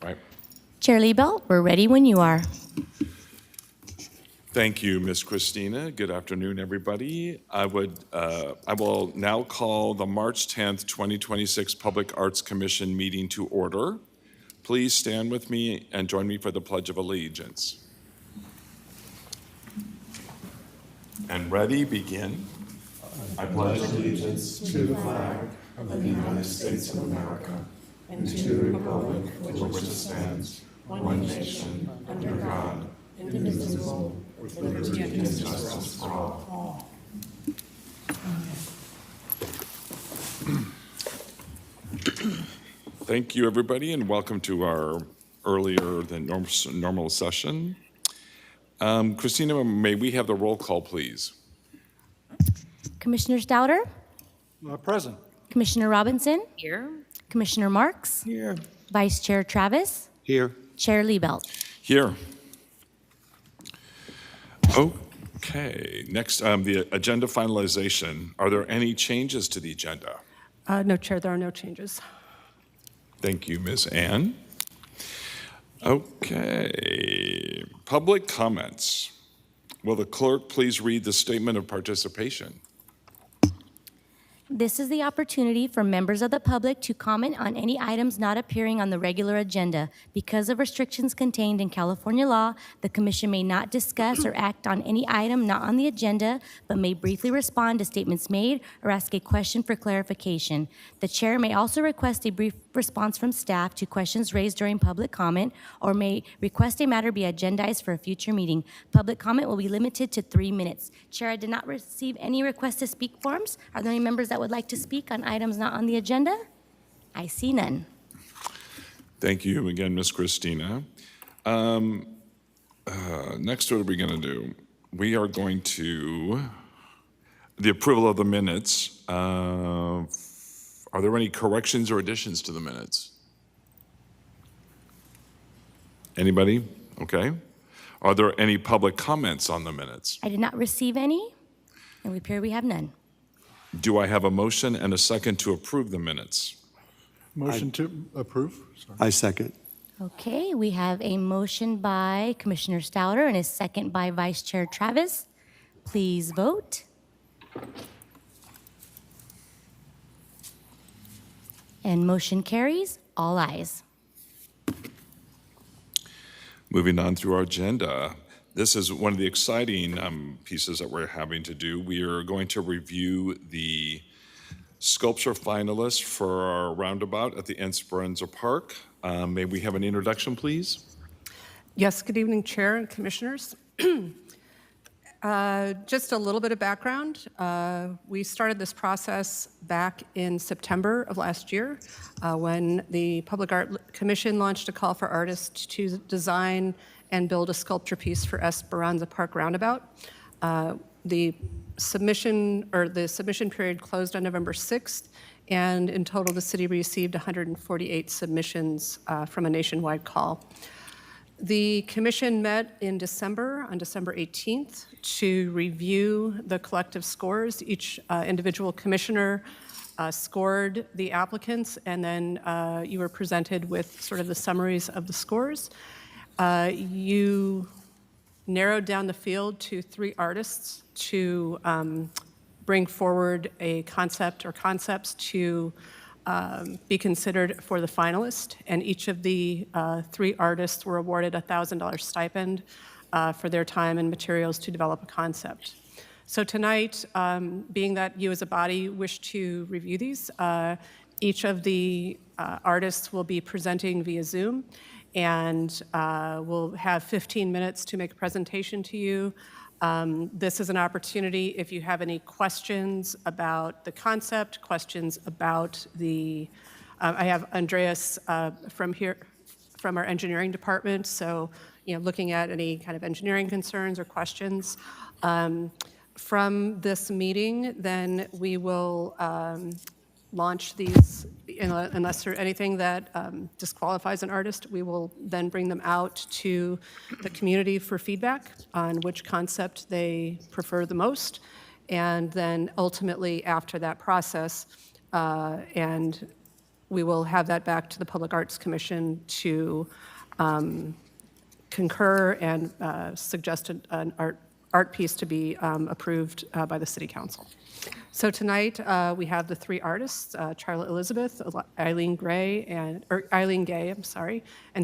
Right. Chair Liebelt, we're ready when you are. Thank you, Ms. Christina. Good afternoon, everybody. I will now call the March 10th, 2026 Public Arts Commission meeting to order. Please stand with me and join me for the Pledge of Allegiance. And ready, begin. I pledge allegiance to the flag of the United States of America and to the republic for which it stands, one nation, under God, indivisible, with liberty and justice for all. Thank you, everybody, and welcome to our earlier than normal session. Christina, may we have the roll call, please? Commissioner Stouter? Present. Commissioner Robinson? Here. Commissioner Marks? Here. Vice Chair Travis? Here. Chair Liebelt? Here. Okay, next, the agenda finalization. Are there any changes to the agenda? No, Chair, there are no changes. Thank you, Ms. Ann. Okay, public comments. Will the clerk please read the statement of participation? This is the opportunity for members of the public to comment on any items not appearing on the regular agenda. Because of restrictions contained in California law, the Commission may not discuss or act on any item not on the agenda, but may briefly respond to statements made or ask a question for clarification. The Chair may also request a brief response from staff to questions raised during public comment, or may request a matter be agendized for a future meeting. Public comment will be limited to 3 minutes. Chair, I did not receive any request to speak forms. Are there any members that would like to speak on items not on the agenda? I see none. Thank you again, Ms. Christina. Next, what are we going to do? We are going to, the approval of the minutes. Are there any corrections or additions to the minutes? Anybody? Okay. Are there any public comments on the minutes? I did not receive any, and we appear we have none. Do I have a motion and a second to approve the minutes? Motion to approve. Sorry. I second. Okay, we have a motion by Commissioner Stouter and a second by Vice Chair Travis. Please vote. And motion carries, all ayes. Moving on through our agenda. This is one of the exciting pieces that we're having to do. We are going to review the sculpture finalists for our roundabout at the Esperanza Park. May we have an introduction, please? Yes, good evening, Chair and Commissioners. Just a little bit of background. We started this process back in September of last year when the Public Art Commission launched a call for artists to design and build a sculpture piece for Esperanza Park Roundabout. The submission period closed on November 6th, and in total the city received 148 submissions from a nationwide call. The commission met in December, on December 18th, to review the collective scores. Each individual commissioner scored the applicants, and then you were presented with sort of the summaries of the scores. You narrowed down the field to 3 artists to bring forward a concept or concepts to be considered for the finalist, and each of the 3 artists were awarded a $1,000 stipend for their time and materials to develop a concept. So tonight, being that you as a body wish to review these, each of the artists will be presenting via Zoom, and we'll have 15 minutes to make a presentation to you. This is an opportunity if you have any questions about the concept, questions about the, I have Andreas from our engineering department, so looking at any kind of engineering concerns or questions. From this meeting, then we will launch these, unless there's anything that disqualifies an artist, we will then bring them out to the community for feedback on which concept they prefer the most. And then ultimately after that process, and we will have that back to the Public Arts Commission to concur and suggest an art piece to be approved by the City Council. So tonight, we have the three artists, Charlotte Elizabeth, Eileen Gay, and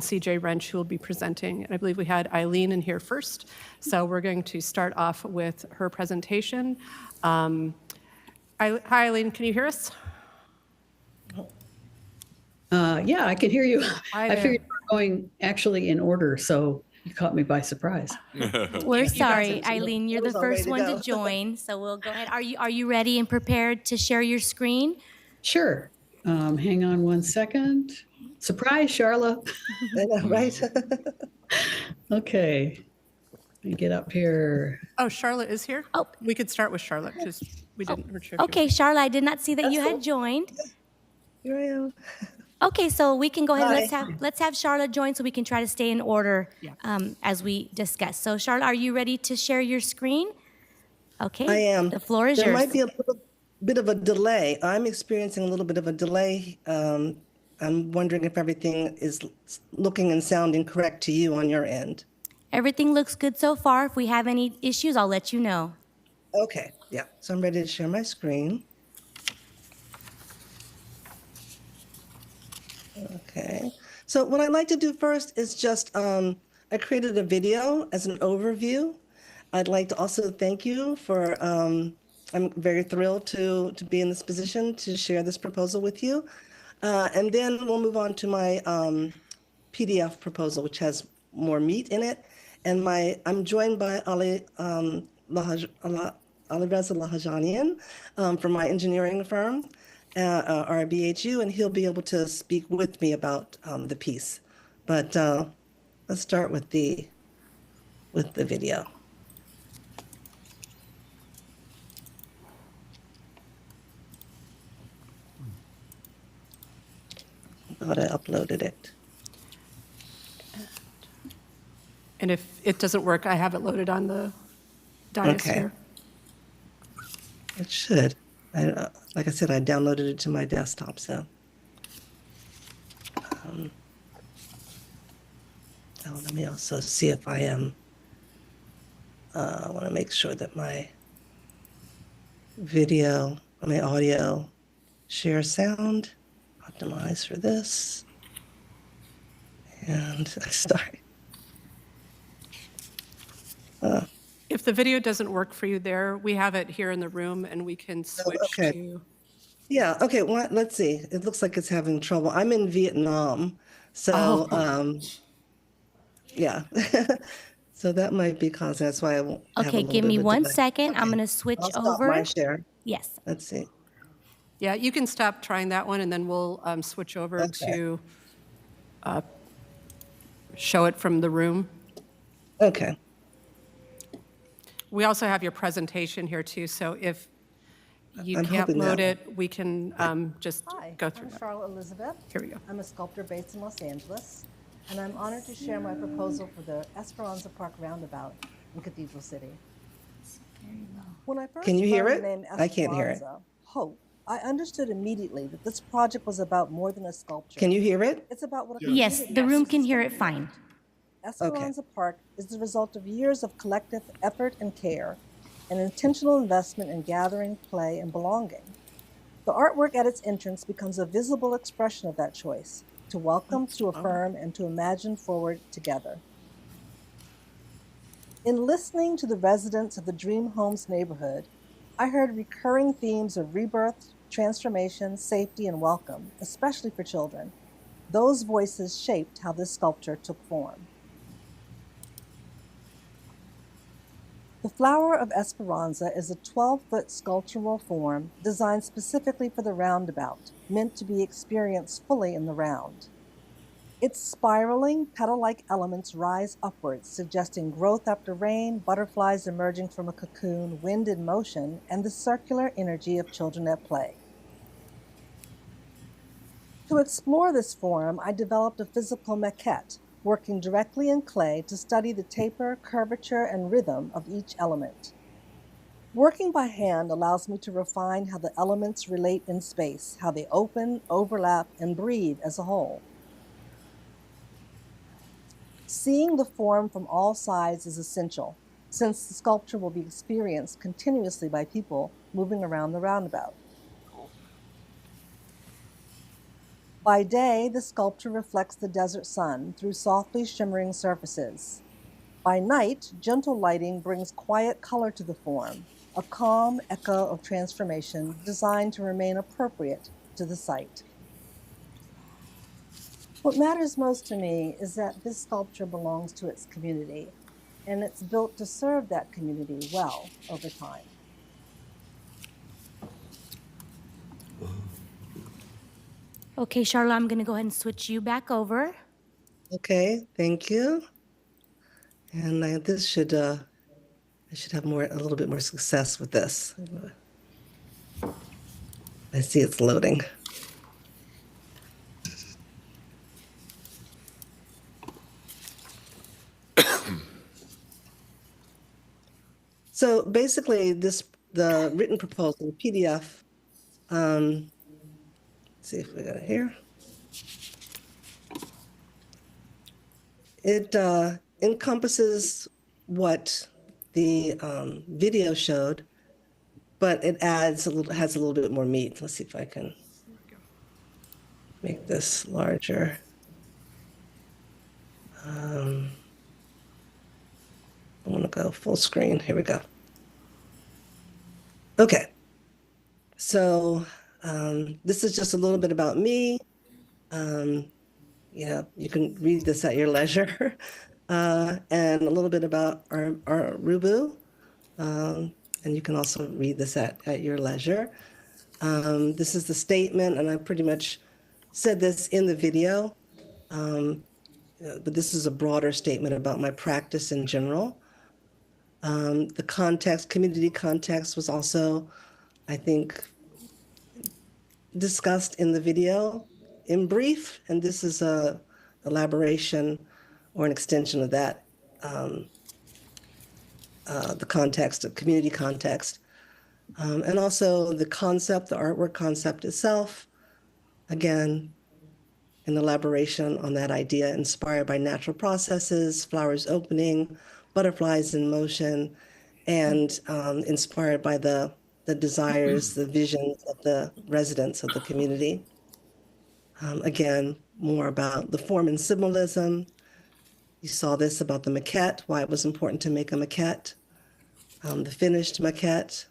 CJ Wrench, who will be presenting. And I believe we had Eileen in here first. So we're going to start off with her presentation. Hi, Eileen, can you hear us? Yeah, I can hear you. Hi I there. figured we were going actually in order, so you caught me by surprise. We're sorry, are- Eileen, you're it the was all ready first to one go. to join, so we'll go ahead. Are you ready and prepared to share your screen? Sure. Hang on one second. Surprise, Charla. I know, right? Okay. Let me get up here. Oh, Charlotte is here? Oh. We could start with Charlotte, because we didn't. weren't sure if you- Okay, Charlotte, I did not see that you That's had cool. joined. Here I am. Okay, so we can go ahead. Hi. Let's have Charlotte join so we can try to stay in order Yeah. as we discuss. So, Charlotte, are you ready to share your screen? Okay. I am. The floor is There yours. might be a little bit of a delay. I'm experiencing a little bit of a delay. I'm wondering if everything is looking and sounding correct to you on your end. Everything looks good so far. If we have any issues, I'll let you know. Okay, yeah. So I'm ready to share my screen. Okay. So what I'd like to do first is just, I created a video as an overview. I'd like to also thank you for, I'm very thrilled to be in this position to share this proposal with you. And then we'll move on to my PDF proposal, which has more meat in it. And I'm joined by Alireza Lahajanian from my engineering firm, RBHU, and he'll be able to speak with me about the piece. But let's start with the video. I thought I uploaded it. And if it doesn't work, I have it loaded on the dais Okay. here. It should. Like I said, I downloaded it to my desktop, so. Let me also see if I am. I want to make sure that my video, my audio, share sound, optimize for this. And sorry. If the video doesn't work for you there, we have it here in the room, and we can switch okay. to. Yeah, okay, well, let's see. It looks like it's having trouble. I'm in Vietnam, so yeah. So that might be causing, that's why I won't have a Okay, little give bit me of a 1 delay. second. I'm Okay. going to switch I'll stop over. my share. Yes. Let's see. Yeah, you can stop trying that one, and then we'll switch over Okay. to show it from the room. Okay, We also have your presentation here, too, so if you I'm can't hoping that load will- it, we can just Hi, go through I'm that. Charlotte Elizabeth. Here we go. I'm a sculptor based in Los Angeles, and I'm honored to share my proposal for the Esperanza Park Roundabout in Cathedral City. When I first Can you hear learned it? the name I can't hear it. Esperanza, Hope, I understood immediately that this project was about more than a sculpture. can you hear it? It's about what a Yes, community the room has can to hear stand it for. fine. Esperanza Park is the result of years of collective effort and care, an intentional investment in gathering, play, and belonging. The artwork at its entrance becomes a visible expression of that choice, to welcome, to affirm, and to imagine forward together. In listening to the residents of the Dream Homes neighborhood, I heard recurring themes of rebirth, transformation, safety, and welcome, especially for children. Those voices shaped how this sculpture took form. The Flower of Esperanza is a 12-foot sculptural form designed specifically for the roundabout, meant to be experienced fully in the round. Its spiraling, petal-like elements rise upwards, suggesting growth after rain, butterflies emerging from a cocoon, wind in motion, and the circular energy of children at play. To explore this form, I developed a physical maquette, working directly in clay to study the taper, curvature, and rhythm of each element. Working by hand allows me to refine how the elements relate in space, how they open, overlap, and breathe as a whole. Seeing the form from all sides is essential, since the sculpture will be experienced continuously by people moving around the roundabout. By day, the sculpture reflects the desert sun through softly shimmering surfaces. By night, gentle lighting brings quiet color to the form, a calm echo of transformation designed to remain appropriate to the site. What matters most to me is that this sculpture belongs to its community, and it's built to serve that community well over time. Okay, Charlotte, I'm going to go ahead and switch you back over. Okay, thank you. And this should, I should have a little bit more success with this. I see it's loading. So basically, the written proposal, PDF. Let's see if we got it here. It encompasses what the video showed, but it has a little bit more meat. Let's see if I can make this larger. I want to go full screen. Here we go. Okay. So this is just a little bit about me. Yeah, you can read this at your leisure. And a little bit about our Rubu. And you can also read this at your leisure. This is the statement, and I pretty much said this in the video. But this is a broader statement about my practice in general. The context, community context, was also, I think, discussed in the video in brief, and this is a elaboration or an extension of that, the context, of community context, and also the concept, the artwork concept itself, again, an elaboration on that idea inspired by natural processes, flowers opening, butterflies in motion, and inspired by the desires, the visions of the residents of the community. Again, more about the form and symbolism. You saw this about the maquette, why it was important to make a maquette, the finished maquette,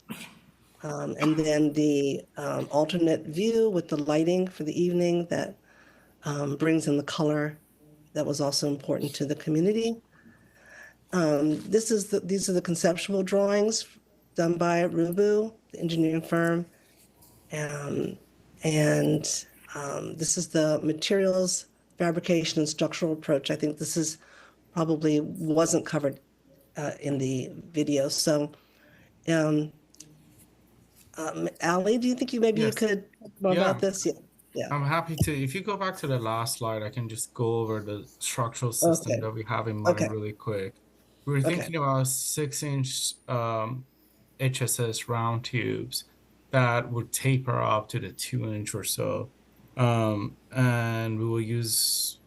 and then the alternate view with the lighting for the evening that brings in the color that was also important to the community. These are the conceptual drawings done by Rubu, the engineering firm. And this is the materials, fabrication, and structural approach. I think this is probably wasn't covered in the video. So, Ali, do you think you Yes. could talk more Yeah. about this? Yeah. I'm happy to. If you go back to the last slide, I can just go over the structural system Okay. that we have in mind Okay. really quick. We were Okay. thinking about 6-inch HSS round tubes that would taper up to the 2-inch or so. And we will use,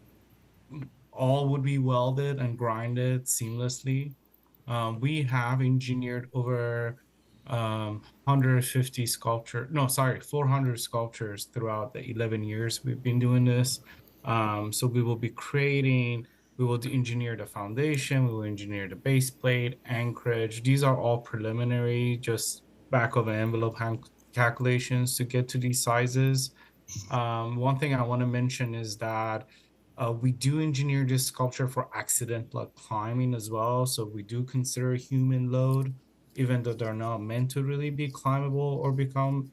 all would be welded and grinded seamlessly. We have engineered over 400 sculptures throughout the 11 years we've been doing this. So we will engineer the foundation, we will engineer the base plate, anchorage. These are all preliminary, just back of an envelope calculations to get to these sizes. One thing I want to mention is that we do engineer this sculpture for accidental climbing as well. So we do consider human load, even though they're not meant to really be climbable or become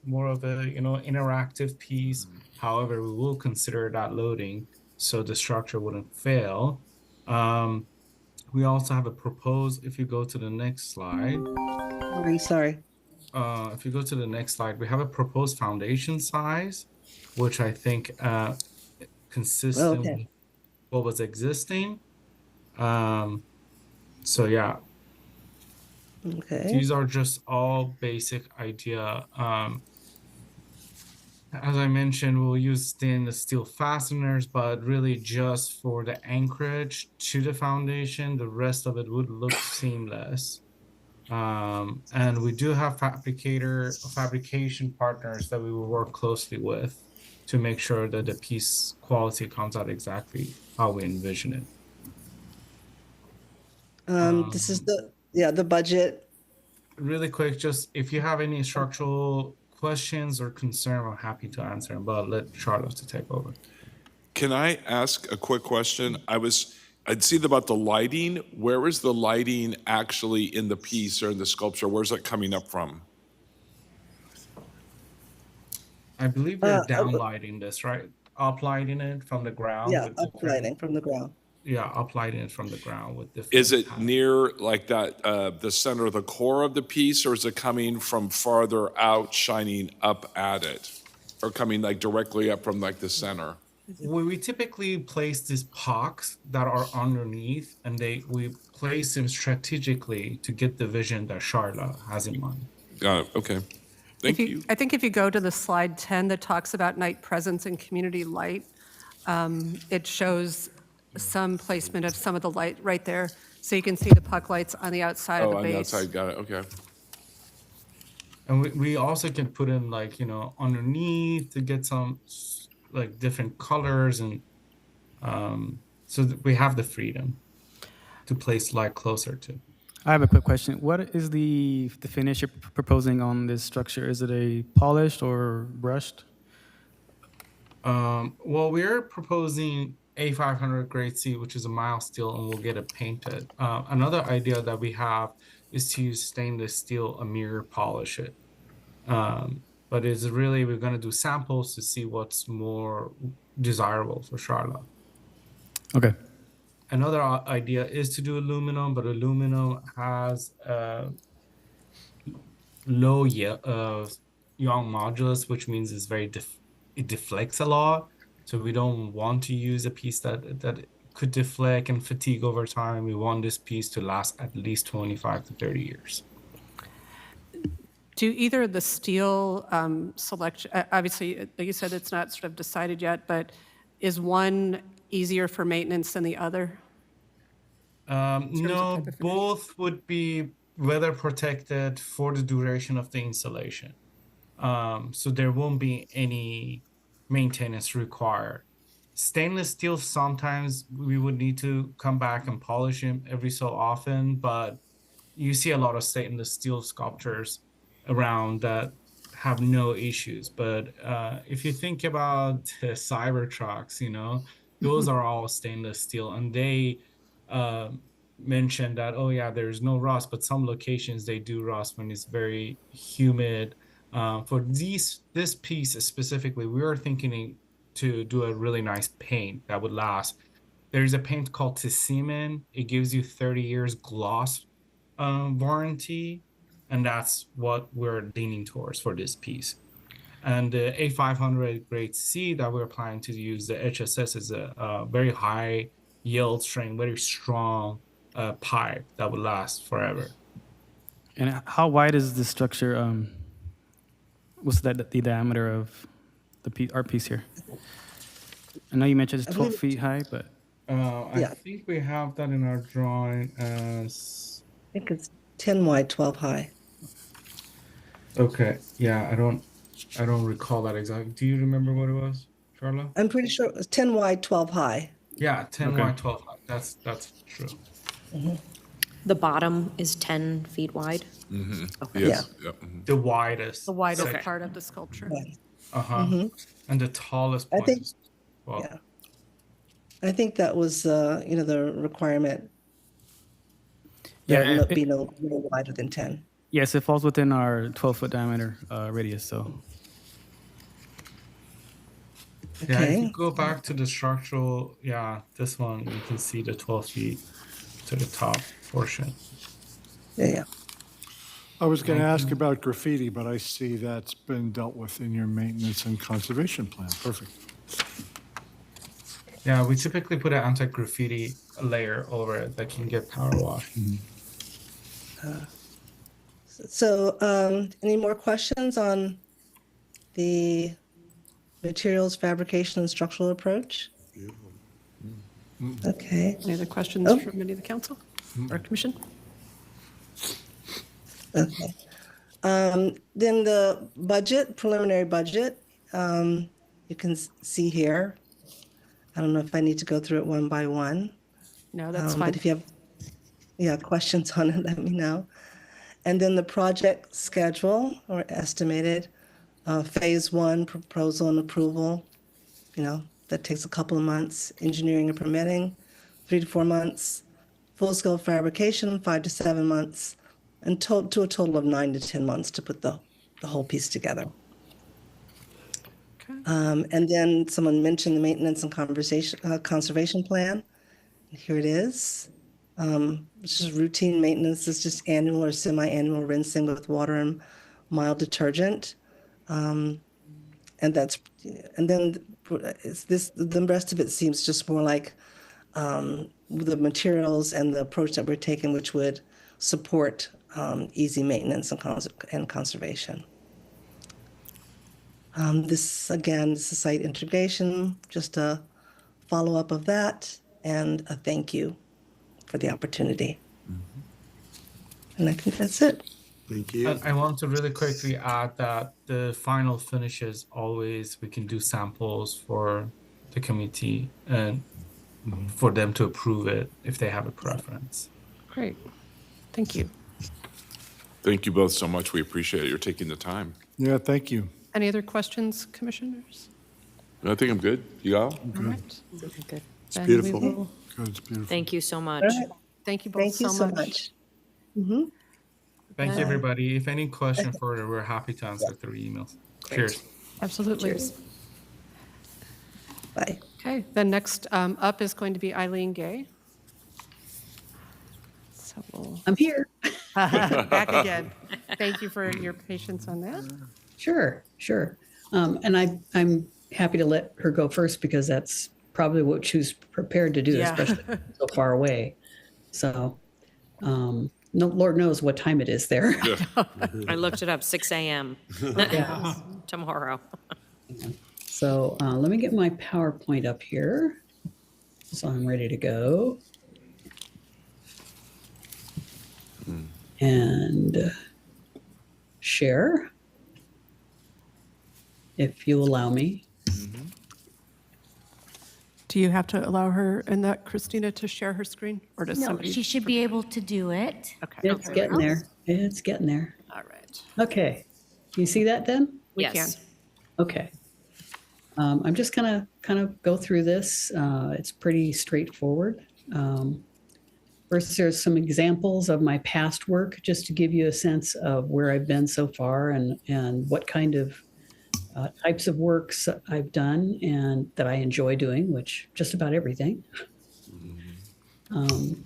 more of a interactive piece. However, we will consider that loading so the structure wouldn't fail. We also have a proposed, if you go to the next slide. Sorry. If you go to the next slide, we have a proposed foundation size, which I think consistent with what was existing. So yeah. Okay. These are just all basic idea. As I mentioned, we'll use stainless steel fasteners, but really just for the anchorage to the foundation. The rest of it would look seamless. And we do have fabrication partners that we will work closely with to make sure that the piece quality comes out exactly how we envision it. This is the budget. Really quick, just if you have any structural questions or concern, I'm happy to answer them, but let Charlotte to take over. Can I ask a quick question? I'd seen about the lighting. Where is the lighting actually in the piece or in the sculpture? Where's it coming up from? I believe we're downlighting this, right? Uplighting it from the ground. Yeah, with different- uplighting from the ground. Yeah, uplighting it from the ground with different. Is it patterns. near like that, the center of the core of the piece, or is it coming from farther out, shining up at it? Or coming like directly up from like the center? We typically place these pucks that are underneath, and we place them strategically to get the vision that Charlotte has in mind. Got it, okay. Thank you. I think if you go to the slide 10 that talks about night presence and community light, it shows some placement of some of the light right there. So you can see the puck lights on the outside of Oh, the on the base. outside, got it, okay. And we also can put in underneath to get some like different colors, and so that we have the freedom to place light closer to. I have a quick question. What is the finish you're proposing on this structure? Is it a polished or brushed? Well, we're proposing A500 grade C, which is a mild steel, and we'll get it painted. Another idea that we have is to use stainless steel and mirror polish it. But it's really, we're going to do samples to see what's more desirable for Charlotte. Okay. Another idea is to do aluminum, but aluminum has low Young modulus, which means it's very it deflects a lot. So we don't want to use a piece that could deflect and fatigue over time. We want this piece to last at least 25 to 30 years. Do either of the steel selection, obviously, like you said, it's not sort of decided yet, but is one easier for maintenance than the other? No, type of finish? both would be weather protected for the duration of the installation. So there won't be any maintenance required. Stainless steel, sometimes we would need to come back and polish them every so often, but you see a lot of stainless steel sculptures around that have no issues. But if you think about the Cybertrucks, those are all stainless steel, and they mentioned that, oh yeah, there's no rust, but some locations they do rust when it's very humid. For this piece specifically, we were thinking to do a really nice paint that would last. There's a paint called Tessimin. It gives you 30 years gloss warranty, and that's what we're leaning towards for this piece. And the A500 grade C that we're planning to use, the HSS, is a very high yield strength, very strong pipe that would last forever. And how wide is the structure? What's the diameter of our piece here? I know you mentioned it's 12 feet high, but I think we have that in our drawing as. I think it's 10 wide, 12 high. Okay, yeah, I don't recall that exactly. Do you remember what it was, Charlotte? I'm pretty sure it was 10 wide, 12 high. Yeah, 10 Okay. wide, 12 high. That's true. The bottom is 10 feet wide. Yes, yep, mhm. The widest. The widest Okay. part of the sculpture. Uh-huh. And the tallest I point think- is 12. Yeah. I think that was, the requirement. yeah, There be no wider than 10. yes, it falls within our 12-foot diameter radius. So Yeah, if Okay. you go back to the structural, this one, you can see the 12 feet to the top portion. Yeah. I was going to ask about graffiti, but I see that's been dealt with in your maintenance and conservation plan. Perfect. Yeah, we typically put an anti-graffiti layer over it that can get power washed. So, any more questions on the materials fabrication and structural approach? Okay. Any other questions Oh. from any of the council or commission? Okay. Then the budget, preliminary budget, you can see here. I don't know if I need to go through it one by one. No, that's fine. But if you have, questions on it, let me know. And then the project schedule or estimated phase one proposal and approval, that takes a couple of months. Engineering and permitting, 3 to 4 months. Full-scale fabrication, 5 to 7 months. And to a total of 9 to 10 months to put the whole piece together. Okay. And then someone mentioned the maintenance and conservation plan. Here it is. It's just routine maintenance. It's just annual or semi-annual rinsing with water and mild detergent. And then the rest of it seems just more like the materials and the approach that we're taking, which would support easy maintenance and conservation. This is a site integration, just a follow-up of that, and a thank you for the opportunity. And I think that's it. Thank you. I want to really quickly add that the final finishes always we can do samples for the committee and for them to approve it if they have a preference. Great. Thank you. Thank you both so much. We appreciate it. You're taking the time. Yeah, thank you. Any other questions, commissioners? I think I'm good. You all? All right. Good. It's beautiful. Good, it's beautiful. Thank you so much. All right. Thank you both Thank you so much. much. Thank you, everybody. If any question further, we're happy to answer through emails. Cheers. Absolutely. Cheers. Bye. Okay, then next up is going to be Eileen Gay. So we'll I'm here. back again. Thank you for your patience on that. Sure. And I'm happy to let her go first because that's probably what she was prepared to do, Yeah. especially so far away. So, no, Lord knows what time it is there. I looked it up, 6 a.m. Yeah. tomorrow. So let me get my PowerPoint up here. So I'm ready to go. And share, if you allow me. Do you have to allow her and that Christina to share her screen or does No, somebody? she should be able to do it. Okay. It's getting there. It's getting there. All right. Okay. You see that then? We Yes. can. Okay. I'm just gonna kind of go through this. It's pretty straightforward. First, there's some examples of my past work, just to give you a sense of where I've been so far and what kind of types of works I've done and that I enjoy doing, which just about everything.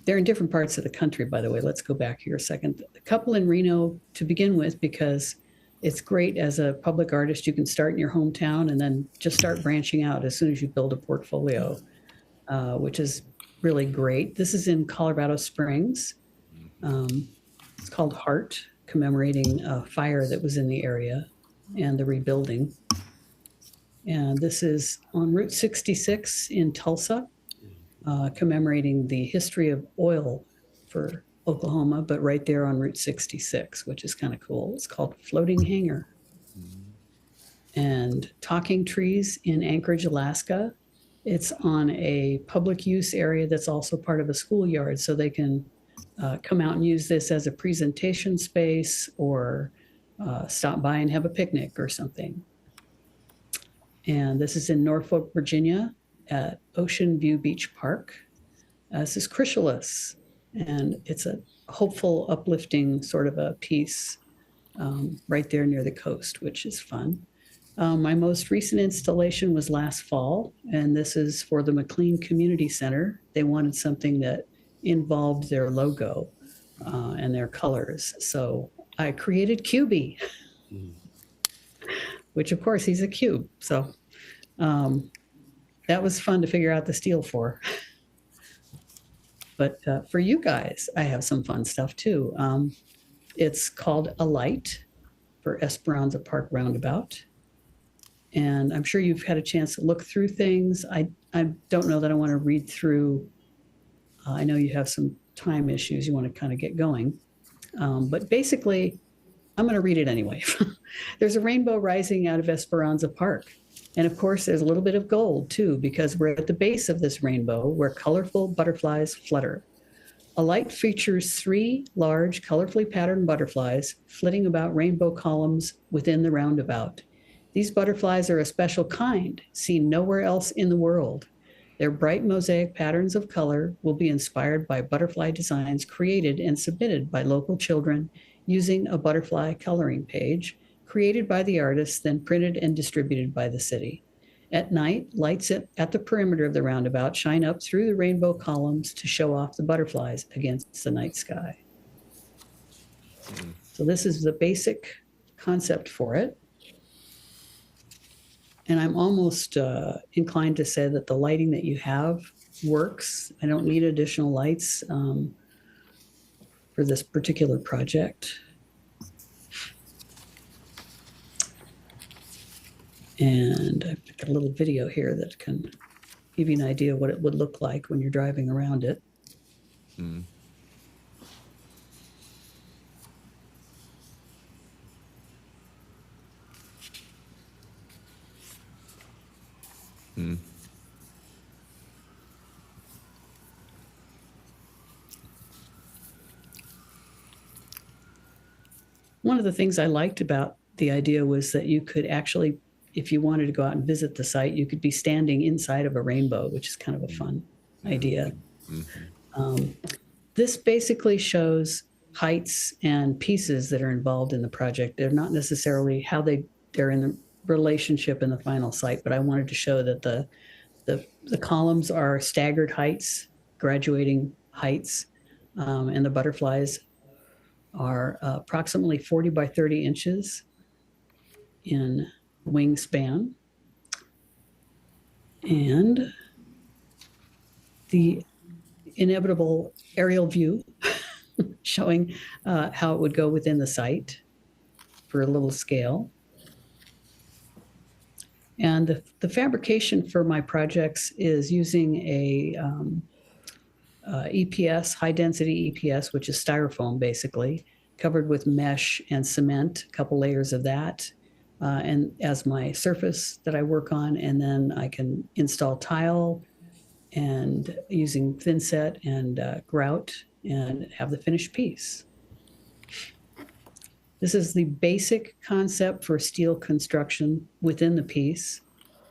They're in different parts of the country, by the way. Let's go back here a second. A couple in Reno to begin with, because it's great as a public artist. You can start in your hometown and then just start branching out as soon as you build a portfolio, which is really great. This is in Colorado Springs. It's called Heart, commemorating a fire that was in the area and the rebuilding. And this is on Route 66 in Tulsa, commemorating the history of oil for Oklahoma, but right there on Route 66, which is kind of cool. It's called Floating Hangar. And Talking Trees in Anchorage, Alaska. It's on a public use area that's also part of a schoolyard, so they can come out and use this as a presentation space or stop by and have a picnic or something. And this is in Norfolk, Virginia at Ocean View Beach Park. This is Chrysalis, and it's a hopeful, uplifting sort of a piece right there near the coast, which is fun. My most recent installation was last fall, and this is for the McLean Community Center. They wanted something that involved their logo and their colors. So I created QB, which of course he's a cube. So that was fun to figure out the steel for. But for you guys, I have some fun stuff too. It's called Alight for Esperanza Park Roundabout. And I'm sure you've had a chance to look through things. I don't know that I want to read through. I know you have some time issues. You want to kind of get going. But basically, I'm going to read it anyway. There's a rainbow rising out of Esperanza Park. And of course, there's a little bit of gold too, because we're at the base of this rainbow where colorful butterflies flutter. Alight features 3 large, colorfully patterned butterflies flitting about rainbow columns within the roundabout. These butterflies are a special kind, seen nowhere else in the world. Their bright mosaic patterns of color will be inspired by butterfly designs created and submitted by local children using a butterfly coloring page created by the artist, then printed and distributed by the city. At night, lights at the perimeter of the roundabout shine up through the rainbow columns to show off the butterflies against the night sky. So this is the basic concept for it. And I'm almost inclined to say that the lighting that you have works. I don't need additional lights for this particular project. And I've got a little video here that can give you an idea of what it would look like when you're driving around it. Mm. Mm. One of the things I liked about the idea was that you could actually, if you wanted to go out and visit the site, you could be standing inside of a rainbow, which is kind of a fun idea. This basically shows heights and pieces that are involved in the project. They're not necessarily how they're in the relationship in the final site, but I wanted to show that the columns are staggered heights, graduating heights, and the butterflies are approximately 40 by 30 inches in wingspan. And the inevitable aerial view showing how it would go within the site for a little scale. And the fabrication for my projects is using a EPS, high density EPS, which is styrofoam basically, covered with mesh and cement, a couple layers of that, and as my surface that I work on, and then I can install tile and using thinset and grout and have the finished piece. This is the basic concept for steel construction within the piece.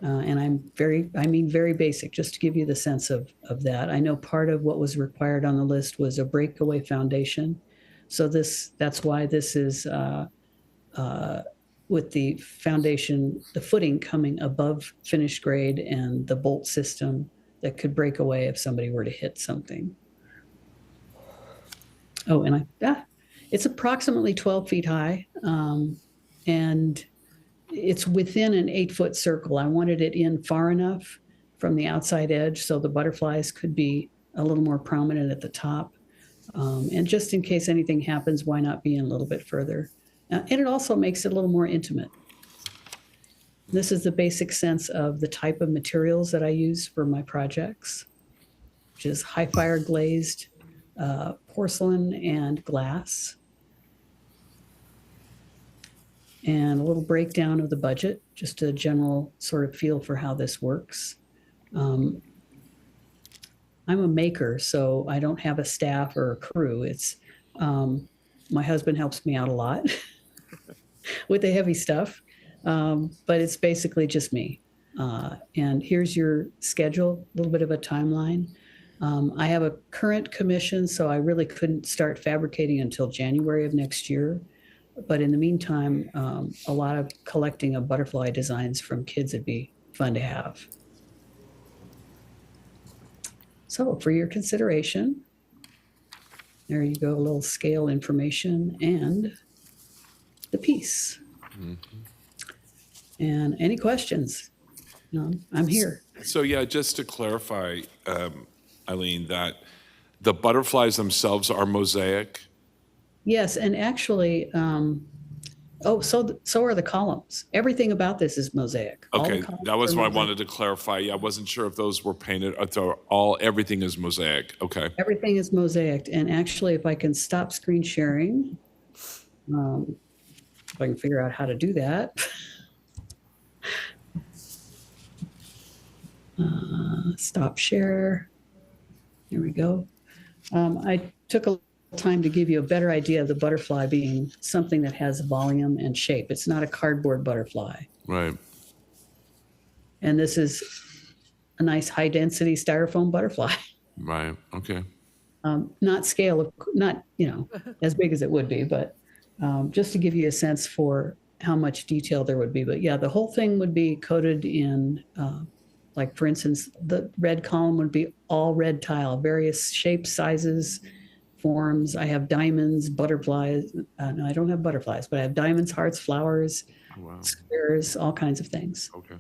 And I mean very basic, just to give you the sense of that. I know part of what was required on the list was a breakaway foundation. So that's why this is with the foundation, the footing coming above finished grade and the bolt system that could break away if somebody were to hit something. Oh, and it's approximately 12 feet high, and it's within an 8-foot circle. I wanted it in far enough from the outside edge so the butterflies could be a little more prominent at the top. And just in case anything happens, why not be in a little bit further? And it also makes it a little more intimate. This is the basic sense of the type of materials that I use for my projects, which is high fire glazed porcelain and glass. And a little breakdown of the budget, just a general sort of feel for how this works. I'm a maker, so I don't have a staff or a crew. It's my husband helps me out a lot with the heavy stuff, but it's basically just me. And here's your schedule, a little bit of a timeline. I have a current commission, so I really couldn't start fabricating until January of next year. But in the meantime, a lot of collecting of butterfly designs from kids would be fun to have. So for your consideration, there you go, a little scale information and the piece. Mm-hmm. And any questions? I'm here. So yeah, just to clarify, Eileen, that the butterflies themselves are mosaic? Yes, and actually, so are the columns. Everything about this is mosaic. All the Okay, columns that was are what I mosaic. wanted to clarify. Yeah, I wasn't sure if those were painted, if they're everything is mosaic. Okay. Everything is mosaic. And actually, if I can stop screen sharing, if I can figure out how to do that. Stop share. Here we go. I took a time to give you a better idea of the butterfly being something that has volume and shape. It's not a cardboard butterfly. Right. And this is a nice high density styrofoam butterfly. Right. Okay. Not scale, not, as big as it would be, but just to give you a sense for how much detail there would be. But yeah, the whole thing would be coated in, like for instance, the red column would be all red tile, various shapes, sizes, forms. I have diamonds, butterflies. No, I don't have butterflies, but I have diamonds, hearts, flowers, Wow. squares, all kinds of things. Okay.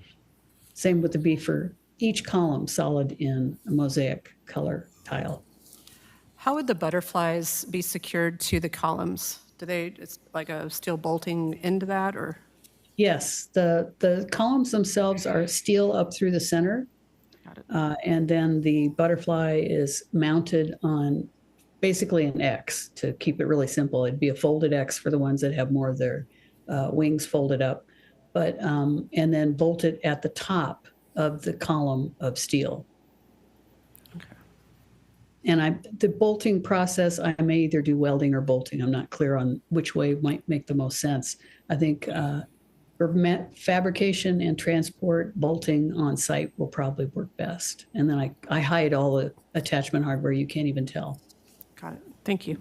Same with the B for each column solid in a mosaic color tile. How would the butterflies be secured to the columns? It's like a steel bolting into that, or? Yes, the columns themselves are steel up through the center. Got it. And then the butterfly is mounted on basically an X to keep it really simple. It'd be a folded X for the ones that have more of their wings folded up, but and then bolted at the top of the column of steel. Okay. And the bolting process, I may either do welding or bolting. I'm not clear on which way might make the most sense. I think for fabrication and transport, bolting on site will probably work best. And then I hide all the attachment hardware. You can't even tell. Got it. Thank you.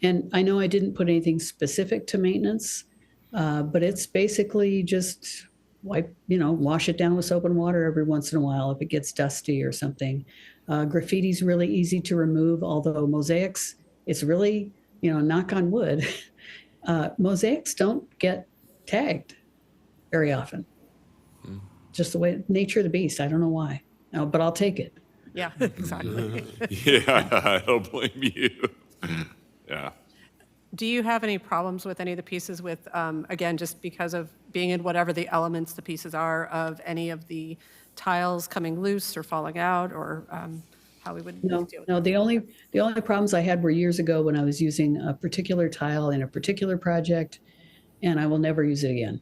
And I know I didn't put anything specific to maintenance, but it's basically just wash it down with soap and water every once in a while if it gets dusty or something. Graffiti's really easy to remove, although mosaics, it's really, knock on wood, mosaics don't get tagged very often. Just the way, nature of the beast. I don't know why, but I'll take it. Yeah, exactly. Yeah, I don't blame you. Yeah. Do you have any problems with any of the pieces with, again, just because of being in whatever the elements the pieces are, of any of the tiles coming loose or falling out, or how we would deal with No, that? the only problems I had were years ago when I was using a particular tile in a particular project, and I will never use it again.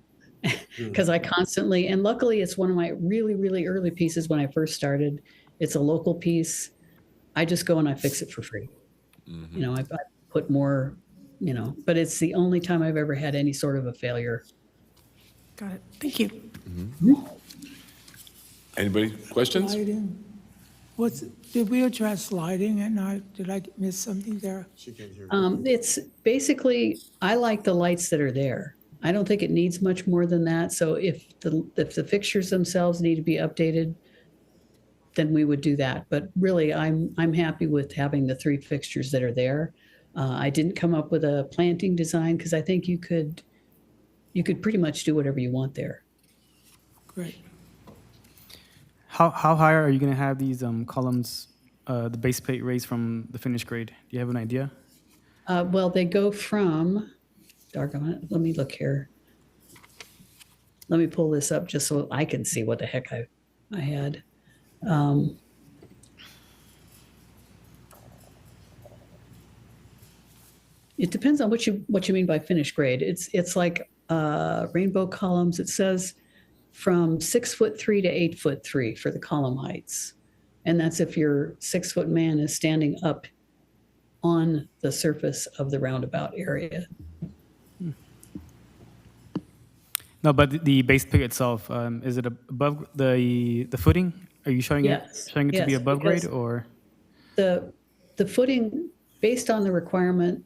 Because I constantly, and luckily it's one of my really, really early pieces when I first started. It's a local piece. I just go and I fix it for free. I put more, but it's the only time I've ever had any sort of a failure. Got it. Thank you. Anybody, questions? Lighting. Did we address lighting at night? Did I miss something there? It's basically, I like the lights that are there. I don't think it needs much more than that. So if the fixtures themselves need to be updated, then we would do that. But really, I'm happy with having the 3 fixtures that are there. I didn't come up with a planting design because I think you could pretty much do whatever you want there. Great. How high are you going to have these columns, the base plate raised from the finished grade? Do you have an idea? Well, they go from, doggone it, let me look here. Let me pull this up just so I can see what the heck I had. It depends on what you mean by finished grade. It's like rainbow columns. It says from 6'3" to 8'3" for the column heights, and that's if your 6-foot man is standing up on the surface of the roundabout area. No, but the base plate itself, is it above the footing? Are you showing Yes. it to be Yes, above grade, because or? The footing, based on the requirement,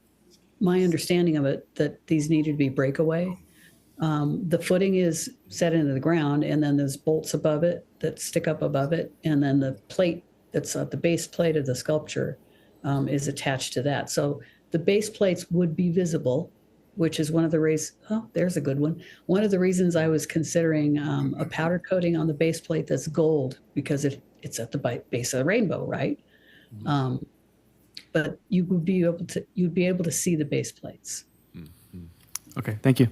my understanding of it, that these needed to be breakaway. The footing is set into the ground, and then there's bolts above it that stick up above it, and then the plate that's at the base plate of the sculpture is attached to that. So the base plates would be visible, which is one of the reasons. Oh, there's a good one. One of the reasons I was considering a powder coating on the base plate that's gold, because it's at the base of the rainbow, right? But but you'd be able to see the base plates. Okay, thank you.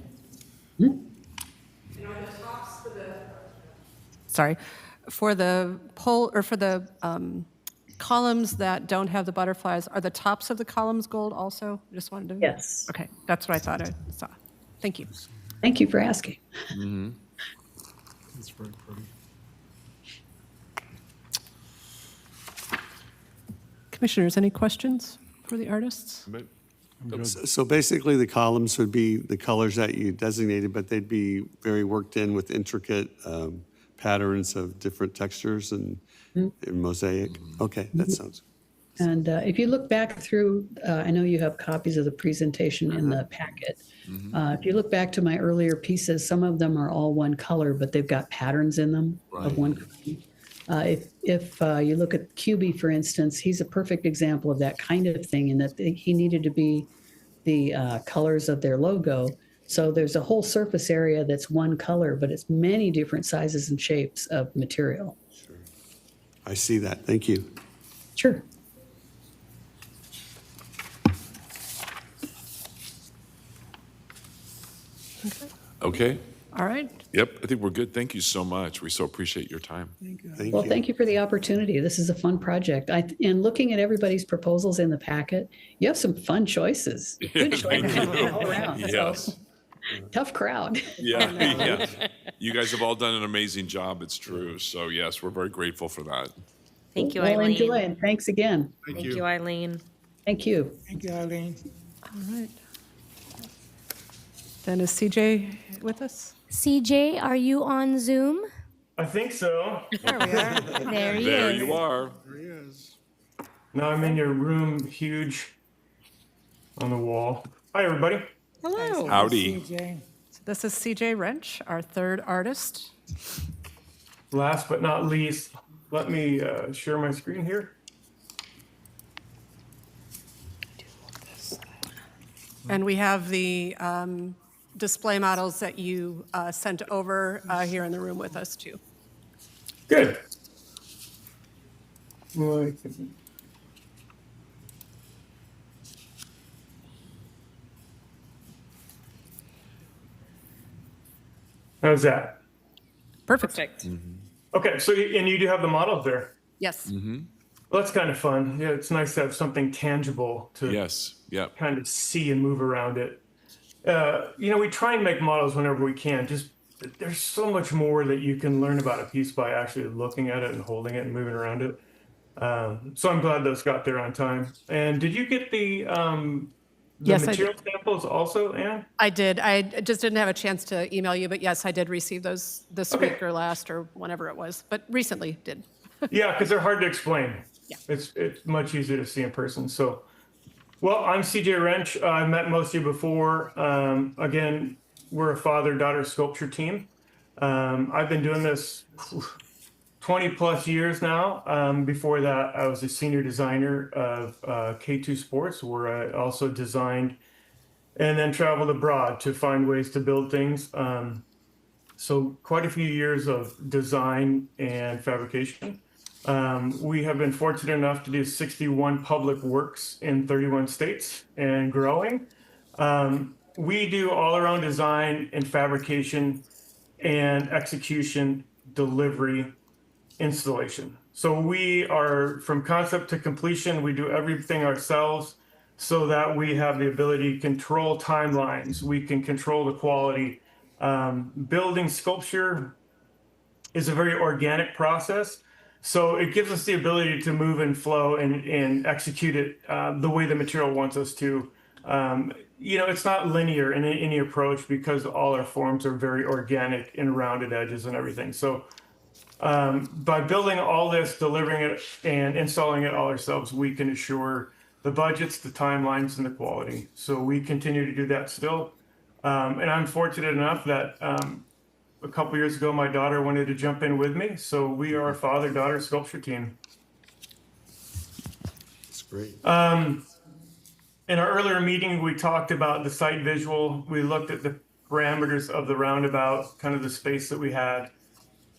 Sorry, for the pole, or for the columns that don't have the butterflies, are the tops of the columns gold also? Just wanted to. Yes. Okay, that's what I thought I saw. Thank you. Thank you for asking. That's very pretty. Commissioners, any questions for the artists? So basically, the columns would be the colors that you designated, but they'd be very worked in with intricate patterns of different textures and mosaic. Okay, that sounds. And if you look back through, I know you have copies of the presentation in the packet. If you look back to my earlier pieces, some of them are all one color, but they've got patterns in them of one color. If you look at QB, for instance, he's a perfect example of that kind of thing, in that he needed to be the colors of their logo. So there's a whole surface area that's one color, but it's many different sizes and shapes of material. Sure. I see that. Thank you. Sure. Okay. All right. Yep, I think we're good. Thank you so much. We so appreciate your time. Well, thank you for the opportunity. This is a fun project. And looking at everybody's proposals in the packet, you have some fun choices. Good choices all around. Yes. So, tough crowd. Yeah, yeah. You guys have all done an amazing job. It's true. So yes, we're very grateful for that. Thank you, Well, Eileen. enjoy, and thanks again. Thank you, Eileen. Thank you. Thank you, Eileen. All right. Then is CJ with us? CJ, are you on Zoom? I think so. There we are. There he There is. you are. There he is. Now I'm in your room, huge on the wall. Hi, everybody. Hello. Howdy. CJ. This is CJ Wrench, our third artist. Last but not least, let me share my screen here. And we have the display models that you sent over here in the room with us, too. Good. How's that? Perfect. Okay, so and you do have the models there. Yes. Well, that's kind of fun. Yeah, it's nice to have something tangible to Yes. Yep. kind of see and move around it. We try and make models whenever we can. Just there's so much more that you can learn about a piece by actually looking at it and holding it and moving around it. So I'm glad those got there on time. And did you get the Yes, I material samples also, Anne? I did. I just didn't have a chance to email you, but yes, I did receive those this Okay. week or last or whenever it was, but recently did. Yeah, because they're hard to explain. Yeah. It's much easier to see in person. So, well, I'm CJ Wrench. I met most of you before. Again, we're a father-daughter sculpture team. I've been doing this 20 plus years now. Before that, I was a senior designer of K2 Sports, where I also designed and then traveled abroad to find ways to build things. So quite a few years of design and fabrication. We have been fortunate enough to do 61 public works in 31 states and growing. We do all our own design and fabrication and execution, delivery, installation. So we are from concept to completion. We do everything ourselves so that we have the ability to control timelines. We can control the quality. Building sculpture is a very organic process. So it gives us the ability to move and flow and execute it the way the material wants us to. It's not linear in any approach because all our forms are very organic and rounded edges and everything. So by building all this, delivering it, and installing it all ourselves, we can assure the budgets, the timelines, and the quality. So we continue to do that still. And I'm fortunate enough that a couple years ago, my daughter wanted to jump in with me. So we are a father-daughter sculpture team. That's great. In our earlier meeting, we talked about the site visual. We looked at the parameters of the roundabout, kind of the space that we had.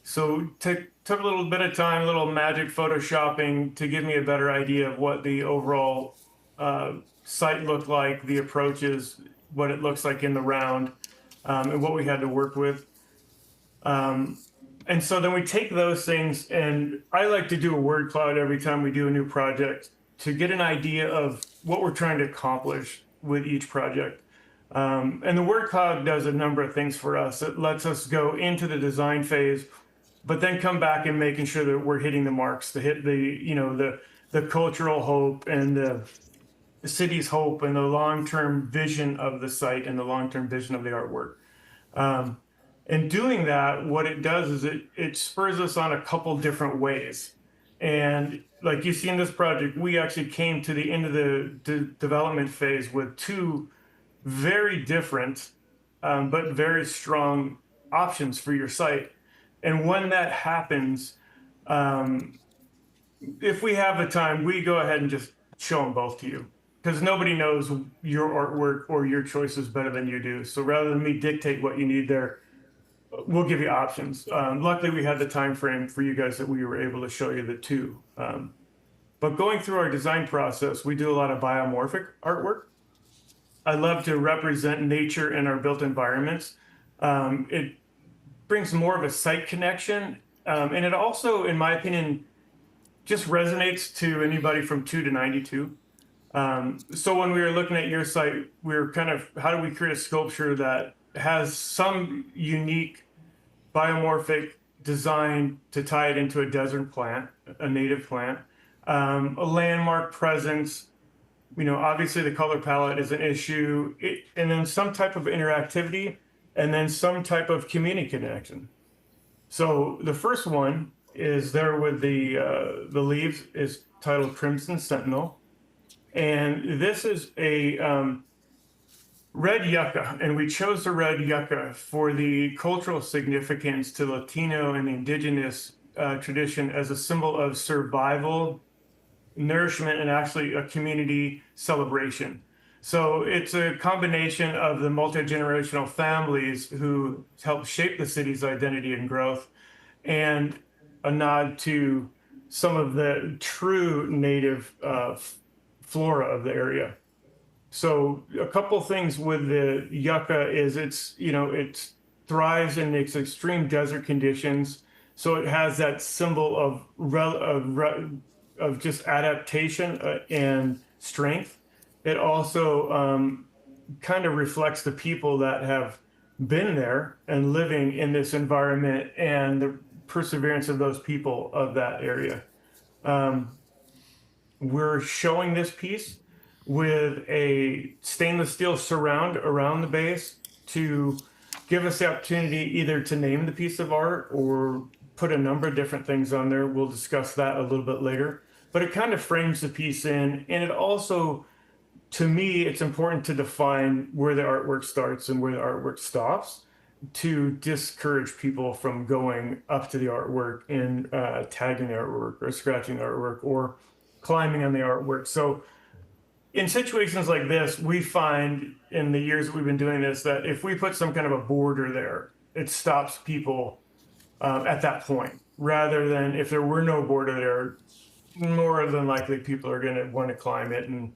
So took a little bit of time, a little magic photoshopping to give me a better idea of what the overall site looked like, the approaches, what it looks like in the round, and what we had to work with. And so then we take those things, and I like to do a word cloud every time we do a new project to get an idea of what we're trying to accomplish with each project. And the word cloud does a number of things for us. It lets us go into the design phase, but then come back and making sure that we're hitting the marks to hit the cultural hope and the city's hope and the long-term vision of the site and the long-term vision of the artwork. And doing that, what it does is it spurs us on a couple different ways. And like you see in this project, we actually came to the end of the development phase with two very different, but very strong options for your site. And when that happens, if we have the time, we go ahead and just show them both to you, because nobody knows your artwork or your choices better than you do. So rather than me dictate what you need there, we'll give you options. Luckily, we had the time frame for you guys that we were able to show you the two. But going through our design process, we do a lot of biomorphic artwork. I love to represent nature in our built environments. It brings more of a site connection. And it also, in my opinion, just resonates to anybody from 2 to 92. So when we were looking at your site, we were kind of, how do we create a sculpture that has some unique biomorphic design to tie it into a desert plant, a native plant, a landmark presence. Obviously the color palette is an issue, and then some type of interactivity, and then some type of community connection. So the first one is there with the leaves is titled Crimson Sentinel. And this is a red yucca, and we chose the red yucca for the cultural significance to Latino and indigenous tradition as a symbol of survival, nourishment, and actually a community celebration. So it's a combination of the multi-generational families who helped shape the city's identity and growth, and a nod to some of the true native flora of the area. So a couple things with the yucca is it thrives in its extreme desert conditions. So it has that symbol of just adaptation and strength. It also kind of reflects the people that have been there and living in this environment and the perseverance of those people of that area. We're showing this piece with a stainless steel surround around the base to give us the opportunity either to name the piece of art or put a number of different things on there. We'll discuss that a little bit later. But it kind of frames the piece in, and it also, to me, it's important to define where the artwork starts and where the artwork stops to discourage people from going up to the artwork and tagging the artwork or scratching the artwork or climbing on the artwork. So in situations like this, we find in the years that we've been doing this that if we put some kind of a border there, it stops people at that point, rather than if there were no border there, more than likely people are going to want to climb it and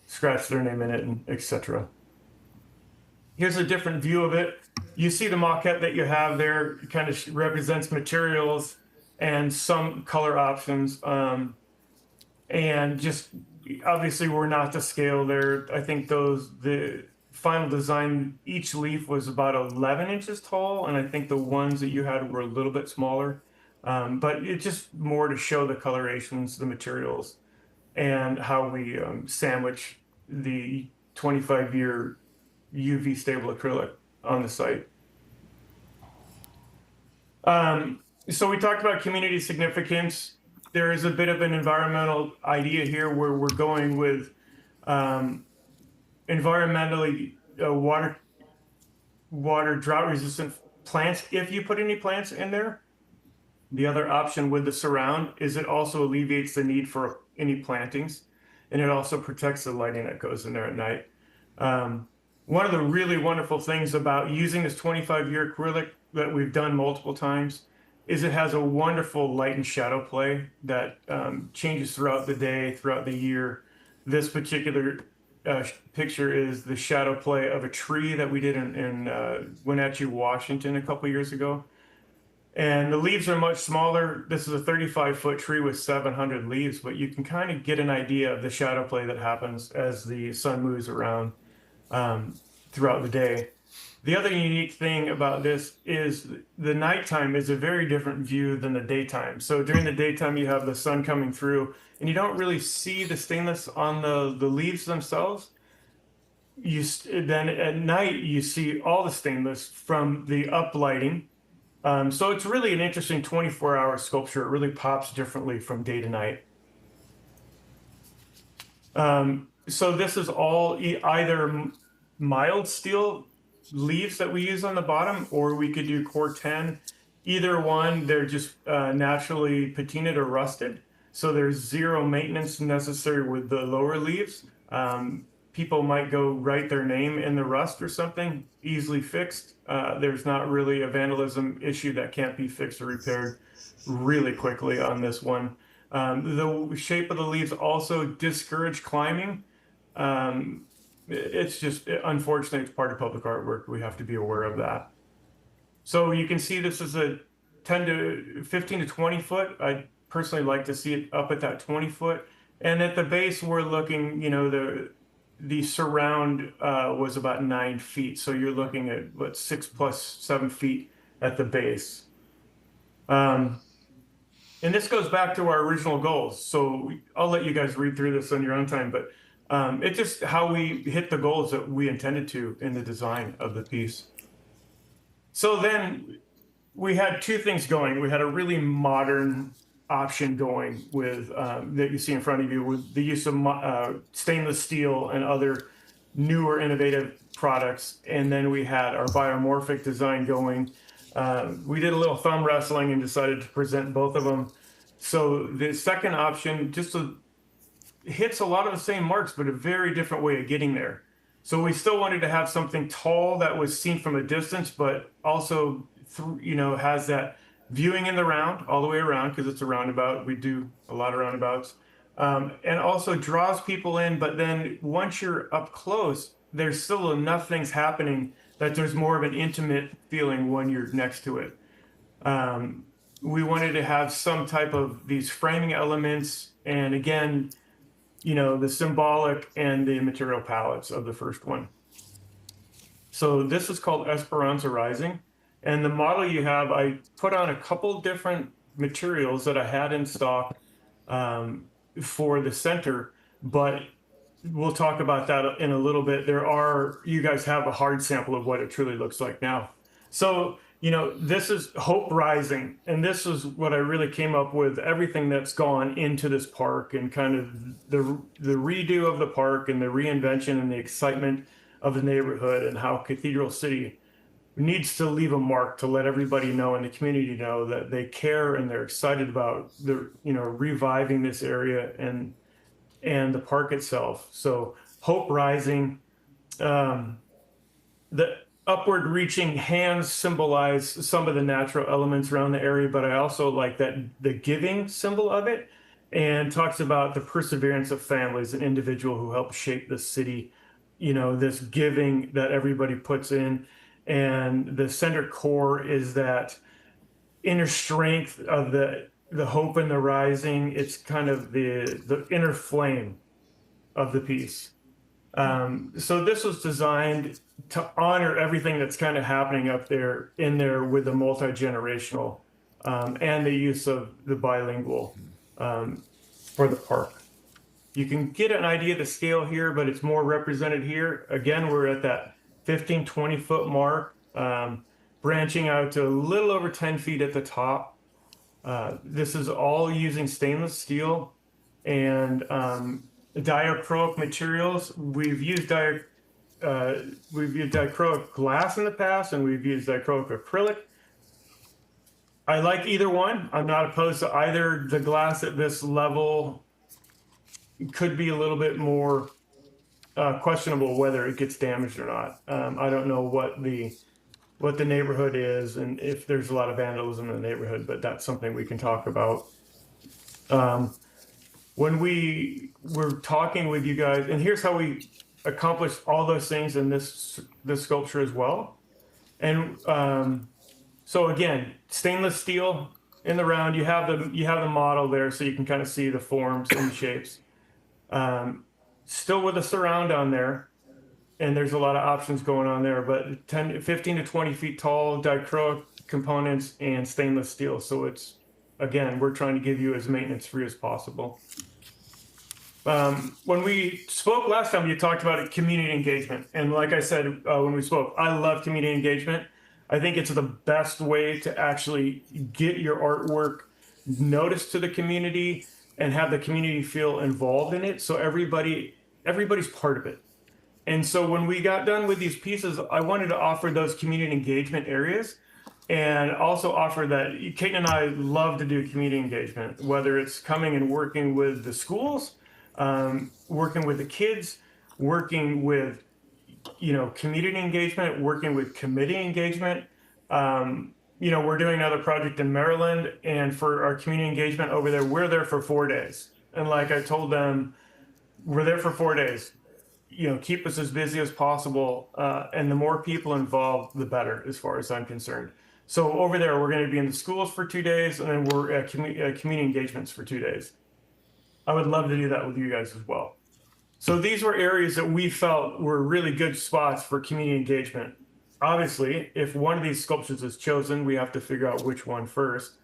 scratch their name in it, and etc. Here's a different view of it. You see the maquette that you have there kind of represents materials and some color options. And just obviously we're not to scale there. I think the final design, each leaf was about 11 inches tall, and I think the ones that you had were a little bit smaller. But it's just more to show the colorations, the materials, and how we sandwich the 25-year UV stable acrylic on the site. So we talked about community significance. There is a bit of an environmental idea here where we're going with environmentally water drought resistant plants. If you put any plants in there, the other option with the surround is it also alleviates the need for any plantings, and it also protects the lighting that goes in there at night. One of the really wonderful things about using this 25-year acrylic that we've done multiple times is it has a wonderful light and shadow play that changes throughout the day, throughout the year, This particular picture is the shadow play of a tree that we did in Wenatchee, Washington a couple years ago. And the leaves are much smaller. This is a 35-foot tree with 700 leaves, but you can kind of get an idea of the shadow play that happens as the sun moves around throughout the day. The other unique thing about this is the nighttime is a very different view than the daytime. So during the daytime, you have the sun coming through, and you don't really see the stainless on the leaves themselves. Then at night, you see all the stainless from the uplighting. So it's really an interesting 24-hour sculpture. It really pops differently from day to night. So this is all either mild steel leaves that we use on the bottom, or we could do Core 10. Either one, they're just naturally patinaed or rusted. So there's zero maintenance necessary with the lower leaves. People might go write their name in the rust or something, easily fixed. There's not really a vandalism issue that can't be fixed or repaired really quickly on this one. The shape of the leaves also discourage climbing. It's just, unfortunately, it's part of public artwork. We have to be aware of that. So you can see this is a 15 to 20 foot. I personally like to see it up at that 20 foot. And at the base, we're looking, the surround was about 9 feet. So you're looking at, 6 plus 7 feet at the base. And this goes back to our original goals. So I'll let you guys read through this on your own time, but it's just how we hit the goals that we intended to in the design of the piece. So then we had two things going. We had a really modern option going with that you see in front of you with the use of stainless steel and other newer innovative products. And then we had our biomorphic design going. We did a little thumb wrestling and decided to present both of them. So the second option just hits a lot of the same marks, but a very different way of getting there. So we still wanted to have something tall that was seen from a distance, but also, has that viewing in the round all the way around, because it's a roundabout. We do a lot of roundabouts, and also draws people in. But then once you're up close, there's still enough things happening that there's more of an intimate feeling when you're next to it. We wanted to have some type of these framing elements, and again, the symbolic and the material palettes of the first one. So this is called Esperanza Rising. And the model you have, I put on a couple different materials that I had in stock for the center, but we'll talk about that in a little bit. You guys have a hard sample of what it truly looks like now. So, this is Hope Rising, and this is what I really came up with, everything that's gone into this park and kind of the redo of the park and the reinvention and the excitement of the neighborhood, and how Cathedral City needs to leave a mark to let everybody know and the community know that they care and they're excited about reviving this area and the park itself. So Hope Rising, the upward reaching hands symbolize some of the natural elements around the area, but I also like that the giving symbol of it, and talks about the perseverance of families and individual who help shape the city, this giving that everybody puts in. And the center core is that inner strength of the hope and the rising. It's kind of the inner flame of the piece. So this was designed to honor everything that's kind of happening up there in there with the multi-generational and the use of the bilingual for the park. You can get an idea of the scale here, but it's more represented here. Again, we're at that 15, 20 foot mark, branching out to a little over 10 feet at the top. This is all using stainless steel and diacrylic materials. We've used diacrylic glass in the past, and we've used diacrylic acrylic. I like either one. I'm not opposed to either. The glass at this level could be a little bit more questionable whether it gets damaged or not. I don't know what the neighborhood is and if there's a lot of vandalism in the neighborhood, but that's something we can talk about. when we were talking with you guys, and here's how we accomplished all those things in this sculpture as well. And so again, stainless steel in the round. You have the model there, so you can kind of see the forms and the shapes. Still with a surround on there, and there's a lot of options going on there. But 15 to 20 feet tall, diacrylic components, and stainless steel. So it's, again, we're trying to give you as maintenance free as possible. When we spoke last time, you talked about community engagement. And like I said, when we spoke, I love community engagement. I think it's the best way to actually get your artwork noticed to the community and have the community feel involved in it. So everybody's part of it. And so when we got done with these pieces, I wanted to offer those community engagement areas and also offer that Kate and I love to do community engagement, whether it's coming and working with the schools, working with the kids, working with, community engagement, working with committee engagement. We're doing another project in Maryland, and for our community engagement over there, we're there for 4 days. And like I told them, we're there for 4 days. Keep us as busy as possible. And the more people involved, the better, as far as I'm concerned. So over there, we're going to be in the schools for 2 days, and then we're at community engagements for 2 days. I would love to do that with you guys as well. So these were areas that we felt were really good spots for community engagement. Obviously, if one of these sculptures is chosen, we have to figure out which one first.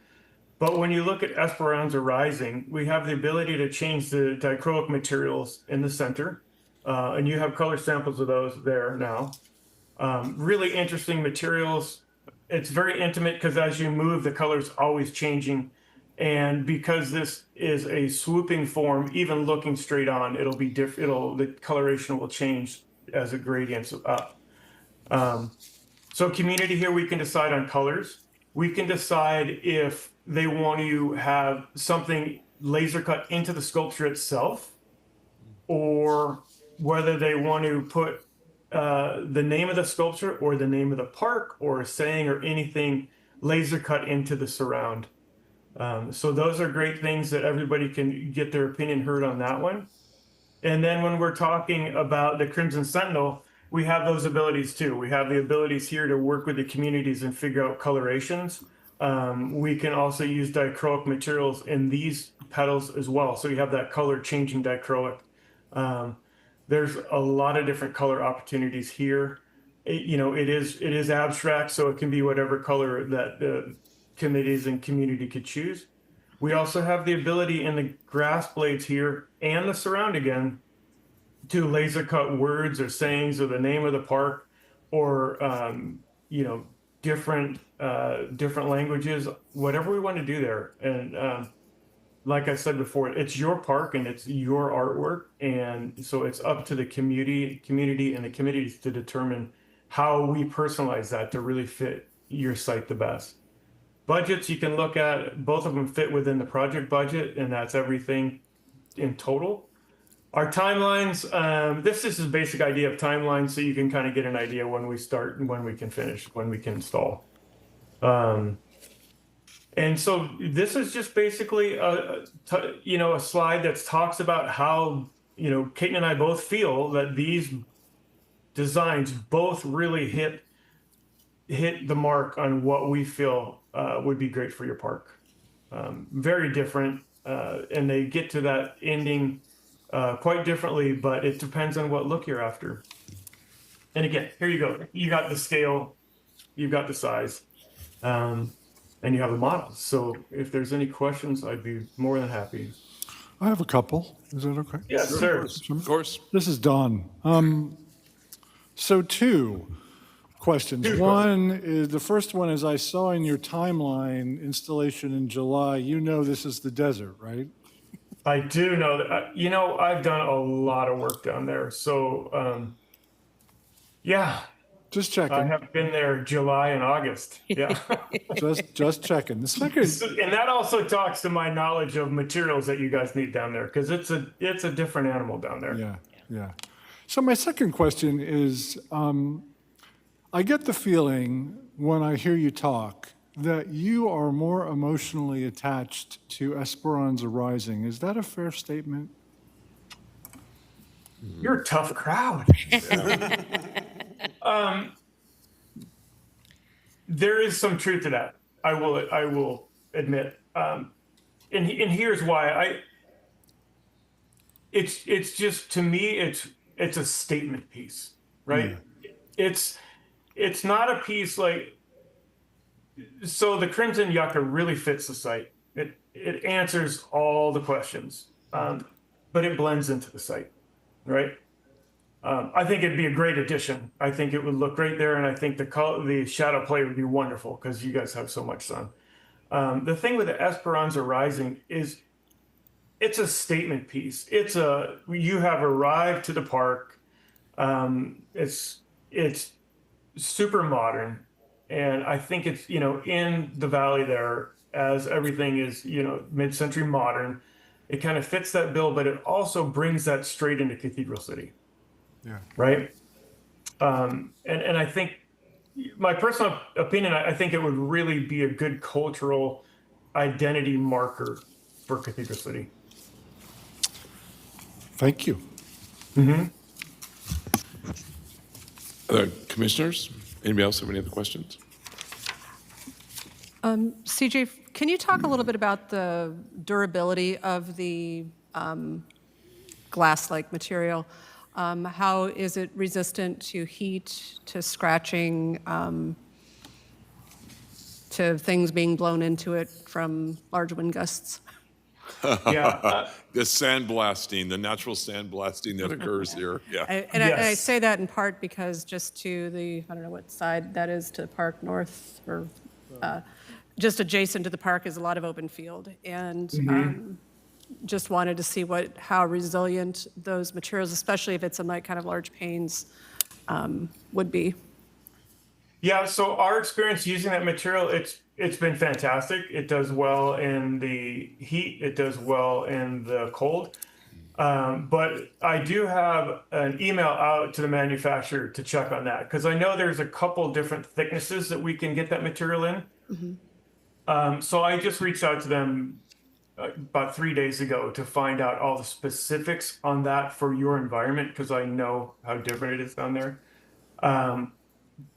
But when you look at Esperanza Rising, we have the ability to change the diacrylic materials in the center. And you have color samples of those there now. Really interesting materials. It's very intimate because as you move, the color's always changing. And because this is a swooping form, even looking straight on, it'll be different. The coloration will change as it gradients up. So community here, we can decide on colors. We can decide if they want to have something laser cut into the sculpture itself, or whether they want to put the name of the sculpture or the name of the park or a saying or anything laser cut into the surround. So those are great things that everybody can get their opinion heard on that one. And then when we're talking about the Crimson Sentinel, we have those abilities too. We have the abilities here to work with the communities and figure out colorations. We can also use diacrylic materials in these petals as well. So you have that color changing diacrylic. There's a lot of different color opportunities here. It is abstract, so it can be whatever color that the committees and community could choose. We also have the ability in the grass blades here and the surround again to laser cut words or sayings or the name of the park or different languages, whatever we want to do there. And like I said before, it's your park and it's your artwork, and so it's up to the community and the committees to determine how we personalize that to really fit your site the best. Budgets you can look at, both of them fit within the project budget, and that's everything in total. Our timelines, this is a basic idea of timelines, so you can kind of get an idea when we start and when we can finish, when we can install. And so this is just basically a slide that talks about how, Kate and I both feel that these designs both really hit the mark on what we feel would be great for your park. Very different, and they get to that ending quite differently, but it depends on what look you're after. And again, here you go. You got the scale, you've got the size, and you have the models. So if there's any questions, I'd be more than happy. I have a couple. Is that okay? Yes, sir. Of course. This is Don. So two questions. One is, the first one is, I saw in your timeline installation in July, this is the desert, right? I do know that. I've done a lot of work down there. So, yeah. Just checking. I have been there July and August. Yeah. just checking. The second, and that also talks to my knowledge of materials that you guys need down there, because it's a different animal down there. Yeah. So my second question is, I get the feeling when I hear you talk that you are more emotionally attached to Esperanza Rising. Is that a fair statement? You're a tough crowd. There is some truth to that. I will admit. And here's why. It's just, to me, it's a statement piece, right? It's not a piece like, so the Crimson Yucca really fits the site. It answers all the questions, but it blends into the site, right? I think it'd be a great addition. I think it would look great there, and I think the shadow play would be wonderful because you guys have so much sun. The thing with the Esperanza Rising is it's a statement piece. You have arrived to the park. It's super modern, and I think it's, in the valley there, as everything is, mid-century modern. It kind of fits that bill, but it also brings that straight into Cathedral City. Yeah. Right. And I think, my personal opinion, I think it would really be a good cultural identity marker for Cathedral City. Thank you. Other commissioners? Anybody else have any other questions? CJ, can you talk a little bit about the durability of the glass-like material? How is it resistant to heat, to scratching, to things being blown into it from large wind gusts? Yeah. The sandblasting, the natural sandblasting that occurs here. Yeah. I say that in part because just to the, I don't know what side that is, to the park north, or just adjacent to the park is a lot of open field. And just wanted to see how resilient those materials, especially if it's in like kind of large panes, would be. Yeah, so our experience using that material, it's been fantastic. It does well in the heat. It does well in the cold. But I do have an email out to the manufacturer to check on that, because I know there's a couple different thicknesses that we can get that material in. So I just reached out to them about 3 days ago to find out all the specifics on that for your environment, because I know how different it is down there.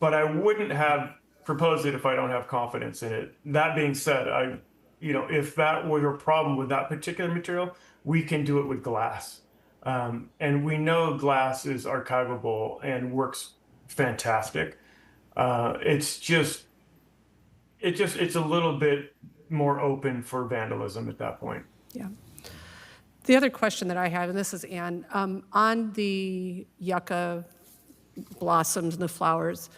But I wouldn't have proposed it if I don't have confidence in it. That being said, if that were your problem with that particular material, we can do it with glass. And we know glass is archivable and works fantastic. It's a little bit more open for vandalism at that point. Yeah. The other question that I have, and this is Anne, on the yucca blossoms and the flowers,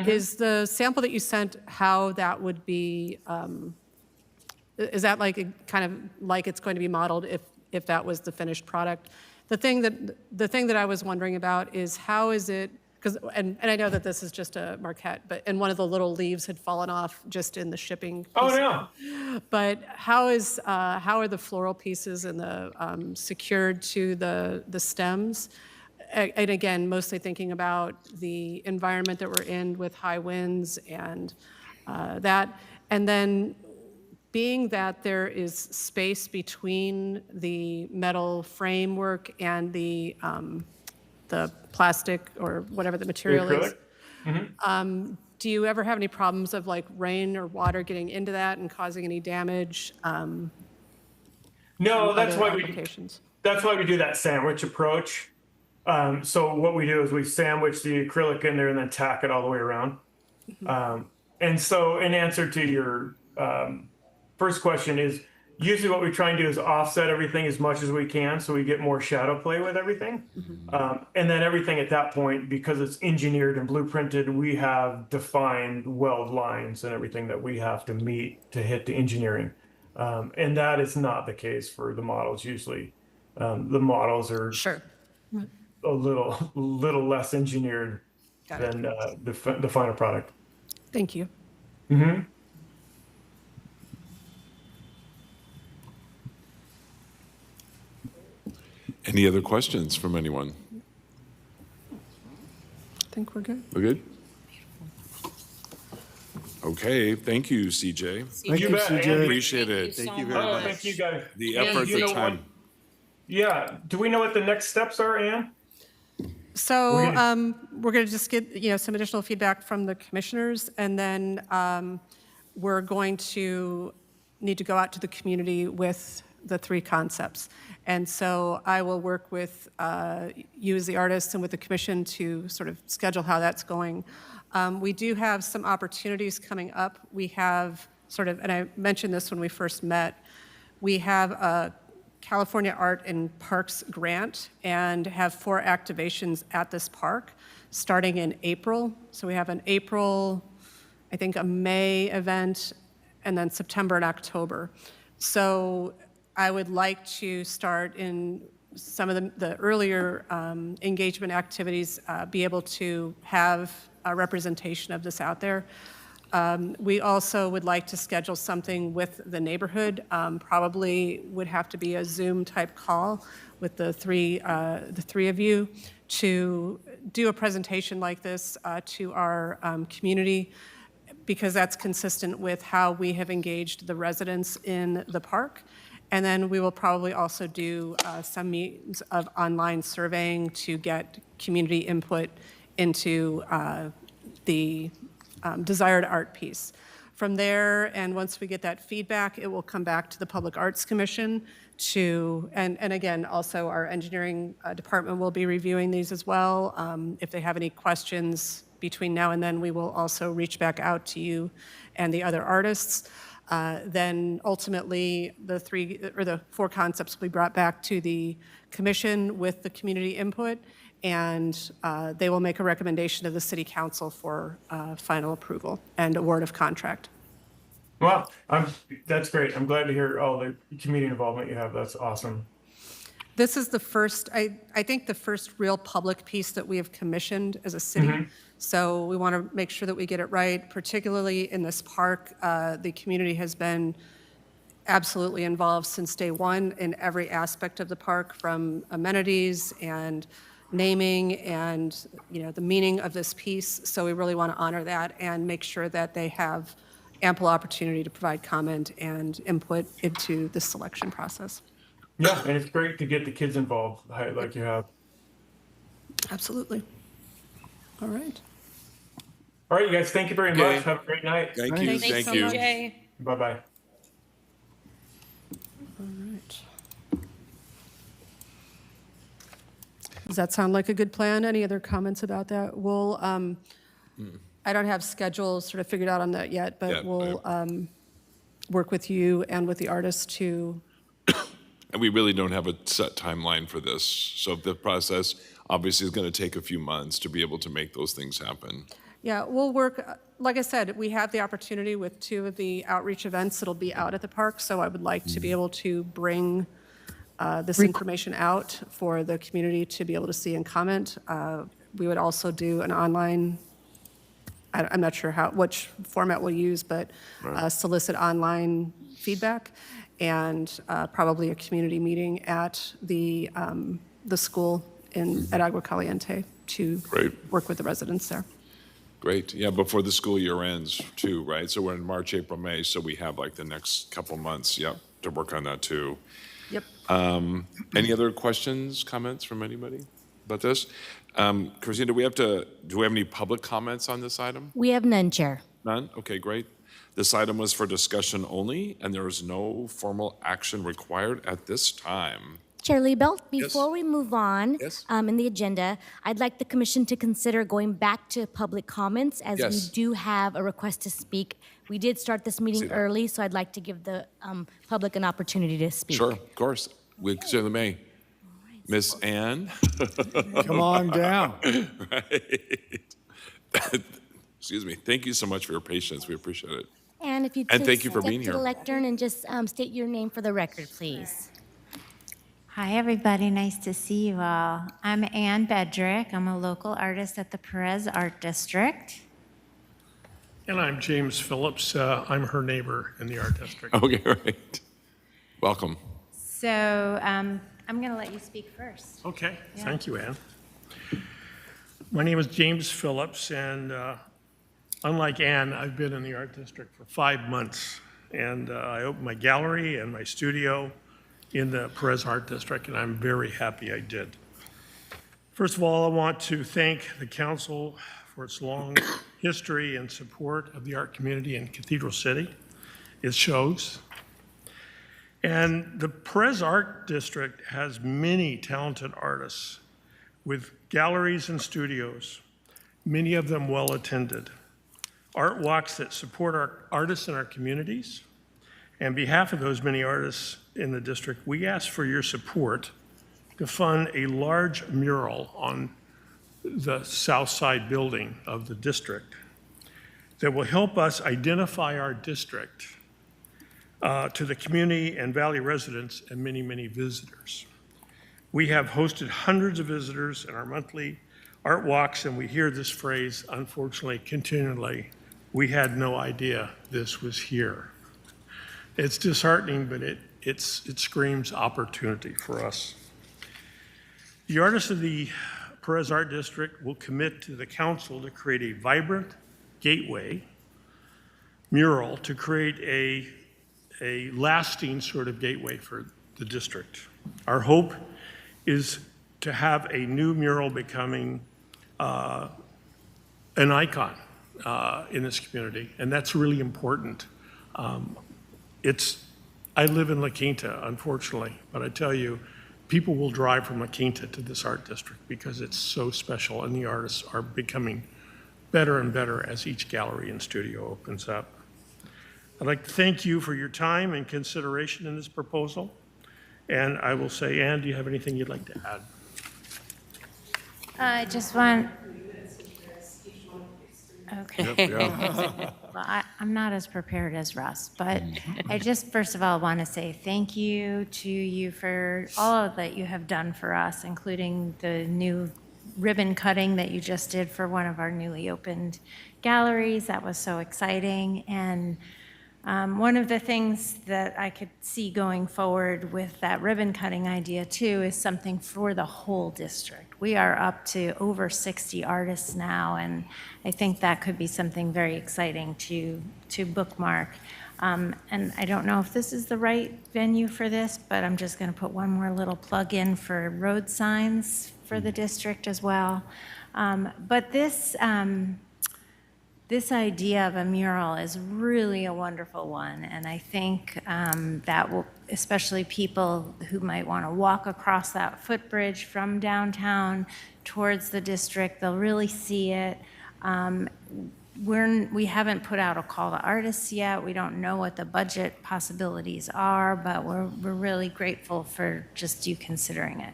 is the sample that you sent how that would be, is that like kind of like it's going to be modeled if that was the finished product? The thing that I was wondering about is how is it, and I know that this is just a marquette, and one of the little leaves had fallen off just in the shipping. Oh, no. But how are the floral pieces and the secured to the stems? And again, mostly thinking about the environment that we're in with high winds and that. And then being that there is space between the metal framework and the plastic or whatever the material is. Do you ever have any problems of like rain or water getting into that and causing any damage? No, that's why we do that sandwich approach. So what we do is we sandwich the acrylic in there and then tack it all the way around. And so in answer to your first question is, usually what we try and do is offset everything as much as we can so we get more shadow play with everything. And then everything at that point, because it's engineered and blueprinted, we have defined weld lines and everything that we have to meet to hit the engineering. And that is not the case for the models usually. The models are a little less engineered than the final product. Thank you. Any other questions from anyone? I think we're good. We're good? Okay, thank you, CJ. Thank you, bet, CJ. Andy. Appreciate it. Thank you very much. Thank you guys. The And effort, you the know what? time. Yeah. Do we know what the next steps are, Ann? So We're gonna- we're going to just get some additional feedback from the commissioners, and then we're going to need to go out to the community with the 3 concepts. And so I will work with you as the artists and with the commission to sort of schedule how that's going. We do have some opportunities coming up. We have sort of, and I mentioned this when we first met, we have a California Art and Parks grant and have 4 activations at this park starting in April. So we have an April, I think a May event, and then September and October. So I would like to start in some of the earlier engagement activities, be able to have a representation of this out there. We also would like to schedule something with the neighborhood. Probably would have to be a Zoom type call with the three of you to do a presentation like this to our community, because that's consistent with how we have engaged the residents in the park. And then we will probably also do some means of online surveying to get community input into the desired art piece. From there, and once we get that feedback, it will come back to the Public Arts Commission to, and again, also our engineering department will be reviewing these as well. If they have any questions between now and then, we will also reach back out to you and the other artists. Then ultimately, the 4 concepts will be brought back to the commission with the community input, and they will make a recommendation to the city council for final approval and award of contract. Well, that's great. I'm glad to hear all the community involvement you have. That's awesome. This is the first, I think the first real public piece that we have commissioned as a city. So we want to make sure that we get it right, particularly in this park. The community has been absolutely involved since day one in every aspect of the park, from amenities and naming and the meaning of this piece. So we really want to honor that and make sure that they have ample opportunity to provide comment and input into the selection process. Yeah, and it's great to get the kids involved like you have. Absolutely. All right. All right, you guys, thank you very Okay. much. Have a great night. Thank you, thank you. Bye-bye. All right. Does that sound like a good plan? Any other comments about that? We'll, I don't have schedules sort of figured out on that yet, but Yeah, we'll work with you and with the artists to, And we really don't have a set timeline for this. So the process obviously is going to take a few months to be able to make those things happen. yeah, we'll work, like I said, we have the opportunity with 2 of the outreach events that'll be out at the park, so I would like to be able to bring this information out for the community to be able to see and comment. We would also do an online, I'm not sure which format we'll use, but solicit online feedback, and probably a community meeting at the school at Agua Caliente to Great. work with the residents there. Great. Yeah, before the school year ends too, right? So we're in March, April, May, so we have like the next couple months, yep, to work on that too. Yep. Any other questions, comments from anybody about this? Christine, do we have any public comments on this item? We have none, Chair. None? Okay, great. This item was for discussion only, and there is no formal action required at this time. Chair Liebelt, Yes. before we move on Yes. in the agenda, I'd like the commission to consider going back to public comments, as we Yes. do have a request to speak. We did start this meeting that. early, so I'd like to give the public an opportunity to speak. Sure, of course. We certainly may. Miss Ann? Come on down. Right. Excuse me. Thank you so much for your patience. We appreciate it. And if you And could thank you for step being to the here. lectern and just state your name for the record, please. Hi, everybody. Nice to see you all. I'm Ann Bedrick. I'm a local artist at the Perez Art District. And I'm James Phillips. I'm her neighbor in the art district. Okay, right. Welcome. So I'm going to let you speak first. Okay, Yeah. thank you, Ann. My name is James Phillips, and unlike Ann, I've been in the art district for 5 months. And I opened my gallery and my studio in the Perez Art District, and I'm very happy I did. First of all, I want to thank the council for its long history and support of the art community in Cathedral City. It shows. And the Perez Art District has many talented artists with galleries and studios, many of them well attended. Art walks that support our artists in our communities. And on behalf of those many artists in the district, we ask for your support to fund a large mural on the south side building of the district that will help us identify our district to the community and Valley residents and many, many visitors. We have hosted hundreds of visitors in our monthly art walks, and we hear this phrase, unfortunately, continually. We had no idea this was here. It's disheartening, but it screams opportunity for us. The artists of the Perez Art District will commit to the council to create a vibrant gateway mural to create a lasting sort of gateway for the district. Our hope is to have a new mural becoming an icon in this community, and that's really important. I live in La Quinta, unfortunately, but I tell you, people will drive from La Quinta to this art district because it's so special, and the artists are becoming better and better as each gallery and studio opens up. I'd like to thank you for your time and consideration in this proposal. And I will say, Ann, do you have anything you'd like to add? I just want, okay. Well, I'm not as prepared as Russ, but I just first of all want to say thank you to you for all that you have done for us, including the new ribbon cutting that you just did for one of our newly opened galleries. That was so exciting. And one of the things that I could see going forward with that ribbon cutting idea too is something for the whole district. We are up to over 60 artists now, and I think that could be something very exciting to bookmark. And I don't know if this is the right venue for this, but I'm just going to put one more little plug in for road signs for the district as well. But this idea of a mural is really a wonderful one, and I think that will, especially people who might want to walk across that footbridge from downtown towards the district, they'll really see it. We haven't put out a call to artists yet. We don't know what the budget possibilities are, but we're really grateful for just you considering it.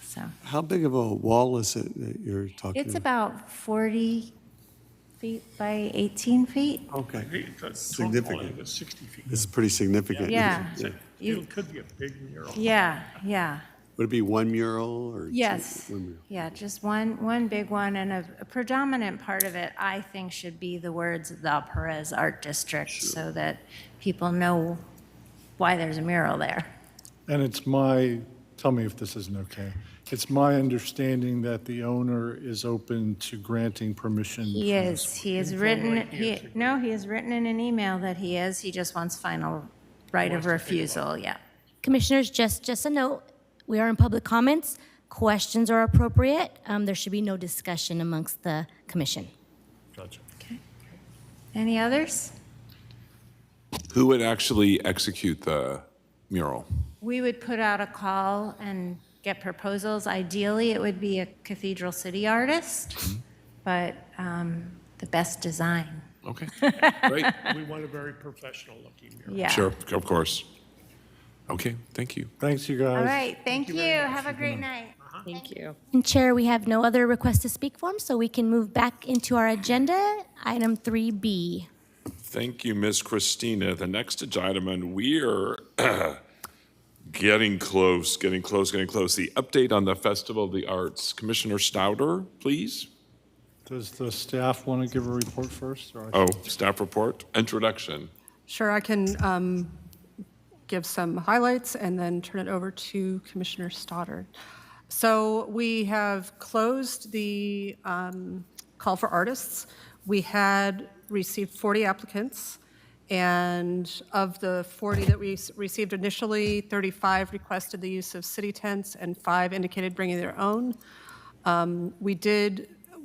So How big of a wall is it that you're talking it's about? about 40 feet by 18 feet. Okay, That's significant. It's 60 feet. It's pretty significant. Yeah. It could be a big mural. Yeah, yeah. Would it be one mural or? Yes. one mural? Yeah, just one big one, and a predominant part of it, I think, should be the words "the Perez Art District," so that people know why there's a mural there. And tell me if this isn't okay. It's my understanding that the owner is open to granting permission. He is. He has written. He has written in an email that he is. He just wants final right of refusal. Yeah. Commissioners, just a note, we are in public comments. Questions are appropriate. There should be no discussion amongst the commission. Gotcha. Okay. Any others? Who would actually execute the mural? We would put out a call and get proposals. Ideally, it would be a Cathedral City artist, but the best design. Okay, great. We want a very professional looking mural. Yeah. Sure, of course. Okay, thank you. Thanks, you guys. All right. Thank you. Have a great night. Thank you. And Chair, we have no other requests to speak forms, so we can move back into our agenda. Item 3B. Thank you, Ms. Christina. The next agenda, and we are getting close. The update on the Festival of the Arts. Commissioner Stouter, please. Does the staff want to give a report first? Staff report, introduction. Sure, I can give some highlights and then turn it over to Commissioner Stoddard. So we have closed the call for artists. We had received 40 applicants, and of the 40 that we received initially, 35 requested the use of city tents and 5 indicated bringing their own.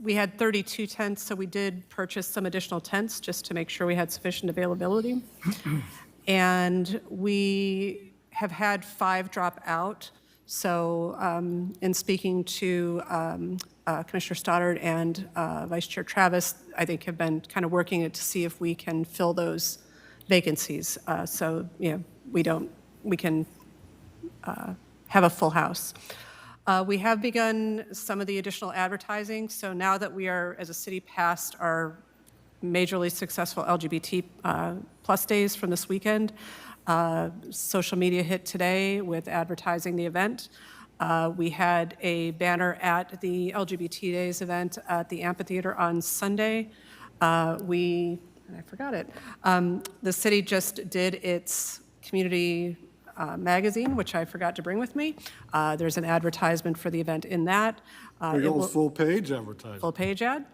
We had 32 tents, so we did purchase some additional tents just to make sure we had sufficient availability. And we have had 5 drop out. So in speaking to Commissioner Stoddard and Vice Chair Travis, I think have been kind of working it to see if we can fill those vacancies. So, we can have a full house. We have begun some of the additional advertising. So now that we are, as a city, past our majorly successful LGBT plus days from this weekend, social media hit today with advertising the event. We had a banner at the LGBT Days event at the amphitheater on Sunday. I forgot it. The city just did its community magazine, which I forgot to bring with me. There's an advertisement for the event in that. Big old full-page advertising. Full-page ad.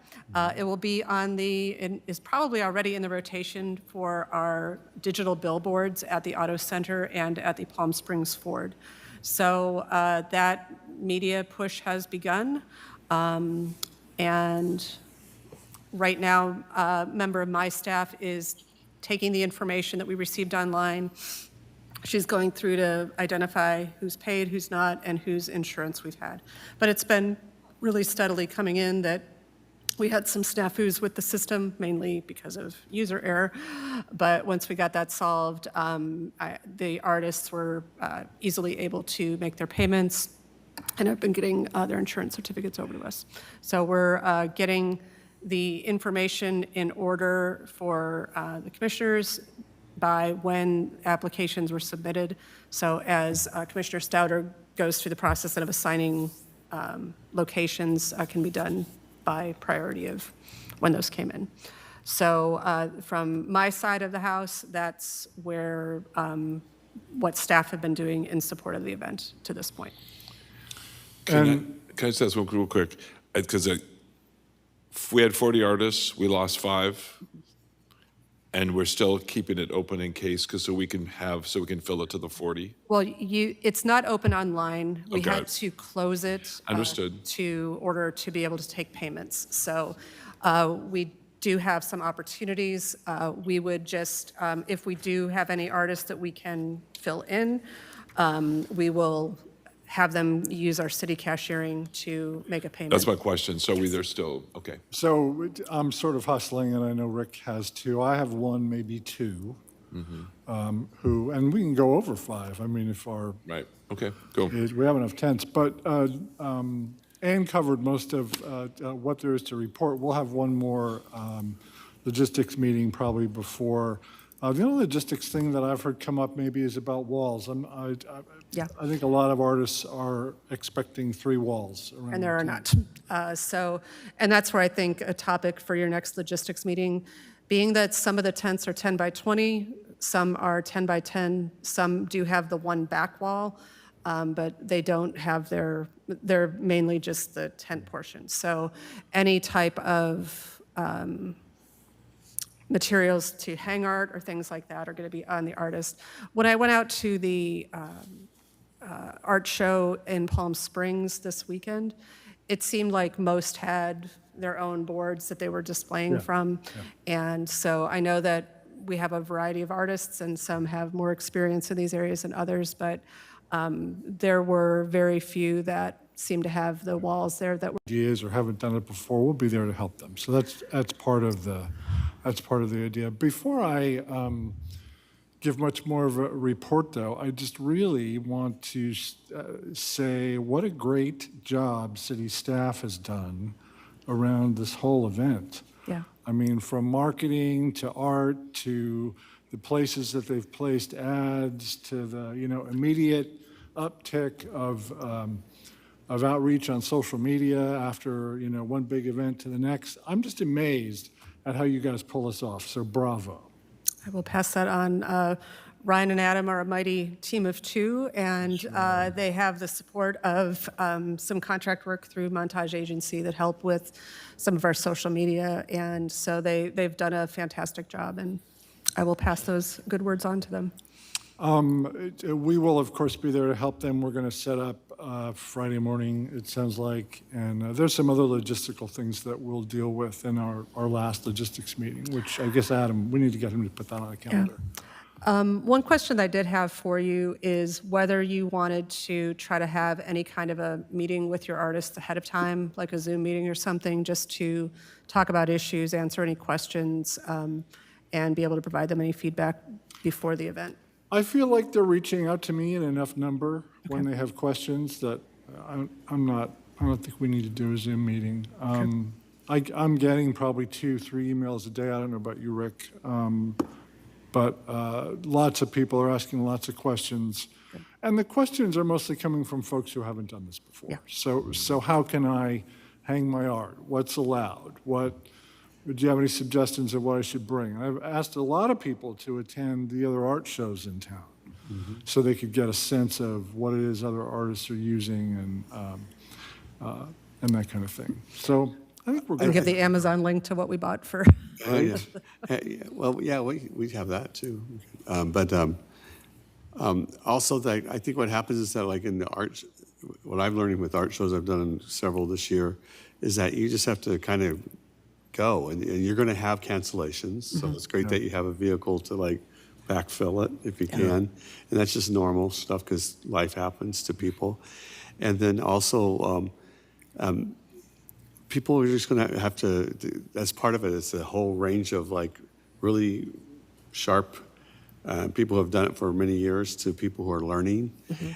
It will be on it is probably already in the rotation for our digital billboards at the Auto Center and at the Palm Springs Ford. So that media push has begun. And right now, a member of my staff is taking the information that we received online. She's going through to identify who's paid, who's not, and whose insurance we've had. But it's been really steadily coming in that we had some snafus with the system, mainly because of user error. But once we got that solved, the artists were easily able to make their payments and have been getting their insurance certificates over to us. So we're getting the information in order for the commissioners by when applications were submitted. So as Commissioner Stouter goes through the process of assigning locations, can be done by priority of when those came in. So from my side of the house, that's where what staff have been doing in support of the event to this point. Can I just ask one real quick? Because we had 40 artists, we lost 5. And we're still keeping it open in case, so we can fill it to the 40? Well, it's not open online. We Okay. had to close it. Understood. To order to be able to take payments. So we do have some opportunities. We would just, if we do have any artists that we can fill in, we will have them use our city cashiering to make a payment. That's my question. So they're still, okay. So I'm sort of hustling, and I know Rick has 2. I have 1, maybe 2, and we can go over 5. I mean, if our... Right, okay, go. We have enough tents, but Ann covered most of what there is to report. We'll have one more logistics meeting probably before. The only logistics thing that I've heard come up maybe is about walls. I think a lot of artists are expecting 3 walls around. And there are not. And that's where I think a topic for your next logistics meeting, being that some of the tents are 10 by 20, some are 10 by 10, some do have the one back wall, but they don't have they're mainly just the tent portion. So any type of materials to hang art or things like that are going to be on the artist. When I went out to the art show in Palm Springs this weekend, it seemed like most had their own boards that they were displaying from. And so I know that we have a variety of artists and some have more experience in these areas than others, but there were very few that seem to have the walls there that were ideas or haven't done it before. We'll be there to help them. So that's part of the idea. Before I give much more of a report, though, I just really want to say what a great job city staff has done around this whole event. Yeah. I mean, from marketing to art to the places that they've placed ads to the immediate uptick of outreach on social media after one big event to the next. I'm just amazed at how you guys pull this off. So bravo. I will pass that on. Ryan and Adam are a mighty team of two, and they have the support of some contract work through Montage Agency that help with some of our social media, and so they've done a fantastic job, and I will pass those good words on to them. We will, of course, be there to help them. We're going to set up Friday morning, it sounds like, and there's some other logistical things that we'll deal with in our last logistics meeting, which I guess, Adam, we need to get him to put that on a calendar. One question that I did have for you is whether you wanted to try to have any kind of a meeting with your artists ahead of time, like a Zoom meeting or something, just to talk about issues, answer any questions, and be able to provide them any feedback before the event. I feel like they're reaching out to me in enough number when they have questions that I don't think we need to do a Zoom meeting. I'm getting probably 2-3 emails a day. I don't know about you, Rick. But lots of people are asking lots of questions. And the questions are mostly coming from folks who haven't done this before. Yeah. So how can I hang my art? What's allowed? Do you have any suggestions of what I should bring? I've asked a lot of people to attend the other art shows in town so they could get a sense of what it is other artists are using and that kind of thing. So I think we're good. And give the Amazon link to what we bought for. Yeah. Well, yeah, we have that too. Also, I think what happens is that, like in the art, what I'm learning with art shows, I've done several this year, is that you just have to kind of go, and you're going to have cancellations. So it's great that you have a vehicle to like backfill it if you can, and that's just normal stuff because life happens to people. And then also, people are just going to have to, as part of it, it's a whole range of like really sharp people who have done it for many years to people who are learning.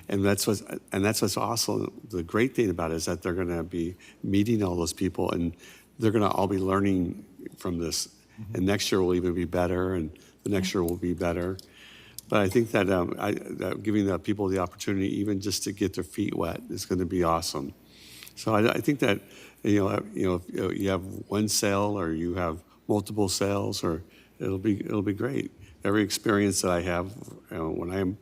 And that's what's awesome. The great thing about it is that they're going to be meeting all those people, and they're going to all be learning from this. And next year will even be better, and the next year will be better. But I think that, that giving the people the opportunity even just to get their feet wet is going to be awesome. So I think that, if you have one sale or you have multiple sales, or it'll be great. Every experience that I have when I'm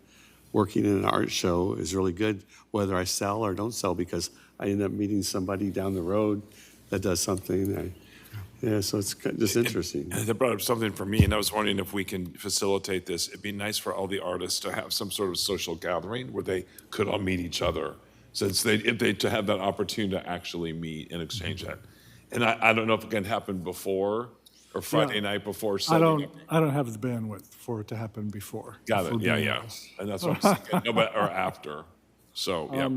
working in an art show is really good, whether I sell or don't sell, because I end up meeting somebody down the road that does something. So it's just interesting. That brought up something for me, and I was wondering if we can facilitate this. It'd be nice for all the artists to have some sort of social gathering where they could all meet each other, since to have that opportunity to actually meet and exchange that. And I don't know if it can happen before or Friday night before setting up. I don't have the bandwidth for it to happen before. Got it. Yeah. And that's what I'm thinking. No, but or after. So yeah.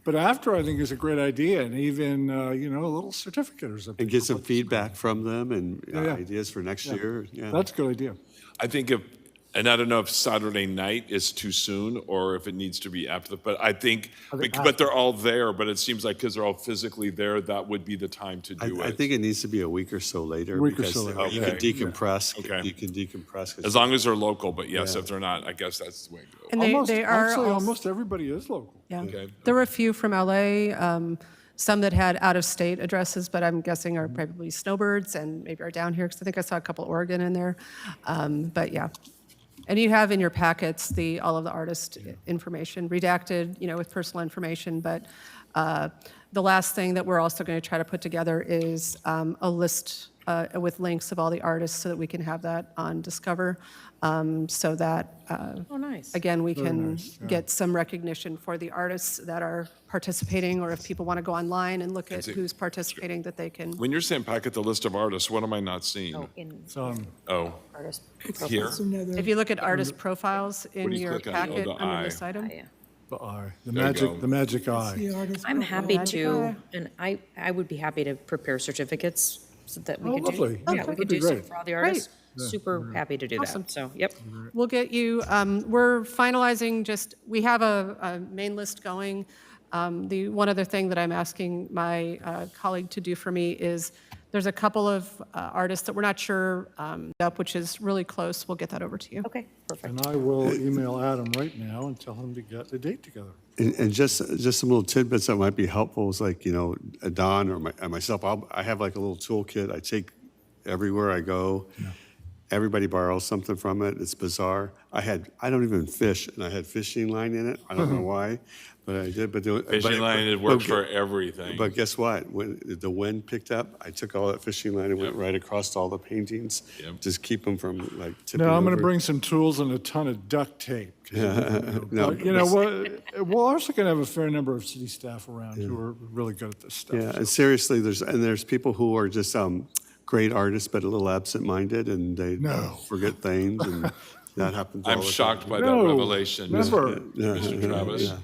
But after, I think, is a great idea, and even a little certificate or something. And get some feedback from them and ideas for next year. Yeah. That's a good idea. I think and I don't know if Saturday night is too soon or if it needs to be after, but I think, but they're all there, but it seems like because they're all physically there, that would be the time to do it. I think it needs to be a week or so later. You can decompress. Okay. You can decompress. As long as they're local, but yes, if they're not, I guess that's the way to go. And almost everybody is local. Yeah. Okay. There were a few from LA, some that had out-of-state addresses, but I'm guessing are probably snowbirds and maybe are down here, because I think I saw a couple Oregon in there. But yeah. And you have in your packets all of the artist information, redacted, with personal information. But the last thing that we're also going to try to put together is a list with links of all the artists so that we can have that on Discover, so that, again, we can get some recognition for the artists that are participating, or if people want to go online and look at who's participating, that they can. When you're saying packet the list of artists, what am I not seeing? Artist Here? If you look at artist profiles in do you your click on? packet The under eye. this item. The eye, There you go. the magic eye. The artist I'm happy Magic to, eye. and I would be happy to prepare certificates so that we Oh, could lovely. do. Yeah, we That'd could be do some great. for all the artists. Super happy to do Awesome. that. So, yep. We'll get you, we're finalizing we have a main list going. The one other thing that I'm asking my colleague to do for me is there's a couple of artists that we're not sure up, which is really close. We'll get that over to you. Okay, perfect. And I will email Adam right now and tell him to get the date together. And just some little tidbits that might be helpful is like, Don or myself, I have like a little toolkit I take everywhere I go. everybody borrows something from it. It's bizarre. I don't even fish, and I had fishing line in it. I don't know why, but I did. But Fishing line, it works for everything. But guess what? When the wind picked up, I took all that fishing line and went right across all the paintings. Just keep them from like tipping No, I'm going over. to bring some tools and a ton of duct tape. No, You know what? We're also going to have a fair number of city staff around who are really good at this stuff. Yeah, and seriously, there's people who are just great artists, but a little absent-minded, and they forget things, and that happens all I'm the shocked time. by that revelation, never. Mr. Travis. Yeah.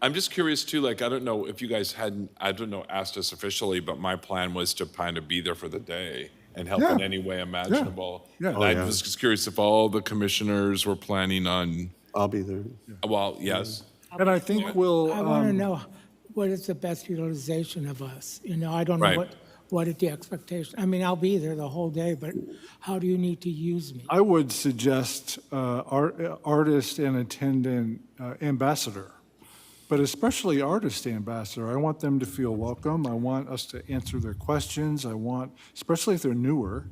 I'm just curious too, like, I don't know if you guys hadn't, I don't know, asked us officially, but my plan was to kind of be there for the day and help in any way imaginable. Yeah. And I was just curious if all the commissioners were planning on, I'll be there. well, yes. And I think we'll. I want to know what is the best utilization of us? You know, I don't know Right. what is the expectation. I mean, I'll be there the whole day, but how do you need to use me? I would suggest artist and attendant ambassador, but especially artist ambassador. I want them to feel welcome. I want us to answer their questions. I want, especially if they're newer,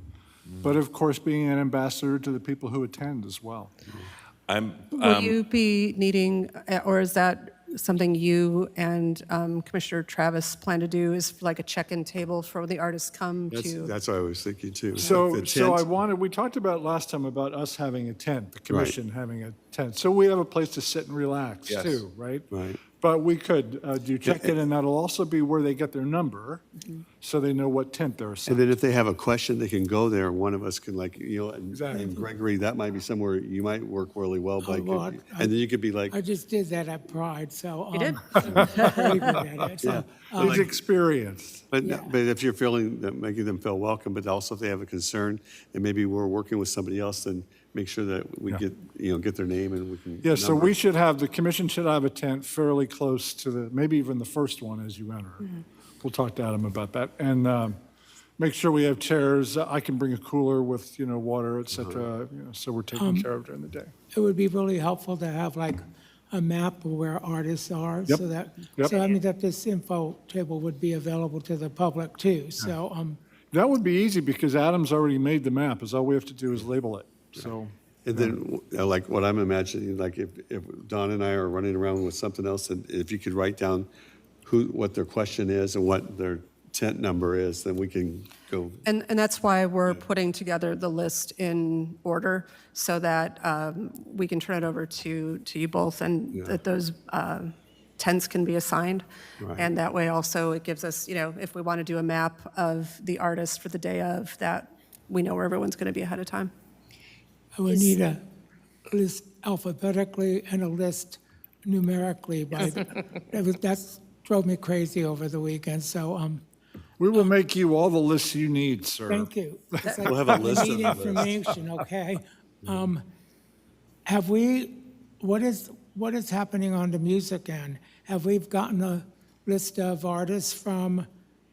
but of course, being an ambassador to the people who attend as well. Will you be needing, or is that something you and Commissioner Travis plan to do, is like a check-in table for when the artists come to? That's what I was thinking too. So The tent. we talked about last time about us having a tent, the commission having a tent. So we have a place to sit and relax Yes. too, right? Right. But we could do check-in, and that'll also be where they get their number, so they know what tent they're And assigned. then if they have a question, they can go there, and one of us can and Exactly. and Gregory, that might be somewhere you might work really well by, well, and then you could be like, I just did that at Pride, so. You did? I'm very good at it. So, He's experienced. but if you're feeling, making them feel welcome, but also if they have a concern, and maybe we're working with somebody else, then make sure that we get their name and we can. Yeah, so number. we should have, the commission should have a tent fairly close to maybe even the first one as you enter. We'll talk to Adam about that. And make sure we have chairs. I can bring a cooler with, water, et cetera, so we're taken care of during the day. It would be really helpful to have like a map of where artists are, Yep. so that, Yep. so I mean, that this info table would be available to the public too, so, That would be easy because Adam's already made the map, is all we have to do is label it, so. And then, like what I'm imagining, like if Don and I are running around with something else, and if you could write down what their question is and what their tent number is, then we can go. And that's why we're putting together the list in order, so that we can turn it over to you both, and that those tents can be assigned. Right. And that way also it gives us, if we want to do a map of the artist for the day of, that we know where everyone's going to be ahead of time. I would need a list alphabetically and a list numerically that drove me crazy over the weekend, so, We will make you all the lists you need, sir. thank you. It's like, We'll have a list I need of the list. information, okay? What is happening on the music end? Have we gotten a list of artists from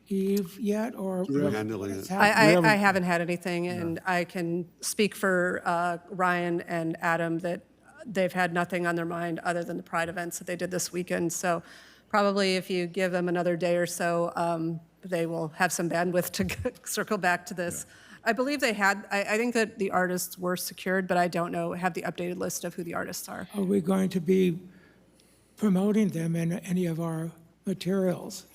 Eve yet, or? We're handling it. I haven't had anything, and I can speak for Ryan and Adam that they've had nothing on their mind other than the Pride events that they did this weekend. So probably if you give them another day or so, they will have some bandwidth to circle back to this. I believe they had, I think that the artists were secured, but I don't have the updated list of who the artists are. Are we going to be promoting them in any of our materials,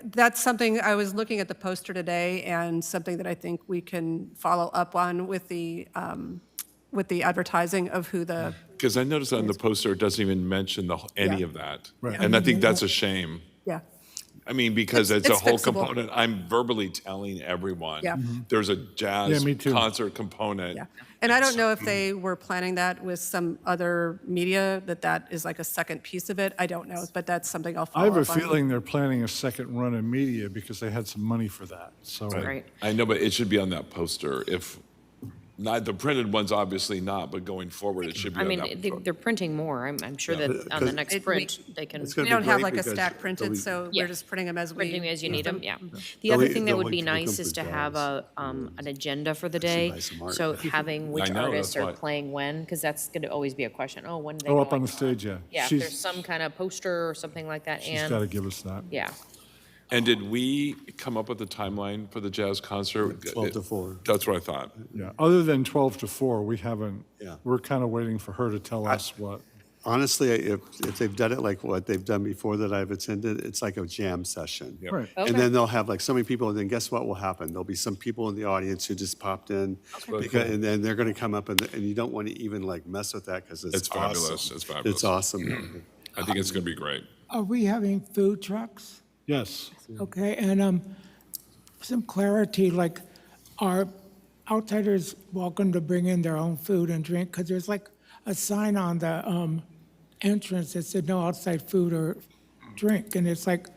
That's something, I was looking at the poster today, and something that I think we can follow up on with the advertising of who the, Because I noticed on the poster, it doesn't even mention any of that. Right. And I think that's a shame. yeah. I mean, because it's a It's whole fixable. component. I'm verbally telling everyone. Yeah. There's a jazz Yeah, me too. concert component. Yeah, and I don't know if they were planning that with some other media, that is like a second piece of it. I don't know, but that's something I'll I follow have a up on. feeling they're planning a second run in media because they had some money for that, so. Right. I know, but it should be on that poster. If not, the printed one's obviously not, but going forward, it should be I on mean, that. they're printing more. I'm sure that on the next print, they can. It's gonna We be don't have great like a because stack they'll printed, be- so Yeah. we're just printing them as we. Printing as you need them, yeah. The They'll other be- thing that they'll would be look nice for is to have jazz. an agenda for the Actually day. buy some art. So having which I know, artists that's are why. playing when, because that's going to always be a question. Oh, when do they Oh, go up on on? the stage, yeah. Yeah, if She's- there's some kind of poster or something like that, She's got to and, give us that. yeah. And did we come up with a timeline for the jazz concert? 12 to 4. That's what I thought. Yeah, other than 12 to 4, we haven't, Yeah. we're kind of waiting for her to tell us what. Honestly, if they've done it like what they've done before that I've attended, it's like a jam session. Yep. Right. And then they'll have like so many people, and then guess what will happen? There'll be some people in the audience who just popped in, and then they're going to come up, and you don't want to even like mess with that because It's fabulous. awesome. It's fabulous. It's awesome. I think it's going to be great. Are we having food trucks? Yes. Okay, and some clarity, like, are outsiders welcome to bring in their own food and drink? Because there's like a sign on the entrance that said no outside food or drink, and it's like,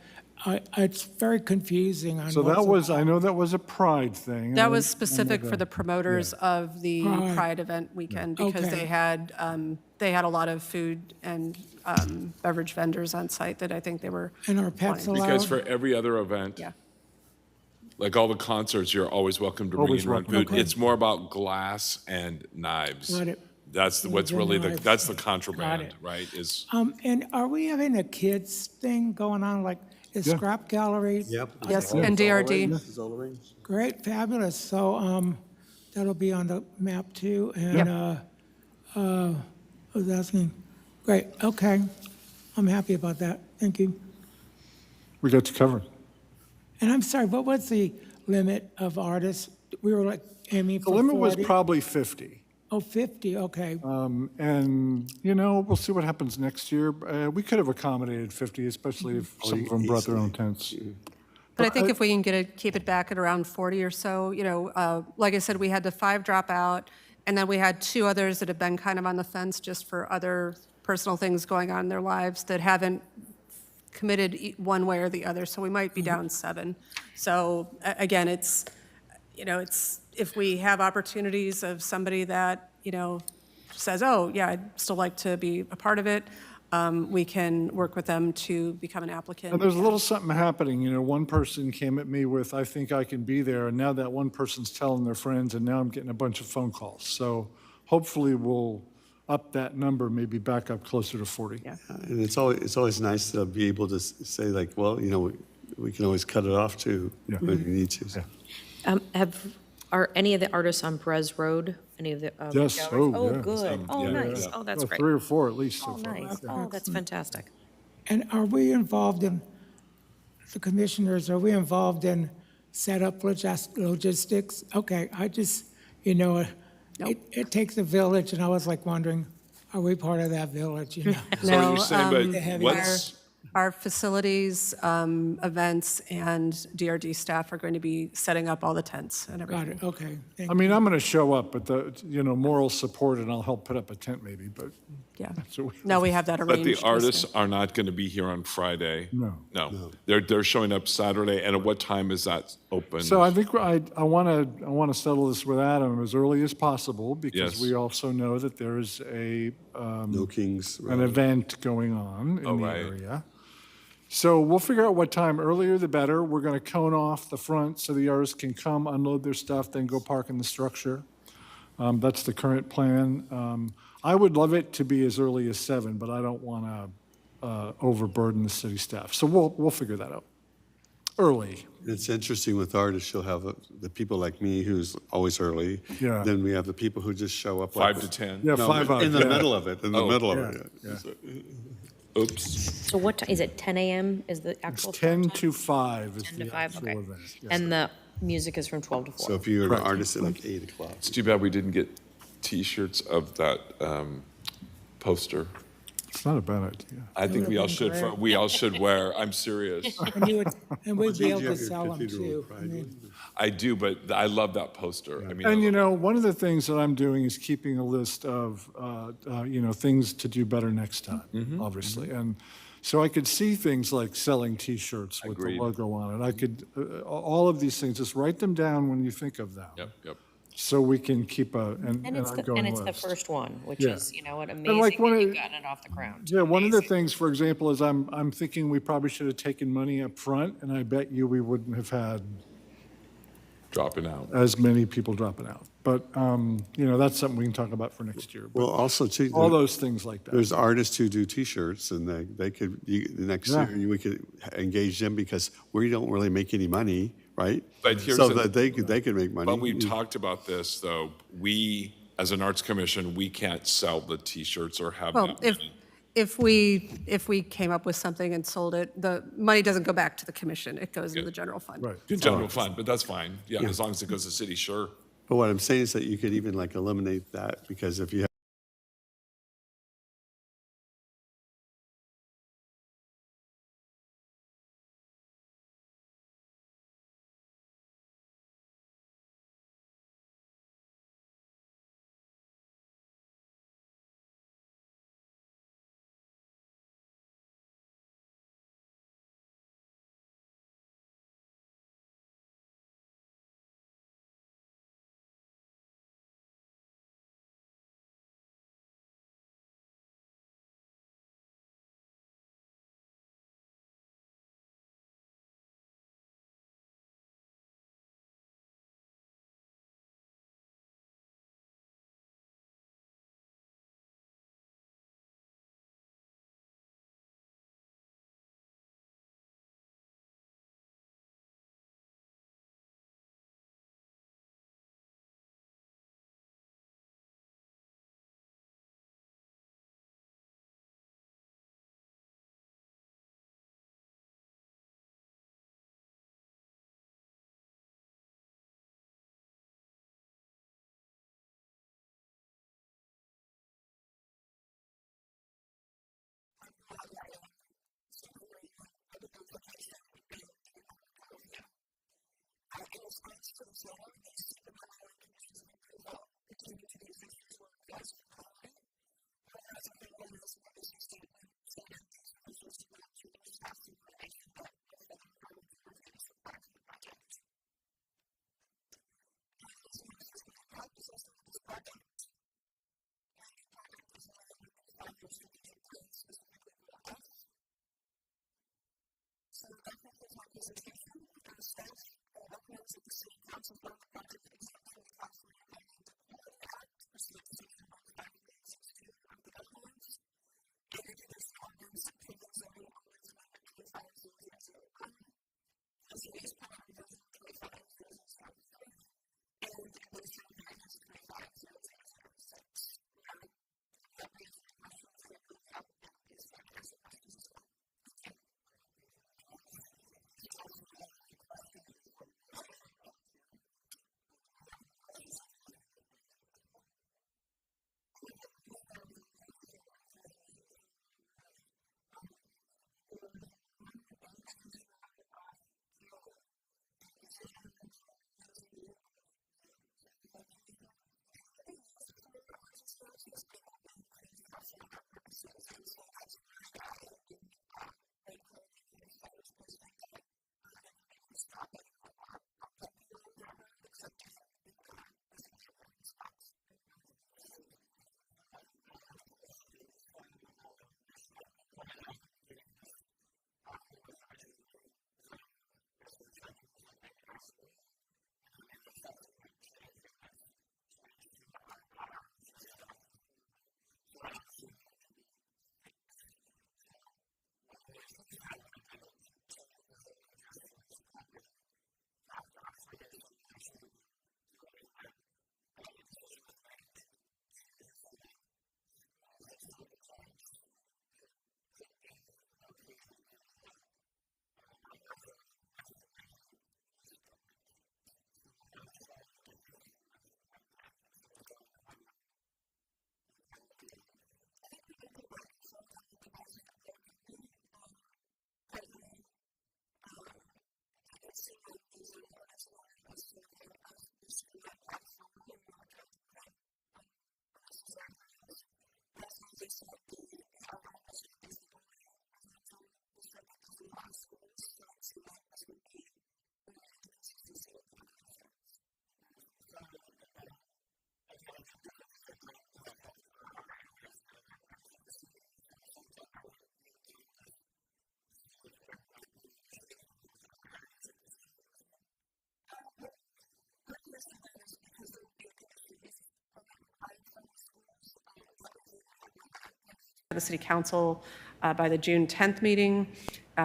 it's very confusing on So that what's was, I allowed. know that was a Pride thing. That I was don't- specific for the promoters of the Pride. Pride event weekend because Okay. they had a lot of food and beverage vendors on site that I think they were. And are pets wanting- Because allowed? for every other event, Yeah. like all the concerts, you're always welcome to bring Always in your own welcome. food. It's more about glass and knives. Got it. That's what's Food and really knives. that's the Got contraband, it. right? Is And are we having a kids thing going on, like a Yeah. scrap gallery? Yep. Yes, and DRD. Great, fabulous. So that'll be on the map too. And I was asking, great, okay. I'm happy about that. Thank you. We got you covered. And I'm sorry, what was the limit of artists? We were like aiming The for limit was 40? probably 50. Oh, 50, okay. And, you know, we'll see what happens next year. We could have accommodated 50, especially if some of them brought their own tents. But I think if we can keep it back at around 40 or so, like I said, we had the 5 drop out, and then we had 2 others that have been kind of on the fence just for other personal things going on in their lives that haven't committed one way or the other, so we might be down 7. So again, it's if we have opportunities of somebody that, says, oh, yeah, I'd still like to be a part of it, we can work with them to become an applicant. And there's a little something happening, one person came at me with, I think I can be there, and now that one person's telling their friends, and now I'm getting a bunch of phone calls. So hopefully we'll up that number, maybe back up closer to 40. Yeah. And it's always nice to be able to say like, well, we can always cut it off too if we need to. Are any of the artists on Perez Road? Any of the? Yes, galleries? oh, yeah. Good. Oh, yeah, nice. yeah. Oh, that's Oh, great. 3 or 4 at least so Oh, far. nice. Yeah. Oh, that's fantastic. And are we involved in, the commissioners, are we involved in setup logistics? Okay, I just, it takes a village, and I was like wondering, are we part of that village, so No, you're saying, They have but what's Our facilities, events, and DRD staff are going to be setting up all the tents and Got everything. it, okay. Thank I mean, I'm going to show up, but moral support, and I'll help put up a tent maybe, but. Yeah. So No, we have that but arranged. the artists are not going to be here on Friday. No. No, they're showing up Saturday. And at what time is that open? So I think I want to settle this with Adam as early as possible because Yes. we also know that there is No Kings an Road. event going on in Oh, the right. area. So we'll figure out what time. Earlier the better. We're going to cone off the front so the artists can come, unload their stuff, then go park in the structure. That's the current plan. I would love it to be as early as 7, but I don't want to overburden the city staff. So we'll figure that out early. It's interesting with artists, you'll have the people like me who's always early. Yeah. Then we have the people who just show up. 5 like- to 10. Yeah, No, 5 hours. in the yeah. middle of it, in the Oh, middle of yeah, it. yeah. Oops. So what time, is it 10 a.m. is the It's actual? 10 start time? to 5 is 10 to the 5, actual okay. event. Yes. And the music is from 12 to 4? So if you're an Correct. artist at like 8 o'clock. It's too bad we didn't get T-shirts of that poster. It's not a bad idea. I think we all should. great. We all should wear. I'm serious. And we'd be able you to have your sell them Cathedral too. I Pride mean, I do, but I love that poster. I mean, And one of the things that I'm doing is keeping a list of, things to do better next time, Mm-hmm. obviously. And so I could see things like selling T-shirts with Agreed. the logo on it. I could, all of these things, just write them down when you think of them. Yep. So we can keep an And it's ongoing the list. first one, which Yeah. is, an And amazing like one that of you've the- gotten it off the ground. Yeah, one of the Amazing. things, for example, is I'm thinking we probably should have taken money up front, and I bet you we wouldn't have had dropping out. as many people dropping out. But, that's something we can talk about for next year. But Well, also too. all those things like that. There's artists who do T-shirts, and they could, the next Yeah. year, we could engage them because we don't really make any money, right? But here's So the- that they could make money. But we talked about this, though. We, as an arts commission, we can't sell the T-shirts or have Well, that if, money. if we came up with something and sold it, the money doesn't go back to the commission. It goes into the general fund. Right. In general fund, but that's fine. Yeah, as long as it goes to city, sure. But what I'm saying is that you could even like eliminate that, because if you have the City Council by the June 10th meeting,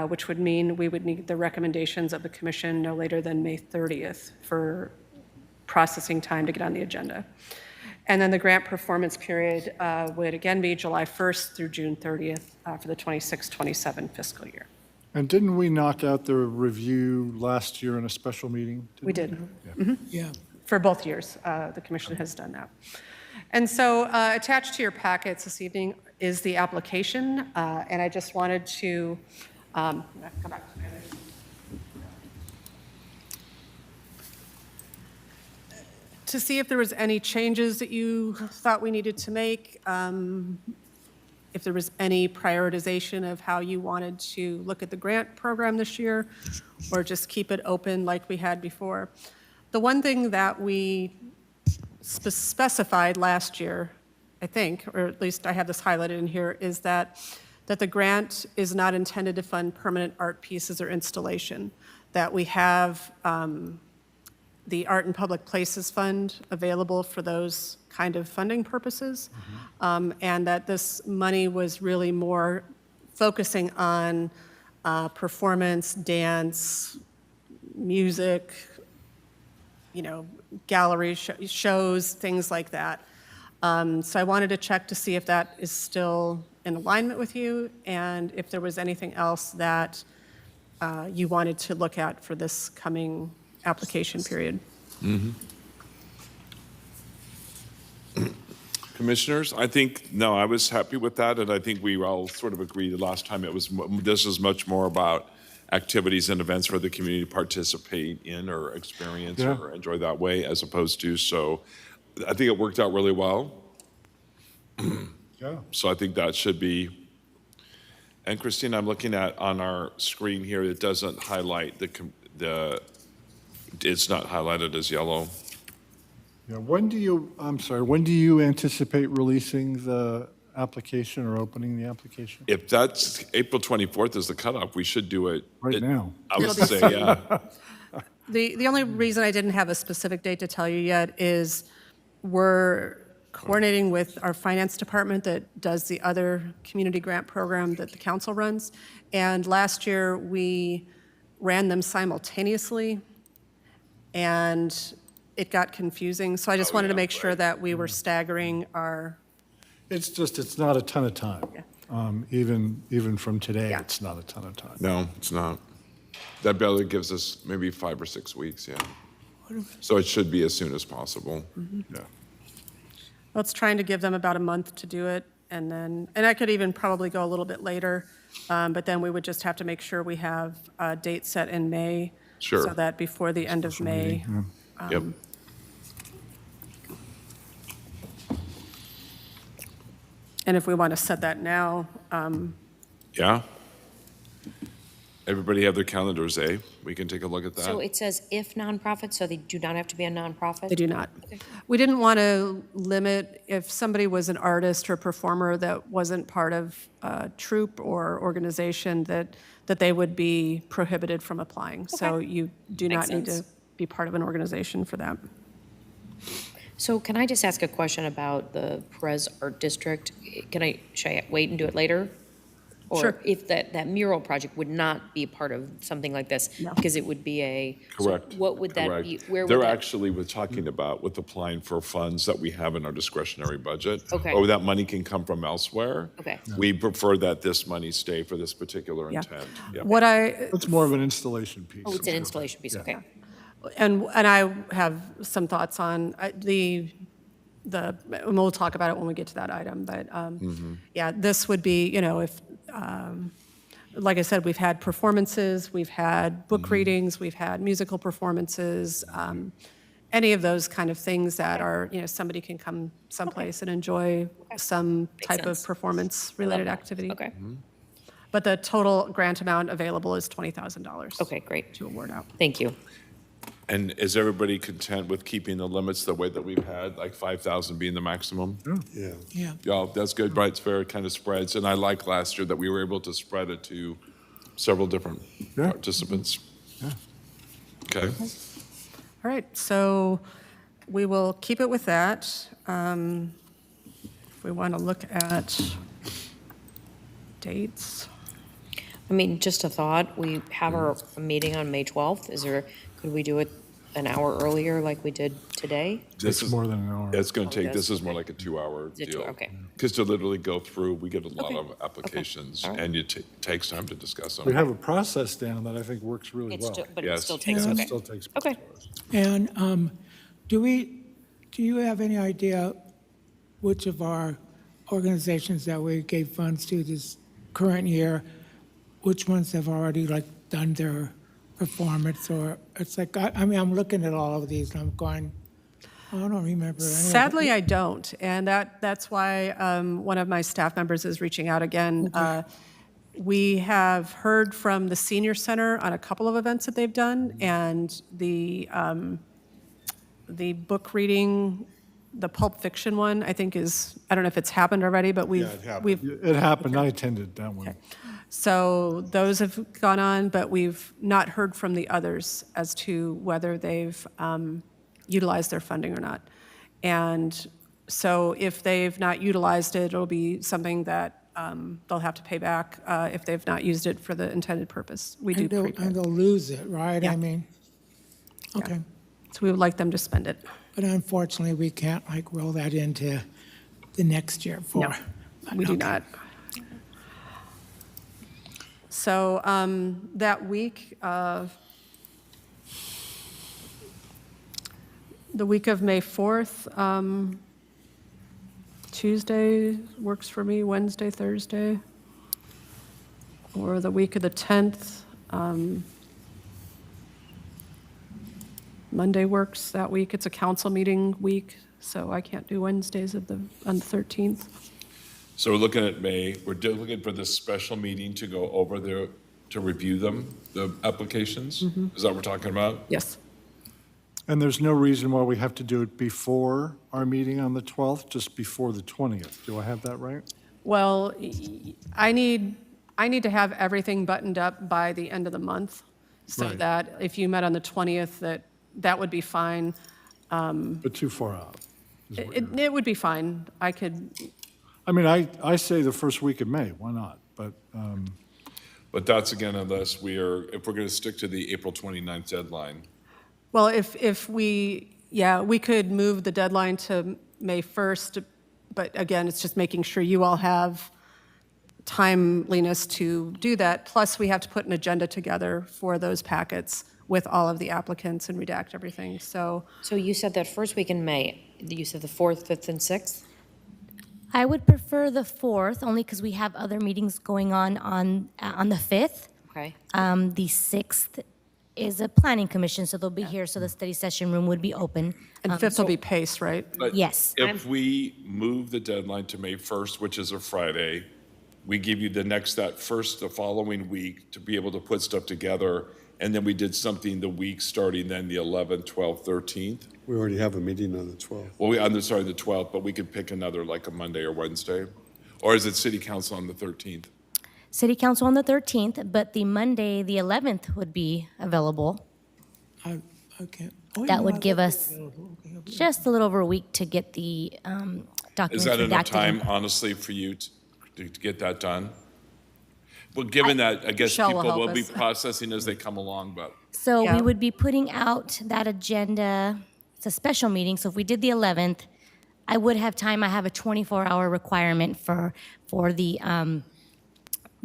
which would mean we would need the recommendations of the commission no later than May 30th for processing time to get on the agenda. And then the grant performance period would again be July 1st through June 30th for the 26-27 fiscal year. And didn't we knock out the review last year in a special meeting? We did. Yeah. For both years, the commission has done that. And so attached to your packets this evening is the application, and I just wanted to come back to my other- to see if there was any changes that you thought we needed to make, if there was any prioritization of how you wanted to look at the grant program this year, or just keep it open like we had before. The one thing that we specified last year, I think, or at least I have this highlighted in here, is that the grant is not intended to fund permanent art pieces or installation, that we have the Art in Public Places Fund available for those kind of funding purposes, and that this money was really more focusing on performance, dance, music, gallery shows, things like that. So I wanted to check to see if that is still in alignment with you, and if there was anything else that you wanted to look at for this coming application period. Commissioners, I think, no, I was happy with that, and I think we all sort of agreed the last time this is much more about activities and events for the community to participate in or experience Yeah. or enjoy that way, as opposed to, so I think it worked out really well. Yeah. So I think that should be, and Christine, I'm looking at on our screen here, it doesn't highlight it's not highlighted as yellow. Yeah, when do you anticipate releasing the application or opening the application? If that's April 24th is the cutoff, we should do it. Right now. I would say, yeah. The only reason I didn't have a specific date to tell you yet is we're coordinating with our finance department that does the other community grant program that the council runs. And last year, we ran them simultaneously, and it got confusing. So I just wanted to make sure that we were staggering our, It's not a ton of time. Even from today, Yeah. it's not a ton of time. No, it's not. That barely gives us maybe 5 or 6 weeks, yeah. So it should be as soon as possible. Yeah. well, it's trying to give them about a month to do it. And I could even probably go a little bit later, but then we would just have to make sure we have a date set in May. Sure. So that before the end of May. Yep. And if we want to set that now, Yeah? Everybody have their calendars, eh? We can take a look at that. So it says if nonprofit, so they do not have to be a nonprofit? they do not. We didn't want to limit if somebody was an artist or performer that wasn't part of a troupe or organization that they would be prohibited from applying. So you do not Makes need to sense. be part of an organization for that. So can I just ask a question about the Perez Art District? Should I wait and do it later? Sure. Or if that mural project would not be part of something like this? No. Because it would be so Correct. what would that Correct. be? Where They're would that? actually, we're talking about with applying for funds that we have in our discretionary budget. Okay. Or that money can come from elsewhere. Okay. We prefer that this money stay for this particular Yeah. intent. Yeah. It's more of an installation piece. Oh, it's an installation piece, okay. And I have some thoughts on and we'll talk about it when we get to that item, but yeah, this would be, if, like I said, we've had performances, we've had book readings, we've had musical performances, any of those kind of things that are, somebody can come someplace and enjoy some type of sense. performance-related activity. Okay, But the total grant amount available is $20,000. okay, great. To award out. Thank you. And is everybody content with keeping the limits the way that we've had, like 5,000 being the maximum? Yeah. Yeah. Yeah, that's good, right, it's fair, it kind of spreads, and I like last year that we were able to spread it to several different Yeah. participants. Okay, All right, so we will keep it with that. If we want to look at dates. I mean, just a thought, we have our meeting on May 12th. Could we do it an hour earlier like we did today? This Takes is more than an hour. It's going to take, does? this is more like a 2-hour Is it deal. okay. Because to literally go through, we get a lot Okay. of applications All right. and it takes time to discuss them. We have a process down that I think works really well. But it Yes. still takes, It okay. still takes. Okay. And do you have any idea which of our organizations that we gave funds to this current year, which ones have already like done their performance? Or it's like, I mean, I'm looking at all of these and I'm going, I don't remember any of it. Sadly, I don't, and that's why one of my staff members is reaching out again. We have heard from the senior center on a couple of events that they've done, and the book reading, the Pulp Fiction one, I think I don't know if it's happened already, but we've. It happened. I attended that one. So those have gone on, but we've not heard from the others as to whether they've utilized their funding or not. And so if they've not utilized it, it'll be something that they'll have to pay back if they've not used it for the intended purpose. We do And they'll, prepay. and they'll lose it, right? Yeah. I mean, okay. So we would like them to spend it. But unfortunately, we can't like roll that into the next year for. No, we do not. So that week of, the week of May 4th, Tuesday works for me, Wednesday, Thursday, or the week of the 10th. Monday works that week. It's a council meeting week, so I can't do Wednesdays on the 13th. So we're looking at May, we're looking for this special meeting to go over there, to review them, the applications? Is that what we're talking about? Yes. And there's no reason why we have to do it before our meeting on the 12th, just before the 20th. Do I have that right? Well, I need to have everything buttoned up by the end of the month, so Right. that if you met on the 20th, that would be fine. But too far out. It would be fine. I could, I mean, I say the first week of May, why not? But that's again, unless if we're going to stick to the April 29th deadline. well, if we could move the deadline to May 1st, but again, it's just making sure you all have timeliness to do that. Plus, we have to put an agenda together for those packets with all of the applicants and redact everything, so. So you said that first week in May, you said the 4th, 5th, and 6th? I would prefer the 4th, only because we have other meetings going on the 5th. Okay. The 6th is a planning commission, so they'll be here, so the study session room would be open. And 5th will be PACE, right? But Yes. If we move the deadline to May 1st, which is a Friday, we give you the following week to be able to put stuff together, and then we did something the week starting then the 11th, 12th, 13th. We already have a meeting on the 12th. Well, the 12th, but we could pick another like a Monday or Wednesday. Or is it city council on the 13th? City council on the 13th, but the Monday, the 11th would be available. I can't. Oh, That no, would I give will be us available. Okay, okay. just a little over a week to get the documents Is that enough redacted. time, honestly, for you to get that done? Well, given that, I guess Michelle will people help will be us. processing as they come along, but. So Yeah. we would be putting out that agenda. It's a special meeting, so if we did the 11th, I would have time. I have a 24-hour requirement for the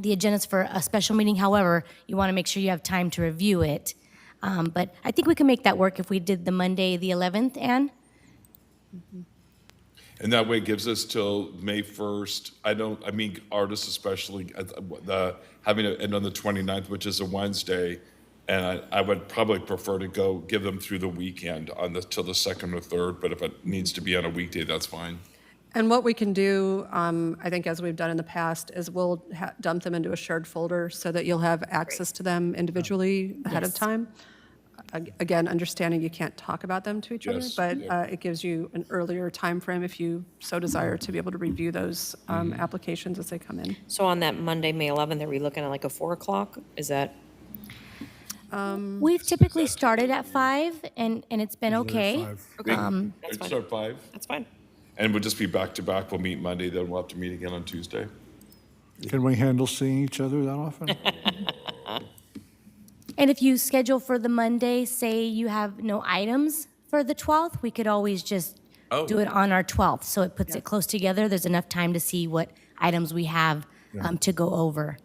agendas for a special meeting. However, you want to make sure you have time to review it. But I think we can make that work if we did the Monday, the 11th, Ann? And that way it gives us till May 1st. I mean, artists especially, having it end on the 29th, which is a Wednesday. And I would probably prefer to give them through the weekend till the 2nd or 3rd, but if it needs to be on a weekday, that's fine. And what we can do, I think as we've done in the past, is we'll dump them into a shared folder so that you'll have access to them individually ahead of Yes. time. Again, understanding you can't talk about them to each other, Yes, but yeah. it gives you an earlier time frame if you so desire to be able to review those applications as they come in. So on that Monday, May 11th, are we looking at like a 4 o'clock? Is that? We've typically started at 5, and it's been okay. We That's fine. start 5, That's fine. and we'll just be back to back. We'll meet Monday, then we'll have to meet again on Tuesday. Can we handle seeing each other that often? And if you schedule for the Monday, say you have no items for the 12th, we could always just do it on our 12th. So it puts it close together. There's enough time to see what items we have to go over.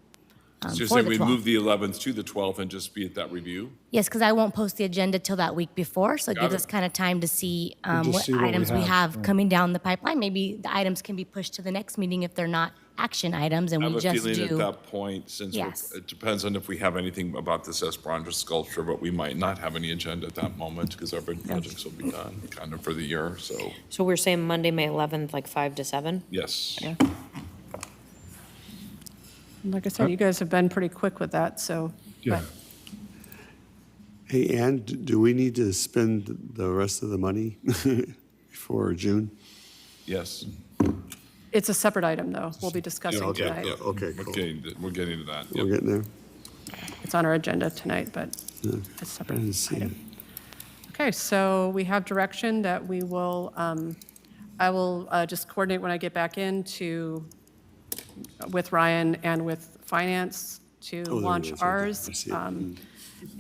So you're for saying the we 12th. move the 11th to the 12th and just be at that review? Yes, because I won't post the agenda till that week before, so it Got gives it. us kind of time to see just what see what we items we have, have coming down the pipeline. Maybe the items can be pushed to the next meeting if they're not action items, and I we have a just feeling at do. that point, since Yes. it depends on if we have anything about this Esperanza sculpture, but we might not have any agenda at that moment because our big projects will be done kind of for the year, so, So we're saying Monday, May 11th, like 5 to 7? yes. Like I said, you guys have been pretty quick with that, so. Yeah. Hey, Ann, do we need to spend the rest of the money before June? Yes. It's a separate item, though. We'll be discussing okay, tonight. yeah, okay, cool. We're getting to that. We're getting there? It's on our agenda tonight, but Yeah, it's a I separate didn't see it. item. Okay, so we have direction that we will, I will just coordinate when I get back in with Ryan and with finance to Oh, there it launch is, right there. ours. I see it.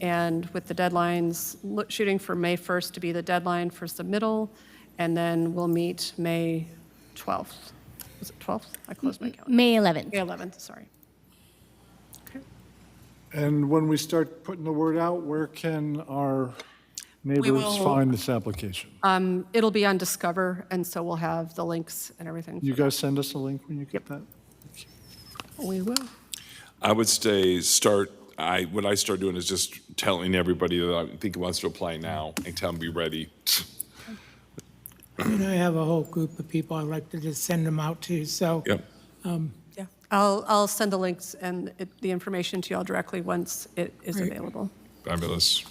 And with the deadlines, shooting for May 1st to be the deadline for submittal, and then we'll meet May 12th. Was it 12th? I closed my calendar. May 11th. May 11th, sorry. And when we start putting the word out, where can our neighbors will- find this application? It'll be on Discover, and so we'll have the links and everything. You guys send us a link when you get that? We will. I would say what I start doing is just telling everybody that I think wants to apply now and tell them be ready. And I have a whole group of people I'd like to just send them out to, so. Yep. Yeah, I'll send the links and the information to y'all directly once it is Great. available. Fabulous.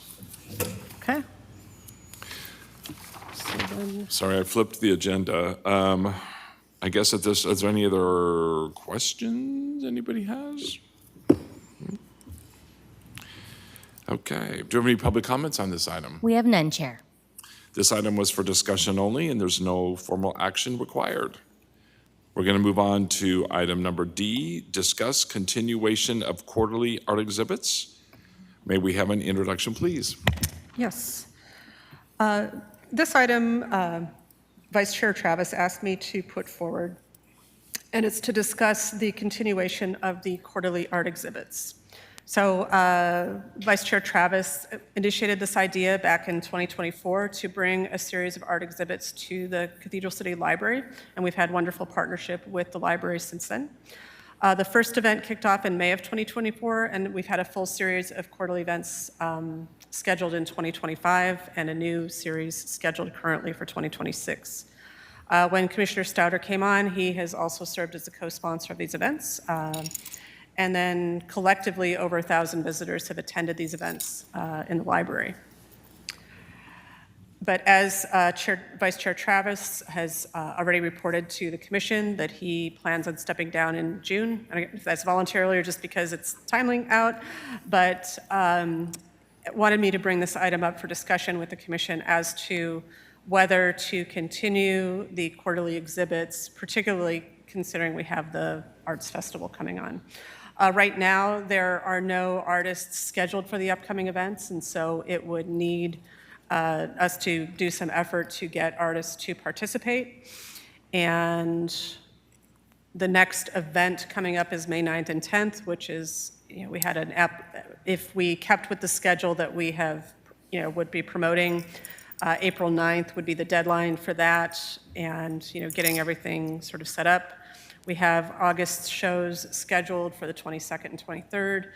Okay. So then, Sorry, I flipped the agenda. I guess is there any other questions anybody has? Okay. Do you have any public comments on this item? We have none, Chair. This item was for discussion only, and there's no formal action required. We're going to move on to item number D, discuss continuation of quarterly art exhibits. May we have an introduction, please? yes. This item, Vice Chair Travis asked me to put forward, and it's to discuss the continuation of the quarterly art exhibits. So Vice Chair Travis initiated this idea back in 2024 to bring a series of art exhibits to the Cathedral City Library, and we've had wonderful partnership with the library since then. The first event kicked off in May of 2024, and we've had a full series of quarterly events scheduled in 2025 and a new series scheduled currently for 2026. When Commissioner Stouter came on, he has also served as a co-sponsor of these events. And then collectively, over 1,000 visitors have attended these events in the library. But as Vice Chair Travis has already reported to the commission that he plans on stepping down in June, and if that's voluntarily or just because it's timing out, but wanted me to bring this item up for discussion with the commission as to whether to continue the quarterly exhibits, particularly considering we have the Arts Festival coming on. Right now, there are no artists scheduled for the upcoming events, and so it would need us to do some effort to get artists to participate. And the next event coming up is May 9th and 10th, which is, we had if we kept with the schedule that we have, would be promoting, April 9th would be the deadline for that, and, getting everything sort of set up. We have August shows scheduled for the 22nd and 23rd,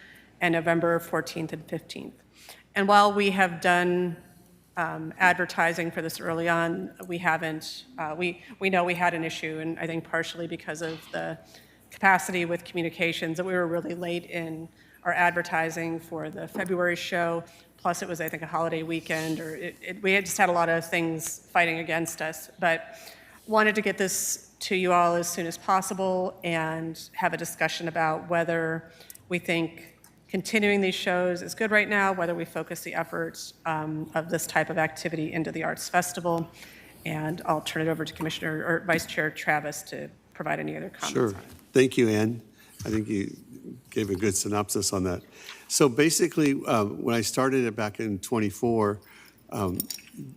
and November 14th and 15th. And while we have done advertising for this early on, we haven't, we know we had an issue, and I think partially because of the capacity with communications, that we were really late in our advertising for the February show, plus it was, I think, a holiday weekend, or we had just had a lot of things fighting against us, but wanted to get this to you all as soon as possible and have a discussion about whether we think continuing these shows is good right now, whether we focus the efforts of this type of activity into the Arts Festival. And I'll turn it over to Commissioner or Vice Chair Travis to provide any other comments Sure. on it. Thank you, Ann. I think you gave a good synopsis on that. So basically, when I started it back in '24,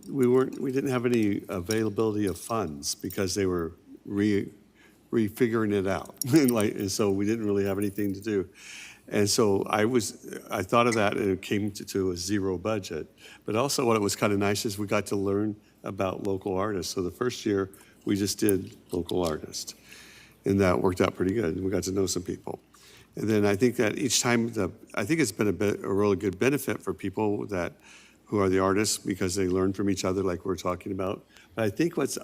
we didn't have any availability of funds because they were refiguring it out. And so we didn't really have anything to do. And so I thought of that, and it came to a zero budget. But also what was kind of nice is we got to learn about local artists. So the first year, we just did local artists. And that worked out pretty good. We got to know some people. And then I think that each time, I think it's been a really good benefit for people who are the artists because they learn from each other like we're talking about. But I think what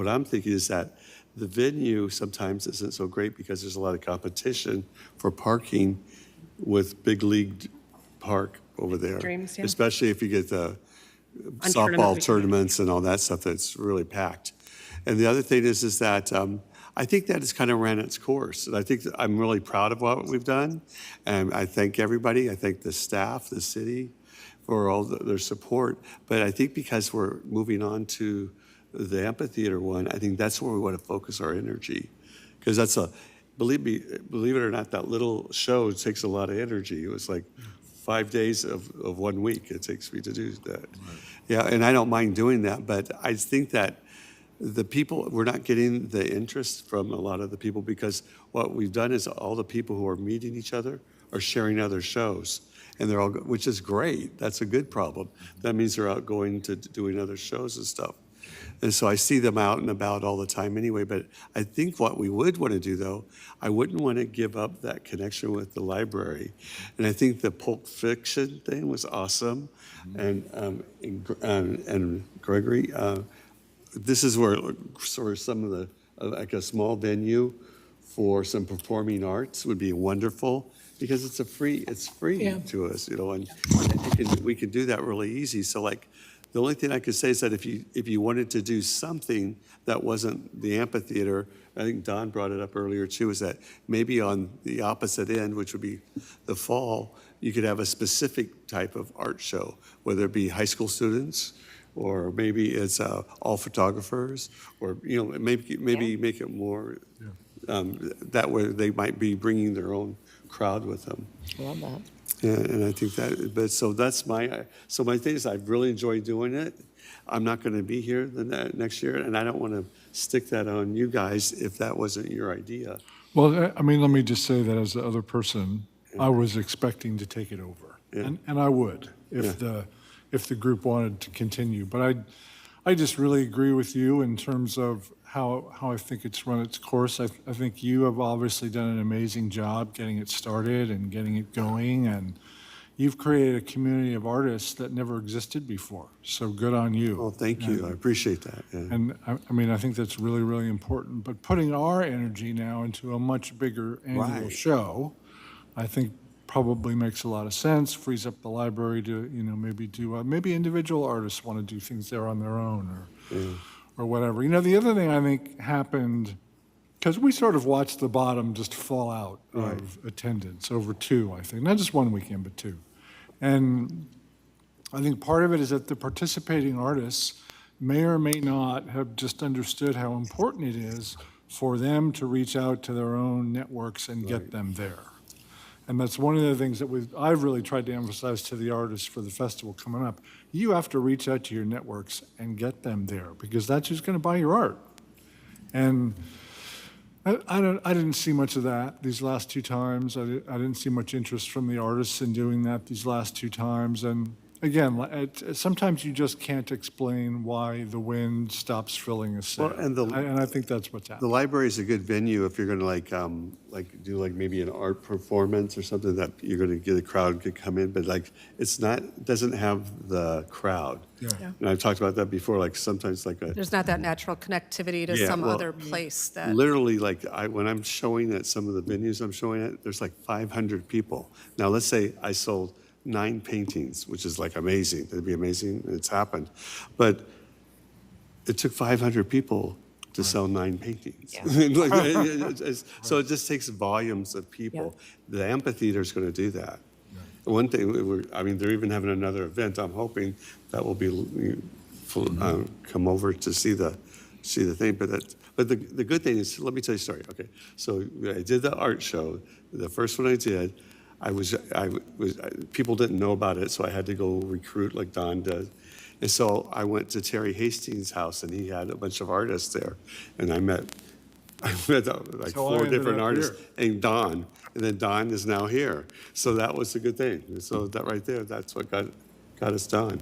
I'm thinking is that the venue sometimes isn't so great because there's a lot of competition for parking with Big League Park over there. Dreams, yeah. Especially if you get the On softball tournaments and all that stuff that's really packed. And the other thing is that I think that it's kind of ran its course. And I think that I'm really proud of what we've done. And I thank everybody. I thank the staff, the city, for all their support. But I think because we're moving on to the amphitheater one, I think that's where we want to focus our energy. Because that's believe it or not, that little show takes a lot of energy. It was like 5 days of 1 week it takes me to do that. Right. Yeah, and I don't mind doing that, but I think that the people, we're not getting the interest from a lot of the people because what we've done is all the people who are meeting each other are sharing other shows. And they're all, which is great. That's a good problem. That means they're out going to doing other shows and stuff. And so I see them out and about all the time anyway. But I think what we would want to do, though, I wouldn't want to give up that connection with the library. And I think the Pulp Fiction thing was awesome. And Gregory, this is where sort of some of the, like a small venue for some performing arts would be wonderful. Because it's free to us, you know, and we can do that really easy. So like, the only thing I could say is that if you wanted to do something that wasn't the amphitheater, I think Don brought it up earlier too, is that maybe on the opposite end, which would be the fall, you could have a specific type of art show, whether it be high school students, or maybe it's all photographers, or you know, maybe make it more that way they might be bringing their own crowd with them. I love that. Yeah, and I think that, but so that's my thing is I've really enjoyed doing it. I'm not going to be here next year, and I don't want to stick that on you guys if that wasn't your idea. Well, I mean, let me just say that as the other person, I was expecting to take it over, and I would if the group wanted to continue. But I just really agree with you in terms of how I think it's run its course. I think you have obviously done an amazing job getting it started and getting it going, and you've created a community of artists that never existed before. So good on you. Oh, thank you. I appreciate that. Yeah. And I mean, I think that's really, really important. But putting our energy now into a much bigger annual show, I think probably makes a lot of sense, frees up the library to, you know, maybe individual artists want to do things there on their own or whatever. You know, the other thing I think happened, because we sort of watched the bottom just fall out of attendance over two, I think, not just one weekend, but two. And I think part of it is that the participating artists may or may not have just understood how important it is for them to reach out to their own networks and get them there. And that's one of the things that I've really tried to emphasize to the artists for the festival coming up. You have to reach out to your networks and get them there because that's who's going to buy your art. And I didn't see much of that these last two times. I didn't see much interest from the artists in doing that these last two times. And again, sometimes you just can't explain why the wind stops filling a sail. Well, and I think that's what's happening. The library is a good venue if you're going to do maybe an art performance or something that you're going to get a crowd to come in, but it doesn't have the crowd. Yeah. And I've talked about that before. Like sometimes there's not that natural connectivity to some other place that. Literally, when I'm showing at some of the venues I'm showing at, there's 500 people. Now let's say I sold 9 paintings, which is amazing. It'd be amazing. It's happened. But it took 500 people to sell 9 paintings. Yeah. So it just takes volumes of people. Yeah. The amphitheater is going to do that. Yeah. One thing, they're even having another event. I'm hoping that will be come over to see the see the thing, but the good thing is, let me tell you a story. Okay, so I did the art show. The first one I did, people didn't know about it, so I had to go recruit like Don does. And so I went to Terry Hastings' house, and he had a bunch of artists there, and I met like So I 4 ended different up artists, here. and Don, and then Don is now here. So that was a good thing. So that right there, that's what got us done.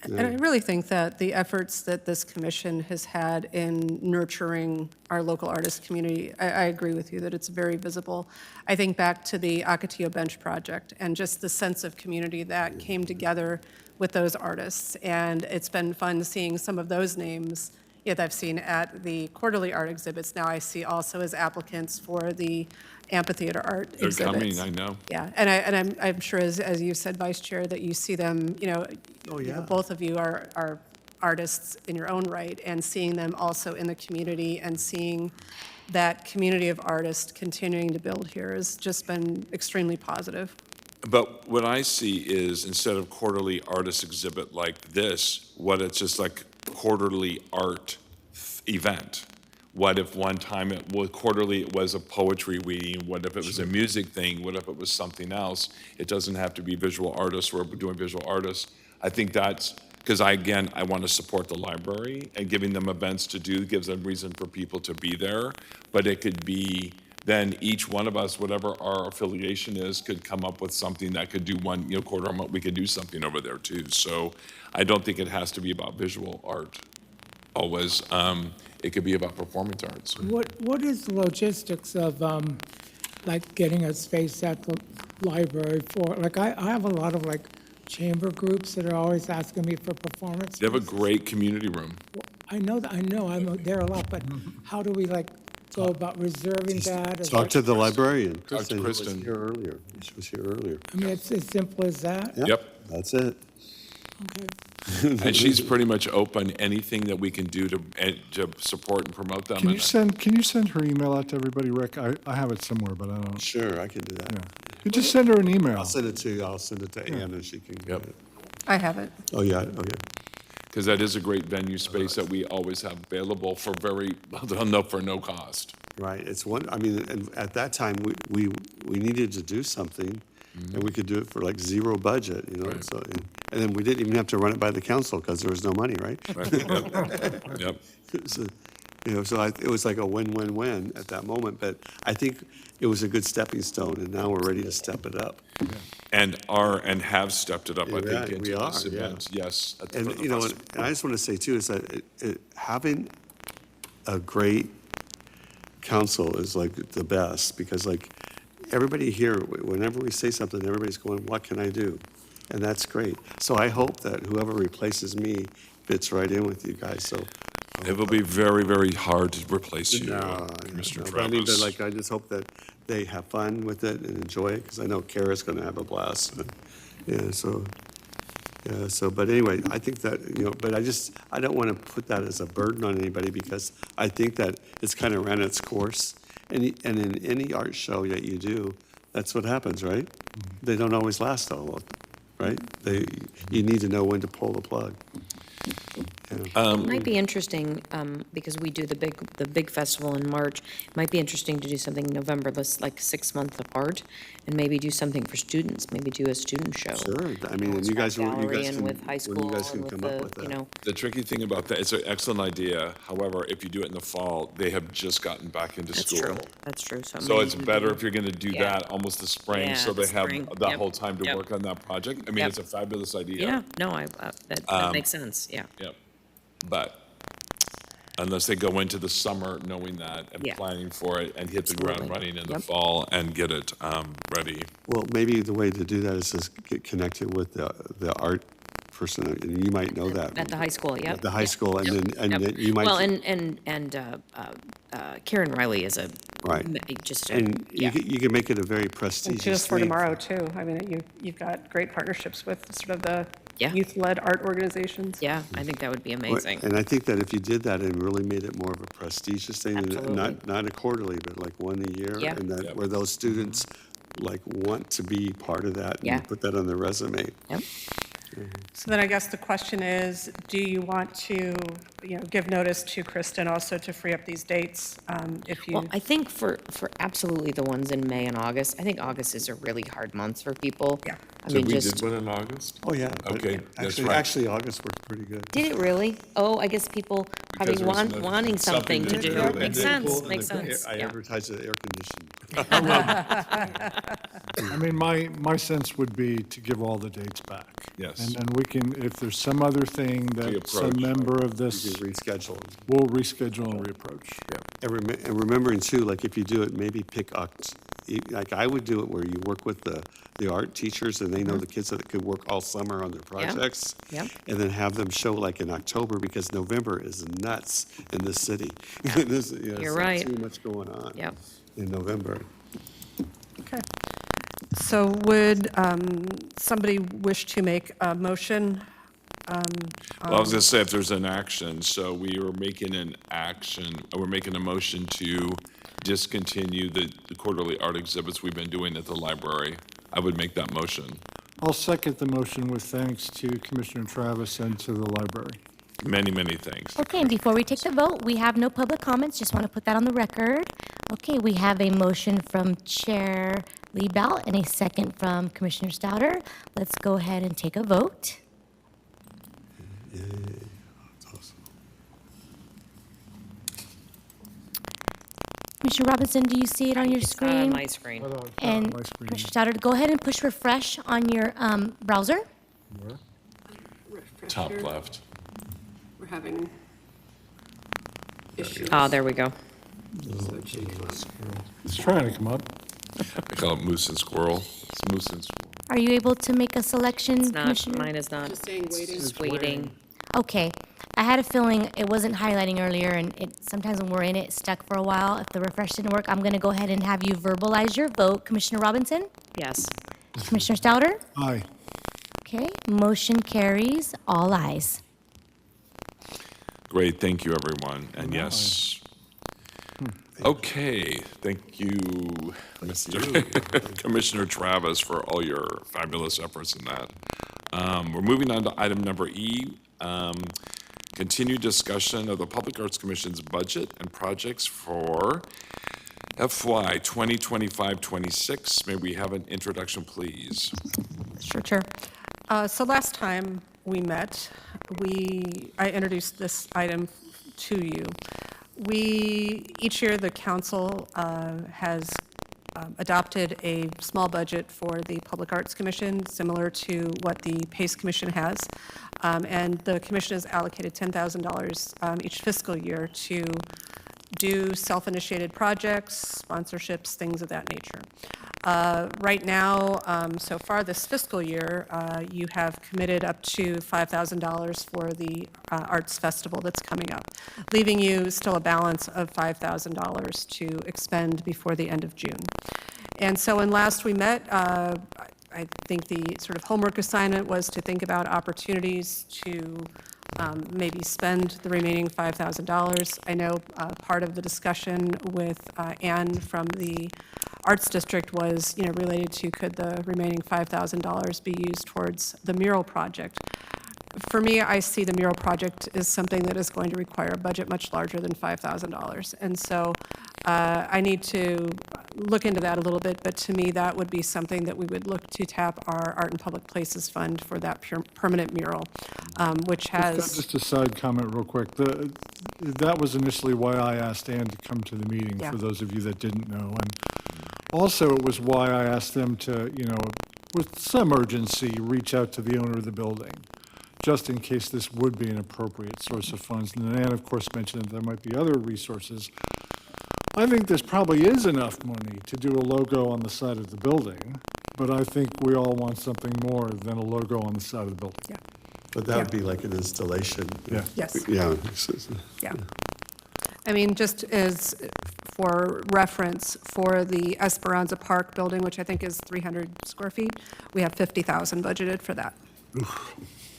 And I really think that the efforts that this commission has had in nurturing our local artist community, I agree with you that it's very visible. I think back to the Ocotillo Bench Project and just the sense of community that came together with those artists. And it's been fun seeing some of those names that I've seen at the quarterly art exhibits. Now I see also as applicants for the amphitheater art They're exhibits. coming, I know. Yeah, and I'm sure, as you said, Vice Chair, that you see them, both of you are artists in your own right, and seeing them also in the community and seeing that community of artists continuing to build here has just been extremely positive. But what I see is instead of quarterly artist exhibit like this, what it's just like quarterly art event. What if one time it was quarterly, it was a poetry reading? What if it was a music thing? What if it was something else? It doesn't have to be visual artists. We're doing visual artists. I think that's, because I want to support the library, and giving them events to do gives them reason for people to be there. But it could be, then each one of us, whatever our affiliation is, could come up with something that could do one, quarter a month, we could do something over there too. So I don't think it has to be about visual art always. It could be about performance arts. What is the logistics of, like, getting a space at the library for, like, I have a lot of, like, chamber groups that are always asking me for performance. They have a great community room. I know, I'm there a lot, but how do we, like, go about reserving that? Is Talk that- to the librarian. Talk to Kristen. She was here earlier. She was here earlier. I mean, it's as simple as that? Yep. That's it. Okay. And she's pretty much open, anything that we can do to support and promote them. Can you send her email out to everybody, Rick? I have it somewhere, but I don't. Sure, I can do that. You just send her an email. I'll send it to you. I'll send it to Ann, and she can get it. I have it. Oh, yeah, okay. Because that is a great venue space that we always have available for for no cost. Right, it's one, I mean, and at that time, we needed to do something, and we could do it for like zero budget, Right. so, and then we didn't even have to run it by the council, because there was no money, right? Yep. So, it was like a win-win-win at that moment, but I think it was a good stepping stone, and now we're ready to step it up. And have stepped it up, I think, into We are, this yeah. event. Yes. And, and I just want to say too, is that having a great council is like the best, because like everybody here, whenever we say something, everybody's going, what can I do? And that's great. So I hope that whoever replaces me fits right in with you guys, so. It will be very, very hard to replace you, Mr. No, but I mean, Travis. I just hope that they have fun with it and enjoy it, because I know Kara's going to have a blast. But anyway, I think that, but I don't want to put that as a burden on anybody, because I think that it's kind of ran its course. And in any art show that you do, that's what happens, right? They don't always last all of them, right? You need to know when to pull the plug. It might be interesting, because we do the big festival in March. It might be interesting to do something in November, that's like 6 months apart, and maybe do something for students, maybe do a student show. Sure, I mean, and you guys Gallery can, and with high when school you guys can and with come up with the, that. The tricky thing about that, it's an excellent idea. However, if you do it in the fall, they have just gotten back into That's school. true, that's true. So maybe it's we better can- if you're going to do Yeah. that almost the spring, Yeah, so the they have spring. that Yep. whole time to Yep. work on that project. I mean, Yep. it's a fabulous idea. Yeah, no, that makes sense, yeah. Yep. But unless they go into the summer knowing that and Yeah. planning for it and hit the ground Absolutely. running in the Yep. fall and get it ready. Well, maybe the way to do that is to get connected with the art person, and you might know that. At the high school, yep. At the high yep, school, and yep, then yep. you might. Well, and Karen Riley is a. Right. Just, And yeah. you can make it a very And prestigious Just for thing. Tomorrow, too. I mean, you've got great partnerships with sort of the Yeah. youth-led art organizations. Yeah, I think that would be amazing. And I think that if you did that and really made it more of a prestigious thing, and Absolutely. not a quarterly, but like one a year, Yeah. and that Yep. where those students like want to be part of that Yeah. and put that on their resume. Yep. So then I guess the question is, do you want to, give notice to Kristen also to free up these dates? If you, Well, I think for absolutely the ones in May and August, I think August is a really hard month for people. Yeah. I So mean, we just, did one in August? Oh, yeah. but Okay, that's right. Actually, August worked pretty good. did it really? Oh, I guess people probably Because there was nothing- wanting something to do. and Makes they sense, makes sense, I yeah. advertised the air conditioning. I mean, my sense would be to give all the dates back. Yes. And then we can, if there's some other thing that some approach. member of You this, can reschedule. we'll reschedule and reapproach. And remembering too, like if you do it, maybe pick, like I would do it where you work with the art teachers and they know the kids that could work all summer on their projects. Yep. And then have them show like in October because November is nuts in this city. There's, You're so right. Too much going on. Yep. In November. okay. So would somebody wish to make a motion? Well, I was gonna say, if there's an action, so we're making a motion to discontinue the quarterly art exhibits we've been doing at the library. I would make that motion. I'll second the motion with thanks to Commissioner Travis and to the library. Many, many thanks. Okay, and before we take the vote, we have no public comments, just want to put that on the record. Okay, we have a motion from Chair Liebelt and a second from Commissioner Stouter. Let's go ahead and take a vote. Commissioner Robinson, do you see it on your It's not on screen? my screen. And my screen. Commissioner Stouter, go ahead and push refresh on your browser. Top left. We're having issues. Ah, there we go. It's trying to come up. I call it moose and squirrel. It's moose and squirrel. Are you able to make a selection, It's not, Commissioner? mine is not. Just saying waiting. It's just waiting. Okay, I had a feeling it wasn't highlighting earlier, and sometimes when we're in it, it's stuck for a while. If the refresh didn't work, I'm gonna go ahead and have you verbalize your vote. Commissioner Robinson? Yes. Commissioner Stouter? Aye. Okay, motion carries, all ayes. Great, thank you, everyone, and yes. Okay, thank you, Mr. Commissioner Travis, for all your fabulous efforts in that. We're moving on to item number E, continued discussion of the Public Arts Commission's budget and projects for FY 2025-26. May we have an introduction, please? Sure, Chair. So last time we met, I introduced this item to you. Each year, the council has adopted a small budget for the Public Arts Commission, similar to what the PACE Commission has. And the commission has allocated $10,000 each fiscal year to do self-initiated projects, sponsorships, things of that nature. Right now, so far this fiscal year, you have committed up to $5,000 for the Arts Festival that's coming up, leaving you still a balance of $5,000 to expend before the end of June. And so when last we met, I think the sort of homework assignment was to think about opportunities to maybe spend the remaining $5,000. I know part of the discussion with Ann from the Arts District was, related to could the remaining $5,000 be used towards the mural project. For me, I see the mural project as something that is going to require a budget much larger than $5,000. And so I need to look into that a little bit, but to me, that would be something that we would look to tap our Art and Public Places Fund for that permanent mural, which has... Just a side comment real quick. That was initially why I asked Ann to come to the meeting, Yeah. for those of you that didn't know. And also, it was why I asked them to, with some urgency, reach out to the owner of the building, just in case this would be an appropriate source of funds. And then Ann, of course, mentioned that there might be other resources. I think this probably is enough money to do a logo on the side of the building, but I think we all want something more than a logo on the side of the building. Yeah. But that would be like an installation. Yeah. Yes. Yeah. Yeah. I mean, just as for reference, for the Esperanza Park building, which I think is 300 square feet, we have $50,000 budgeted for that.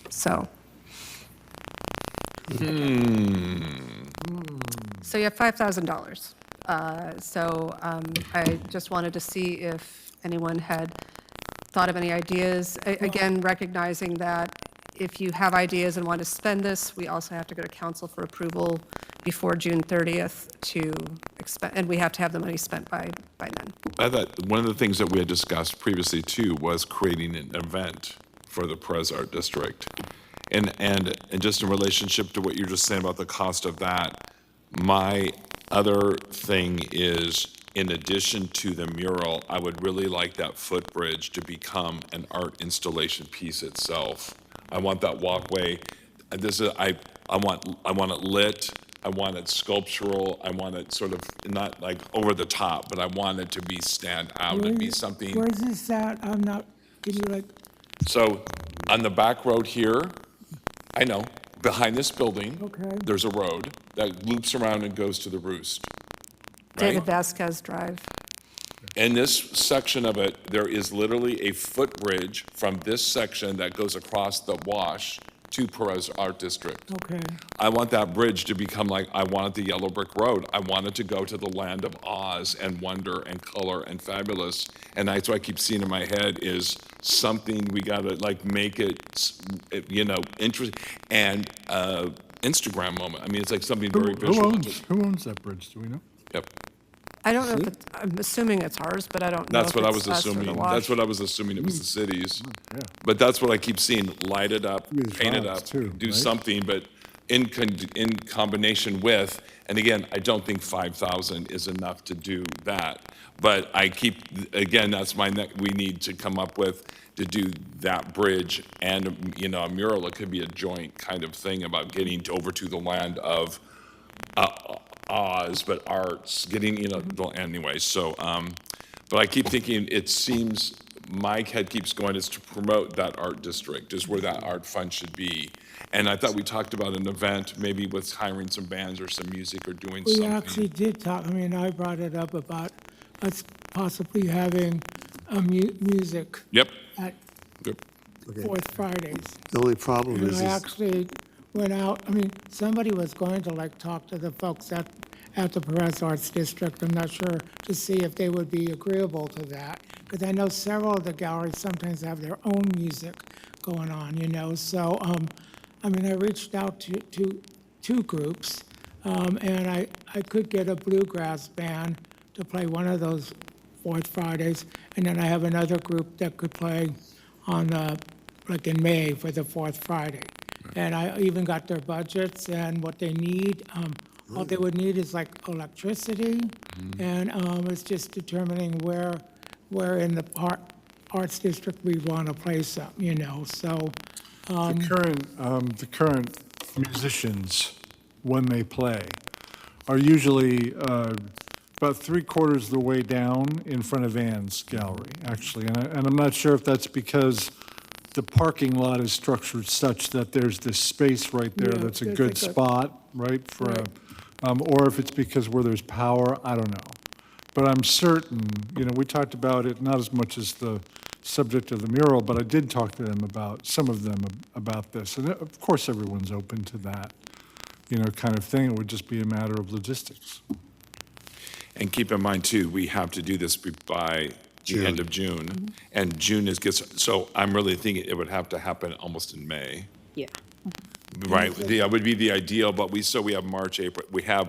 So. So you have $5,000. So I just wanted to see if anyone had thought of any ideas. Again, recognizing that if you have ideas and want to spend this, we also have to go to council for approval before June 30th to expend, and we have to have the money spent by then. I thought one of the things that we had discussed previously too was creating an event for the Perez Art District. And just in relationship to what you're just saying about the cost of that, my other thing is, in addition to the mural, I would really like that footbridge to become an art installation piece itself. I want that walkway, I want it lit, I want it sculptural, I want it sort of not like over the top, but I want it to be stand out and be something. Where's this at? I'm not, can you like, So on the back road here, I know, behind this building, Okay. there's a road that loops around and goes to the Roost. David Right? Vasquez Drive. In this section of it, there is literally a footbridge from this section that goes across the wash to Perez Art District. okay. I want that bridge to become like, I wanted the yellow brick road. I want it to go to the land of Oz and wonder and color and fabulous. And that's what I keep seeing in my head is something we gotta like make it, you know, interesting and Instagram moment. I mean, it's like something very visual. Who owns that bridge? Do we know? Yep. I don't know if it's, I'm assuming it's ours, but I don't know That's if what I it's was us or the assuming. Wash. That's what I was assuming it was the cities. Yeah. But that's what I keep seeing, light it up, Maybe the paint it frogs up, too, do right? something, but in combination with, and again, I don't think 5,000 is enough to do that. But I keep, again, that's my, we need to come up with to do that bridge and, you know, a mural. It could be a joint kind of thing about getting over to the land of Oz, but arts, getting, you know, anyway, so, but I keep thinking, it seems, my head keeps going, is to promote that art district, is where that art fund should be. And I thought we talked about an event, maybe with hiring some bands or some music or doing We something. actually did talk, I mean, I brought it up about us possibly having a music Yep, at yep. Fourth Fridays. The only problem And is, I actually went out, I mean, somebody was going to like talk to the folks at the Perez Arts District. I'm not sure to see if they would be agreeable to that. Because I know several of the galleries sometimes have their own music going on, you know. So, I mean, I reached out to two groups, and I could get a bluegrass band to play one of those Fourth Fridays. And then I have another group that could play on the, like in May for the Fourth Friday. And I even got their budgets and what they need. All they would need is like electricity, and it's just determining where in the arts district we want to place them, you know, so. The current musicians, when they play, are usually about 3/4 of the way down in front of Ann's gallery, actually. And I'm not sure if that's because the parking lot is structured such that there's this space right there Yeah, that's a there's good like a- spot, right, for, or if it's because where there's power, I don't know. But I'm certain, you know, we talked about it, not as much as the subject of the mural, but I did talk to them about, some of them about this. And of course, everyone's open to that, you know, kind of thing. It would just be a matter of logistics. And keep in mind too, we have to do this by the end of June. And June so I'm really thinking it would have to happen almost in May. Yeah. Right, that would be the ideal, but we have March, April,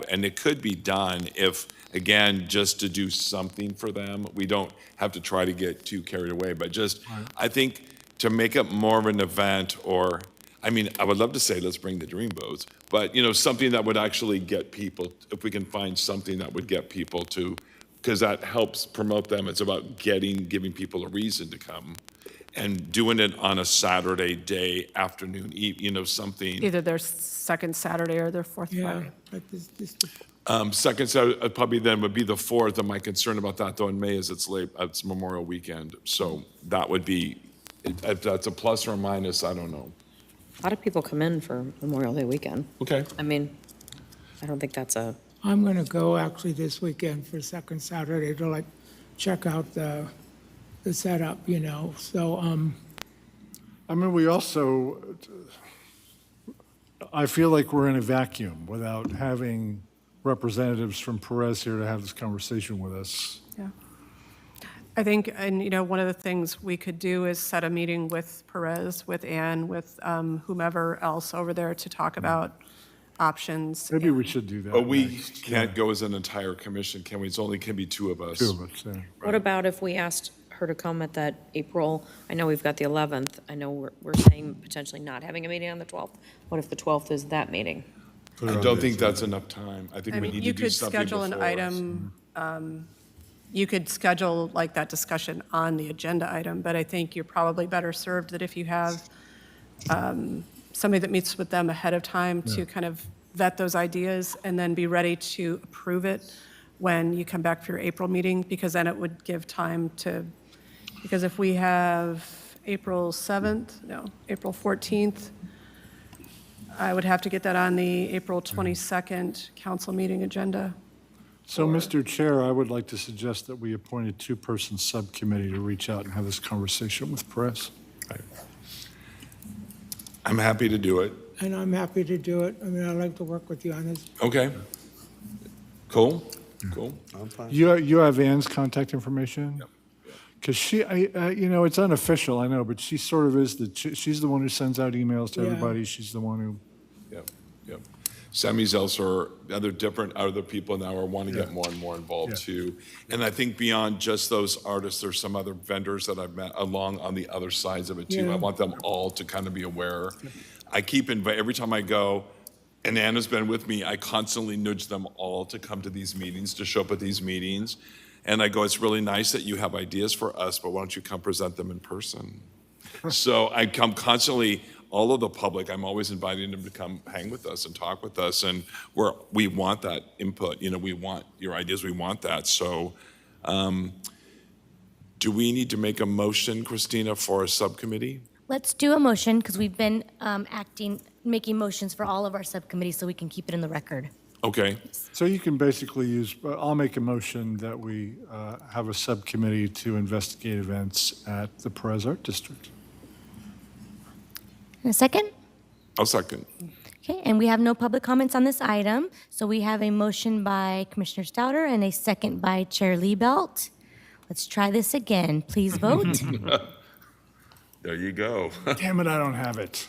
and it could be done if, again, just to do something for them. We don't have to try to get too carried away, but just, I think to make it more of an event or, I mean, I would love to say, let's bring the dreamboats, but, you know, something that would actually get people, if we can find something that would get people to, because that helps promote them. It's about giving people a reason to come. And doing it on a Saturday day, afternoon, you know, something. Either their second Saturday or their fourth Yeah, Friday. like this, Second Saturday, probably then would be the 4th, and my concern about that though in May is it's Memorial Weekend. So that would be, if that's a plus or a minus, I don't know. A lot of people come in for Memorial Day weekend. Okay. I mean, I don't think that's a, I'm gonna go actually this weekend for second Saturday to like check out the setup, you know, so, I mean, we also, I feel like we're in a vacuum without having representatives from Perez here to have this conversation with us. Yeah. I think, and one of the things we could do is set a meeting with Perez, with Ann, with whomever else over there to talk about options. Maybe we should do that. But we next. can't go as an entire commission, can we? It's only can be two of us. Two of us, yeah. What about if we asked her to come at that April, I know we've got the 11th, I know we're saying potentially not having a meeting on the 12th. What if the 12th is that meeting? I don't think that's enough time. I think I we mean, need you to do could something schedule an before us. item, you could schedule like that discussion on the agenda item, but I think you're probably better served that if you have somebody that meets with them ahead of time to kind of vet those ideas and then be ready to approve it when you come back for your April meeting, because then it would give time to, because if we have April 7th, no, April 14th, I would have to get that on the April 22nd council meeting agenda. So, Mr. Chair, I would like to suggest that we appoint a two-person subcommittee to reach out and have this conversation with press. I'm happy to do it. And I'm happy to do it. I mean, I'd like to work with you on this. Okay. Cool, cool. I'm fine. You have Ann's contact information? Because she, it's unofficial, I know, but she sort of is she's the one who sends out emails to Yeah. everybody. She's the one who, Yep. Sammy Zelser, other people now are wanting to get more and more involved too. And I think beyond just those artists, there's some other vendors that I've met along on the other sides of it too. Yeah. I want them all to kind of be aware. I keep every time I go, and Anna's been with me, I constantly nudge them all to come to these meetings, to show up at these meetings. And I go, it's really nice that you have ideas for us, but why don't you come present them in person? So I come constantly, all of the public, I'm always inviting them to come hang with us and talk with us. And we want that input, we want your ideas, we want that. So do we need to make a motion, Christina, for a subcommittee? Let's do a motion, because we've been making motions for all of our subcommittees, so we can keep it in the record. Okay, so you can basically I'll make a motion that we have a subcommittee to investigate events at the Perez Art District. And a second? I'll second. Okay, and we have no public comments on this item, so we have a motion by Commissioner Stouter and a second by Chair Liebelt. Let's try this again. Please vote. There you go. Damn it, I don't have it.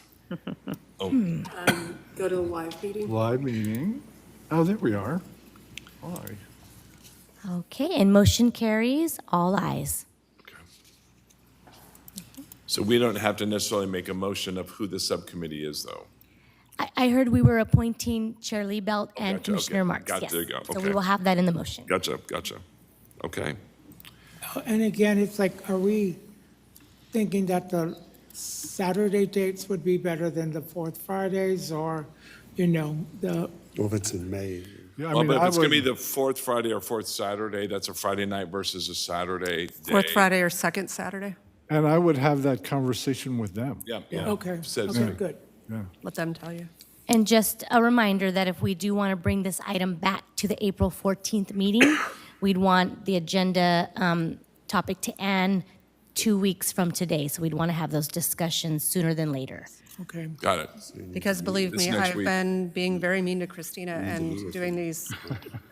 Go to the live meeting. Live meeting. Oh, there we are. Hi. Okay, and motion carries, all ayes. So we don't have to necessarily make a motion of who the subcommittee is, though. I heard we were appointing Chair Liebelt and Gotcha, Commissioner okay. Marks. Gotcha, Yes. there you go, So we okay. will have that in the motion. Gotcha. Okay. And again, it's like, are we thinking that the Saturday dates would be better than the fourth Fridays, or, the, Well, if it's in May. Yeah, Well, but if it's going to be the fourth Friday or fourth Saturday, that's a Friday night versus a Saturday day. Fourth Friday or second Saturday? And I would have that conversation with them. Yeah. okay, Says okay, me. good. Yeah. Let them tell you. And just a reminder that if we do want to bring this item back to the April 14th meeting, we'd want the agenda topic to end 2 weeks from today. So we'd want to have those discussions sooner than later. Okay. Got it. Because believe This me, next I've week. been being very mean to Christina and doing these.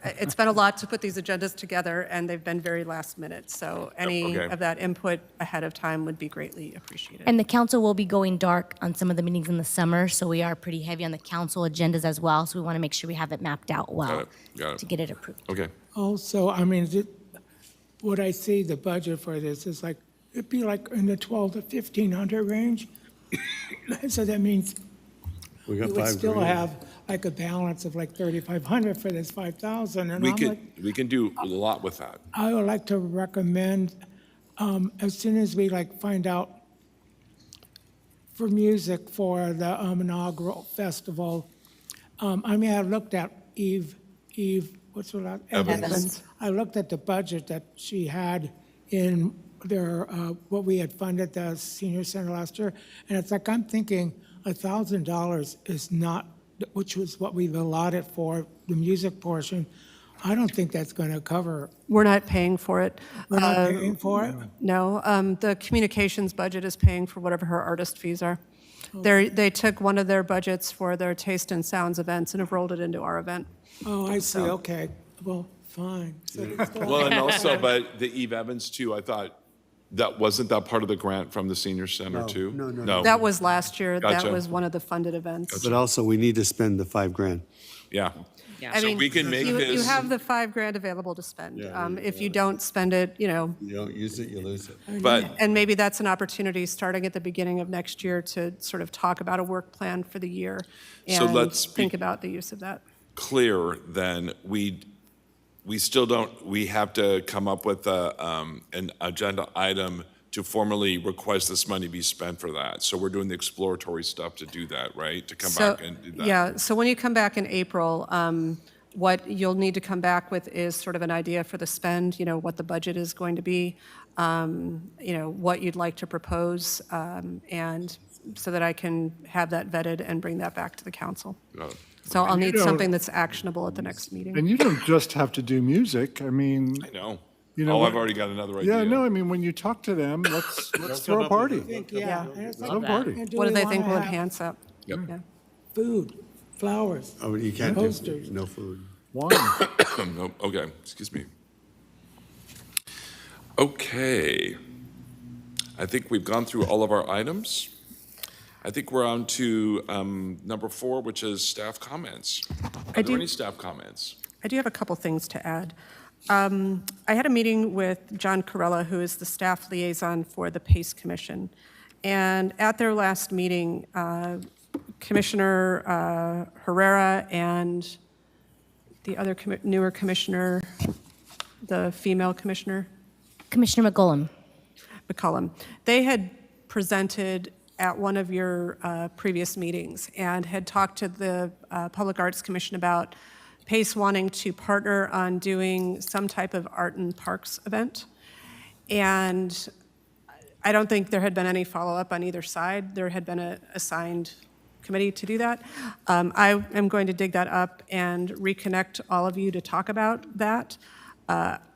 It's been a lot to put these agendas together, and they've been very last minute. So any okay. of that input ahead of time would be greatly appreciated. And the council will be going dark on some of the meetings in the summer, so we are pretty heavy on the council agendas as well. So we want to make sure we have it mapped out well Got it. to get it approved. Okay. Also, I mean, what I see the budget for this is like, it'd be like in the 12 to 1,500 range. So that means We we got would five still grand. have like a balance of like 3,500 for this 5,000. And We can do a lot with that. I would like to recommend, as soon as we like find out for music for the inaugural festival, I mean, I looked at Eve, what's her last? Evans. I looked at the budget that she had in their, what we had funded the senior center last year, and it's like, I'm thinking $1,000 is not, which was what we've allotted for the music portion. I don't think that's going to cover. We're not paying for it. We're not paying for it? No, the communications budget is paying for whatever her artist fees are. They took one of their budgets for their Taste and Sounds events and have rolled it into our event. Oh, I see, okay. Well, fine. So it's still- Well, and also, but the Eve Evans too, I thought, wasn't that part of the grant from the senior center No, too? no. That was last year. Gotcha. That was one of the funded events. But also, we need to spend the $5,000. Yeah. Yeah. I So mean, we can make you this. have the $5,000 available to spend. Yeah, If you don't spend it, You don't use it, you lose it. But and maybe that's an opportunity, starting at the beginning of next year, to sort of talk about a work plan for the year So and let's be- think about the use of that. clear, then we still don't, we have to come up with an agenda item to formally request this money be spent for that. So we're doing the exploratory stuff to do that, right? To come So, back and do that. yeah, so when you come back in April, what you'll need to come back with is sort of an idea for the spend, what the budget is going to be, what you'd like to propose, and so that I can have that vetted and bring that back to the council. So I'll need don't- something that's actionable at the next meeting. And you don't just have to do music. I mean, I know. You know Oh, what- I've already got another idea. yeah, no, I mean, when you talk to them, let's throw a party. Yeah. and it's Throw a like, party. and What do we they wanna think will have enhance that? Yep. Yeah. Food, flowers. Oh, you can't do, Posters. no food. Wine. No, okay, excuse me. Okay. I think we've gone through all of our items. I think we're on to number 4, which is staff comments. Are there any staff comments? I do have a couple things to add. I had a meeting with John Corella, who is the staff liaison for the PACE Commission. And at their last meeting, Commissioner Herrera and the other newer commissioner, the female commissioner, Commissioner McGollum. they had presented at one of your previous meetings and had talked to the Public Arts Commission about PACE wanting to partner on doing some type of art and parks event. And I don't think there had been any follow-up on either side. There had been an assigned committee to do that. I am going to dig that up and reconnect all of you to talk about that.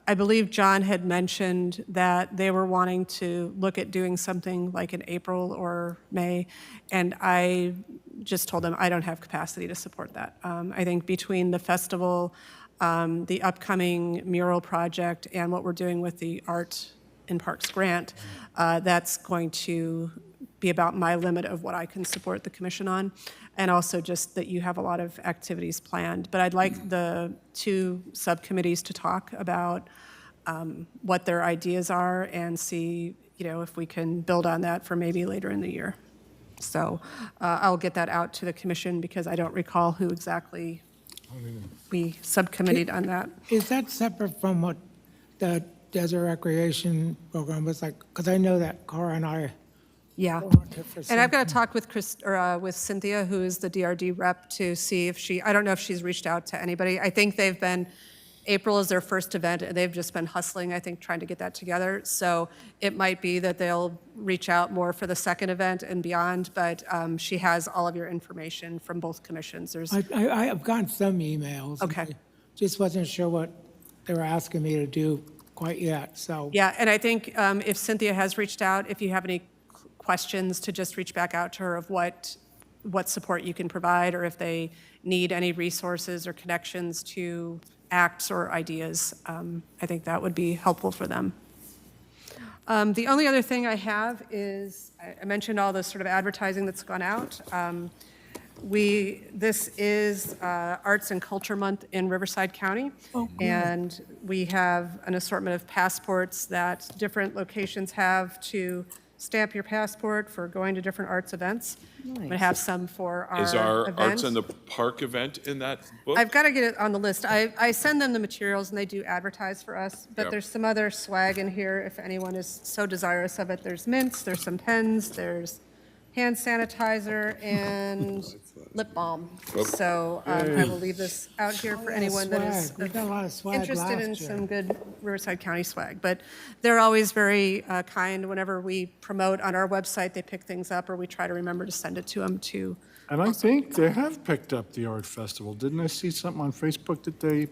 I believe John had mentioned that they were wanting to look at doing something like in April or May, and I just told him I don't have capacity to support that. I think between the festival, the upcoming mural project, and what we're doing with the Art in Parks grant, that's going to be about my limit of what I can support the commission on, and also just that you have a lot of activities planned. But I'd like the 2 subcommittees to talk about what their ideas are and see, if we can build on that for maybe later in the year. So I'll get that out to the commission because I don't recall who exactly we subcommitted on that. Is that separate from what the desert recreation program was like? Because I know that Cara and I. Yeah. volunteered for And I've got to something. talk with with Cynthia, who is the DRD rep, to see if I don't know if she's reached out to anybody. I think April is their first event, and they've just been hustling, I think, trying to get that together. So it might be that they'll reach out more for the second event and beyond, but she has all of your information from both commissions. I've gotten some emails. and Okay. I just wasn't sure what they were asking me to do quite yet, so. Yeah, and I think if Cynthia has reached out, if you have any questions, to just reach back out to her of what support you can provide, or if they need any resources or connections to acts or ideas. I think that would be helpful for them. The only other thing I have is, I mentioned all the sort of advertising that's gone out. This is Arts and Culture Month in Riverside County. Oh, good. And we have an assortment of passports that different locations have to stamp your passport for going to different arts events. We have some for our Is our event. Arts in the Park event in that book? I've got to get it on the list. I send them the materials and they do advertise for us, but Yep. there's some other swag in here if anyone is so desirous of it. There's mints, there's some pens, there's hand sanitizer and lip balm. Oh. So I will leave this out here for anyone that is Swag. We got a lot of swag interested in last year. some good Riverside County swag. But they're always very kind. Whenever we promote on our website, they pick things up, or we try to remember to send it to them too. And I think they have picked up the art festival. Didn't I see something on Facebook that they,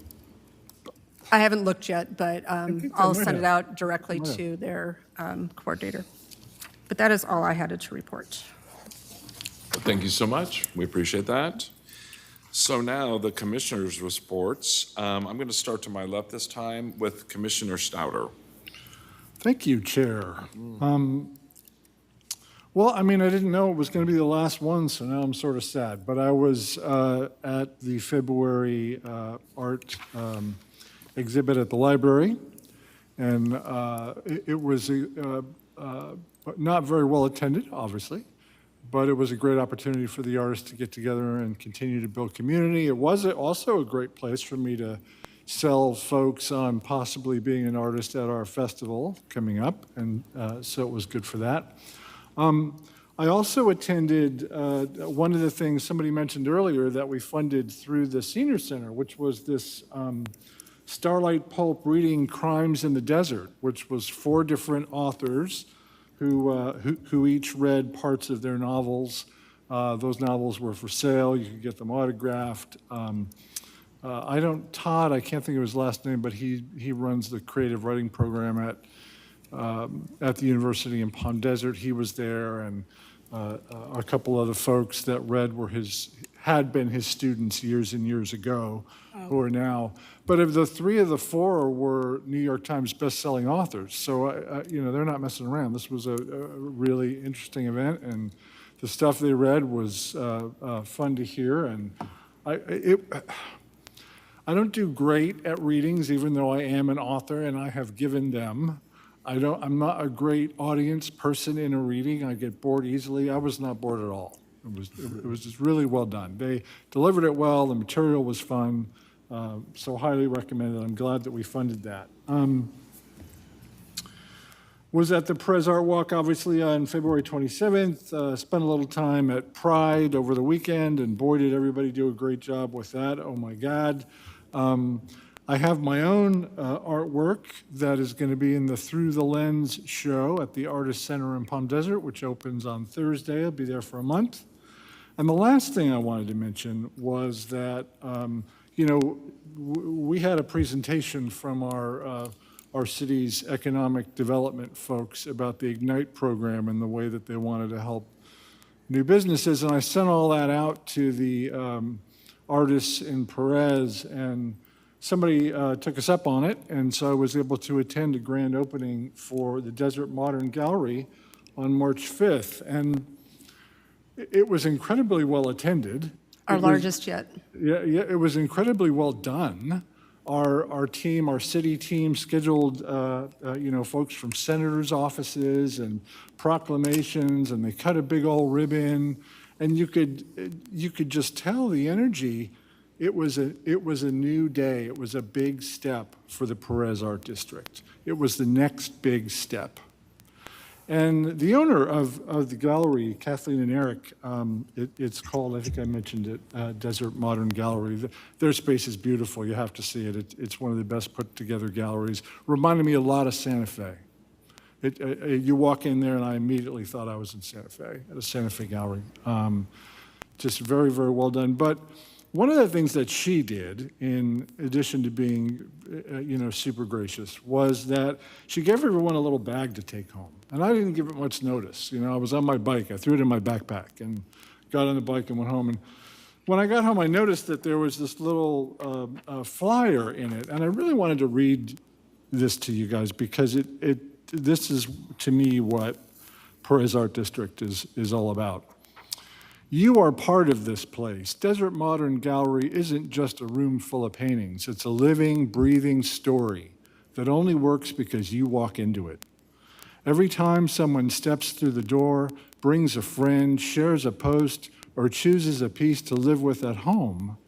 I haven't looked yet, but think they I'll might send it have. out directly Might have. to their coordinator. But that is all I had to report. Thank you so much. We appreciate that. So now the commissioners' reports. I'm going to start to my left this time with Commissioner Stouter. Thank you, Chair. Well, I mean, I didn't know it was going to be the last one, so now I'm sort of sad. But I was at the February art exhibit at the library, and it was not very well attended, obviously, but it was a great opportunity for the artists to get together and continue to build community. It was also a great place for me to sell folks on possibly being an artist at our festival coming up, and so it was good for that. I also attended one of the things somebody mentioned earlier that we funded through the Senior Center, which was this Starlight Pulp reading Crimes in the Desert, which was 4 different authors who each read parts of their novels. Those novels were for sale. You could get them autographed. Todd, I can't think of his last name, but he runs the creative writing program at the university in Palm Desert. He was there, and a couple other folks that read had been his students years and years ago, who are now. But of the 3 of the 4 were New York Times bestselling authors. So, they're not messing around. This was a really interesting event, and the stuff they read was fun to hear. And I don't do great at readings, even though I am an author and I have given them. I'm not a great audience person in a reading. I get bored easily. I was not bored at all. It was just really well done. They delivered it well. The material was fun. So highly recommended. I'm glad that we funded that. Was at the Perez Art Walk, obviously, on February 27th. Spent a little time at Pride over the weekend, and boy, did everybody do a great job with that. Oh, my God. I have my own artwork that is going to be in the Through the Lens show at the Artist Center in Palm Desert, which opens on Thursday. I'll be there for a month. And the last thing I wanted to mention was that, we had a presentation from our city's economic development folks about the Ignite program and the way that they wanted to help new businesses. And I sent all that out to the artists in Perez, and somebody took us up on it, and so I was able to attend a grand opening for the Desert Modern Gallery on March 5th, and it was incredibly well attended. Our largest yet. Yeah, it was incredibly well done. Our city team scheduled, folks from senators' offices and proclamations, and they cut a big old ribbon, and you could just tell the energy. It was a new day. It was a big step for the Perez Art District. It was the next big step. And the owner of the gallery, Kathleen and Eric, it's called, I think I mentioned it, Desert Modern Gallery. Their space is beautiful. You have to see it. It's one of the best put together galleries. Reminded me a lot of Santa Fe. You walk in there and I immediately thought I was in Santa Fe, at a Santa Fe gallery. Just very, very well done. But one of the things that she did, in addition to being, super gracious, was that she gave everyone a little bag to take home. And I didn't give it much notice. I was on my bike. I threw it in my backpack and got on the bike and went home. And when I got home, I noticed that there was this little flyer in it. And I really wanted to read this to you guys because this is, to me, what Perez Art District is all about. You are part of this place. Desert Modern Gallery isn't just a room full of paintings. It's a living, breathing story that only works because you walk into it. Every time someone steps through the door, brings a friend, shares a post, or chooses a piece to live with at home,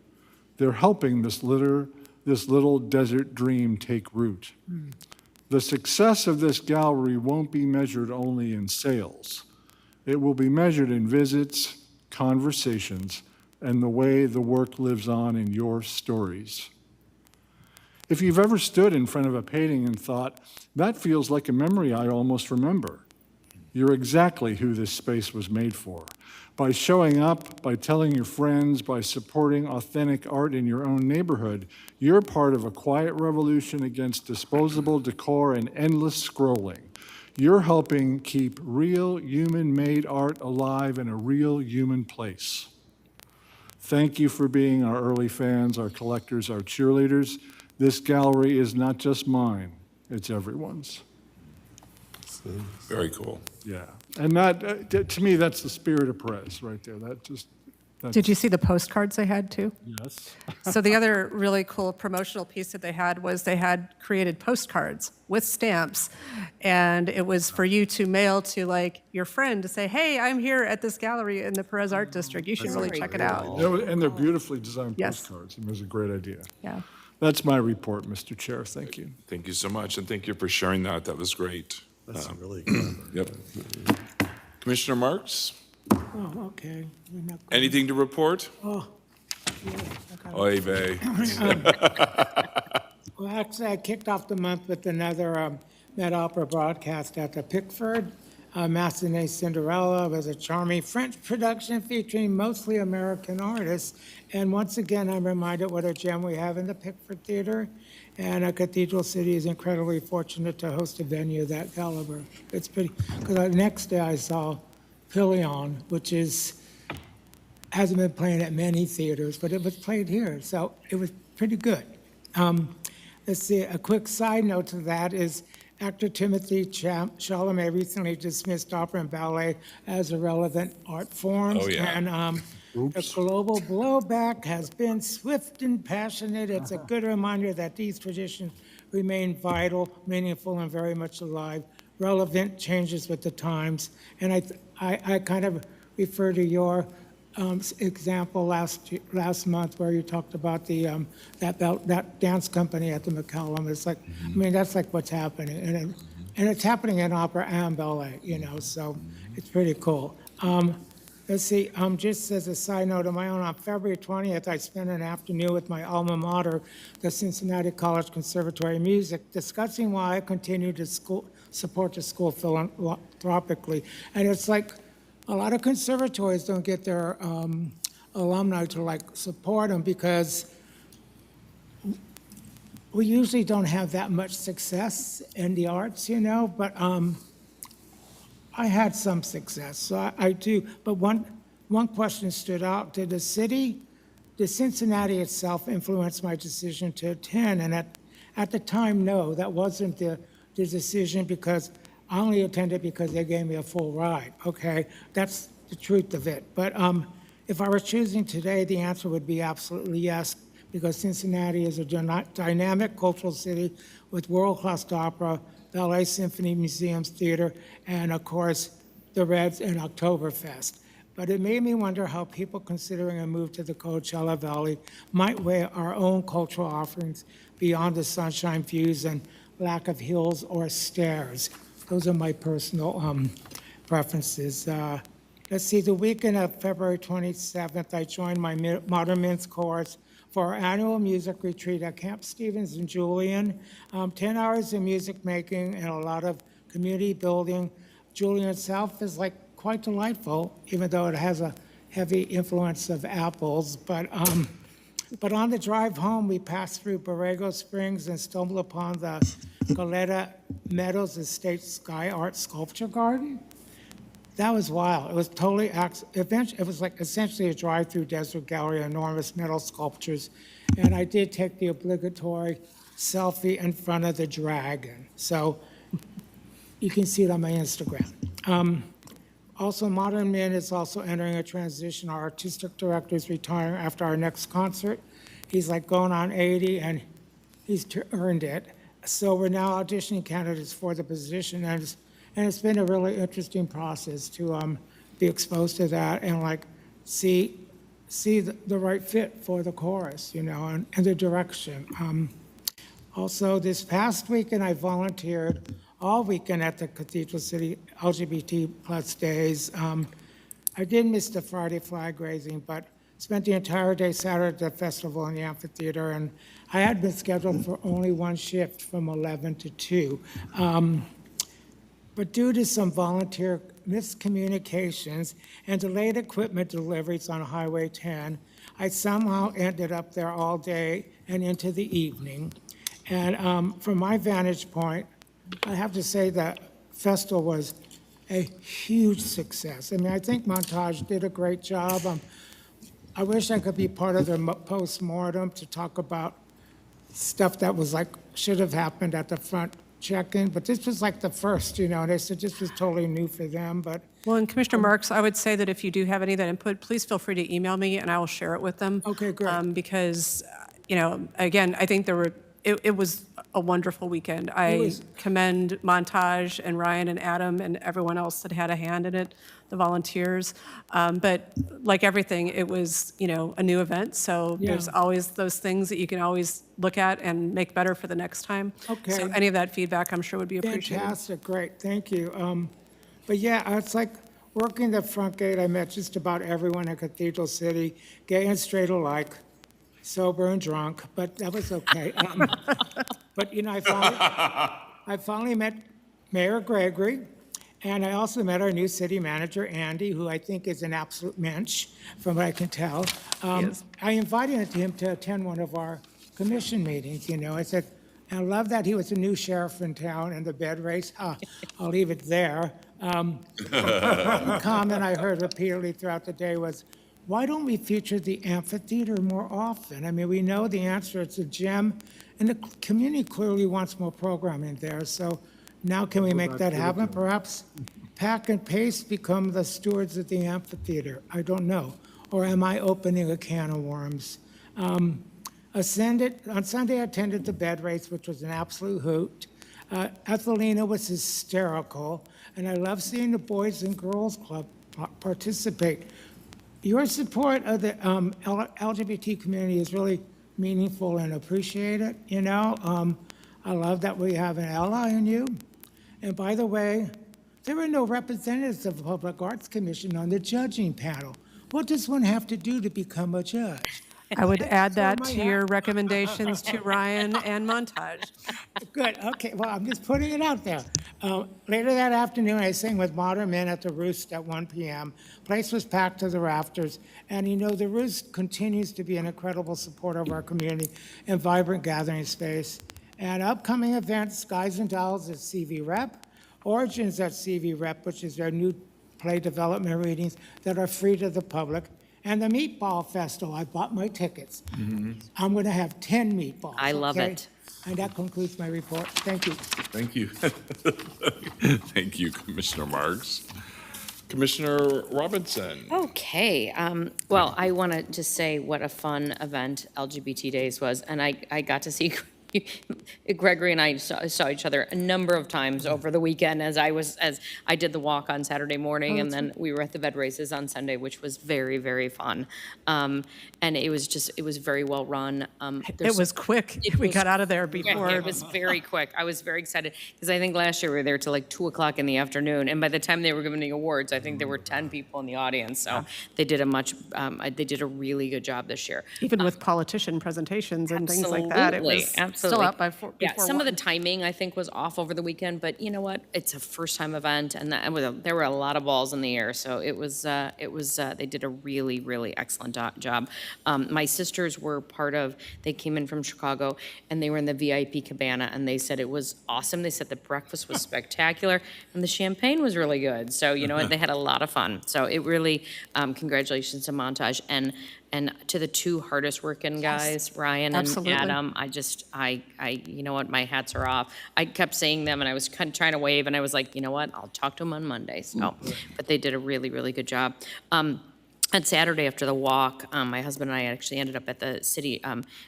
they're helping this little desert dream take root. The success of this gallery won't be measured only in sales. It will be measured in visits, conversations, and the way the work lives on in your stories. If you've ever stood in front of a painting and thought, that feels like a memory I almost remember, you're exactly who this space was made for. By showing up, by telling your friends, by supporting authentic art in your own neighborhood, you're part of a quiet revolution against disposable decor and endless scrolling. You're helping keep real human-made art alive in a real human place. Thank you for being our early fans, our collectors, our cheerleaders. This gallery is not just mine, it's everyone's. Very cool. Yeah. And that, to me, that's the spirit of Perez right there. Did you see the postcards they had too? Yes. So the other really cool promotional piece that they had was they had created postcards with stamps, and it was for you to mail to like your friend to say, hey, I'm here at this gallery in the Perez Art District. You should really check it out. And they're beautifully designed Yes. postcards. It was a great idea. Yeah. That's my report, Mr. Chair. Thank you. Thank you so much, and thank you for sharing that. That was great. That's really clever. Yep. Commissioner Marks, Oh, okay. We're not gonna- anything to report? Oh, yeah, I got it. Oy vey. Well, actually, I kicked off the month with another Met Opera broadcast at the Pickford. Massenet Cinderella was a charming French production featuring mostly American artists. And once again, I'm reminded what a gem we have in the Pickford Theater. And Cathedral City is incredibly fortunate to host a venue of that caliber. It's pretty, because the next day I saw Pilion, which hasn't been playing at many theaters, but it was played here, so it was pretty good. Let's see, a quick side note to that is actor Timothy Chalamet recently dismissed opera and ballet as irrelevant art forms. Oh, yeah. And the global blowback has been swift and passionate. It's a good reminder that these traditions remain vital, meaningful, and very much alive, relevant, changes with the times. And I kind of refer to your example last month where you talked about the that dance company at the McCallum. It's like, I mean, that's like what's happening, and it's happening in opera and ballet, so it's pretty cool. Let's see, just as a side note of my own, on February 20th, I spent an afternoon with my alma mater, the Cincinnati College Conservatory of Music, discussing why I continue to support the school philanthropically. And it's like, a lot of conservatories don't get their alumni to support them because we usually don't have that much success in the arts, but I had some success, so I do. But one question stood out. Did Cincinnati itself influence my decision to attend? And at the time, no, that wasn't the decision, because I only attended because they gave me a full ride, okay? That's the truth of it. But if I were choosing today, the answer would be absolutely yes, because Cincinnati is a dynamic cultural city with world-class opera, ballet, symphony, museums, theater, and of course, the Reds and Oktoberfest. But it made me wonder how people considering a move to the Coachella Valley might weigh our own cultural offerings beyond the sunshine views and lack of hills or stairs. Those are my personal preferences. Let's see, the weekend of February 27th, I joined my Modern Men's Chorus for our annual music retreat at Camp Stevens in Julian. 10 hours of music making and a lot of community building. Julian itself is quite delightful, even though it has a heavy influence of apples. But on the drive home, we passed through Borrego Springs and stumbled upon the Goleta Meadows Estate Sky Art Sculpture Garden. That was wild. It was totally, it was essentially a drive-through desert gallery, enormous metal sculptures. And I did take the obligatory selfie in front of the dragon. So you can see it on my Instagram. Also, Modern Men is also entering a transition. Our artistic director is retiring after our next concert. He's going on 80 and he's earned it. So we're now auditioning candidates for the position, and it's been a really interesting process to be exposed to that and see the right fit for the chorus, and the direction. Also, this past weekend, I volunteered all weekend at the Cathedral City LGBT plus days. I did miss the Friday flag raising, but spent the entire day Saturday at the festival in the amphitheater, and I had been scheduled for only one shift from 11 to 2. But due to some volunteer miscommunications and delayed equipment deliveries on Highway 10, I somehow ended up there all day and into the evening. And from my vantage point, I have to say that festival was a huge success. I mean, I think Montage did a great job. I wish I could be part of the post-mortem to talk about stuff that was like, should have happened at the front check-in, but this was like the first, and they said this was totally new for them, but. Well, and Commissioner Marks, I would say that if you do have any of that input, please feel free to email me and I will share it with them. Okay, great. Because, again, I think it was a wonderful weekend. I commend Montage and Ryan and Adam and everyone else that had a hand in it, the volunteers. But like everything, it was, a new event. So there's always those things that you can always look at and make better for the next time. Okay. So any of that feedback, I'm sure would be appreciated. Fantastic, great, thank you. But yeah, it's like working the front gate, I met just about everyone in Cathedral City, gay and straight alike, sober and drunk, but that was okay. But, I finally met Mayor Gregory, and I also met our new city manager, Andy, who I think is an absolute mensch, from what I can tell. I invited him to attend one of our commission meetings, I said, I love that he was a new sheriff in town and the bed race. I'll leave it there. One comment I heard repeatedly throughout the day was, why don't we feature the amphitheater more often? I mean, we know the answer, it's a gem, and the community clearly wants more programming there. So now can we make that happen? Perhaps Pack and Pace become the stewards of the amphitheater. I don't know. Or am I opening a can of worms? On Sunday, I attended the bed race, which was an absolute hoot. Ethelina was hysterical, and I love seeing the Boys and Girls Club participate. Your support of the LGBT community is really meaningful and appreciated, I love that we have an ally in you. And by the way, there were no representatives of the Public Arts Commission on the judging panel. What does one have to do to become a judge? I would add that to your recommendations to Ryan and Montage. Good, okay, well, I'm just putting it out there. Later that afternoon, I sang with Modern Men at the Roost at 1 p.m. Place was packed to the rafters, and the Roost continues to be an incredible supporter of our community and vibrant gathering space. And upcoming events, Guys and Dolls at CV Rep, Origins at CV Rep, which is their new play development readings that are free to the public, and the Meatball Festival. I bought my tickets. I'm going to have 10 meatballs. I love okay? it. And that concludes my report. Thank you. Thank you. Thank you, Commissioner Marks. Commissioner Robinson. Okay. Well, I want to just say what a fun event LGBT Days was, and I got to see Gregory and I saw each other a number of times over the weekend as I did the walk on Saturday morning, and then we were at the bed races on Sunday, which was very, very fun. And it was very well run. It was quick. We got out of there before. Yeah, it was very quick. I was very excited because I think last year we were there till like 2 o'clock in the afternoon, and by the time they were giving the awards, I think there were 10 people in the audience. So they did a really good job this year. Even with politician presentations and things like that, it was still up by before some of the one. timing I think was off over the weekend, but you know what? It's a first time event, and there were a lot of balls in the air. So they did a really, really excellent job. My sisters were they came in from Chicago, and they were in the VIP cabana, and they said it was awesome. They said the breakfast was spectacular, and the champagne was really good. So they had a lot of fun. So it really, congratulations to Montage and to the two hardest working guys, Ryan Absolutely. and Adam. You know what, my hats are off. I kept saying them, and I was kind of trying to wave, and I was like, you know what, I'll talk to them on Monday. So, but they did a really, really good job. On Saturday after the walk, my husband and I actually ended up at the city.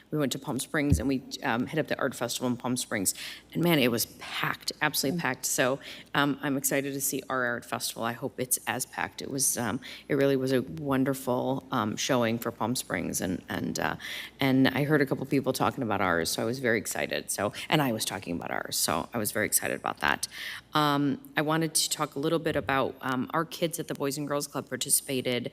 We went to Palm Springs, and we hit up the art festival in Palm Springs. And man, it was packed, absolutely packed. So I'm excited to see our art festival. I hope it's as packed. It really was a wonderful showing for Palm Springs, and I heard a couple people talking about ours, so I was very excited. And I was talking about ours, so I was very excited about that. I wanted to talk a little bit about our kids at the Boys and Girls Club participated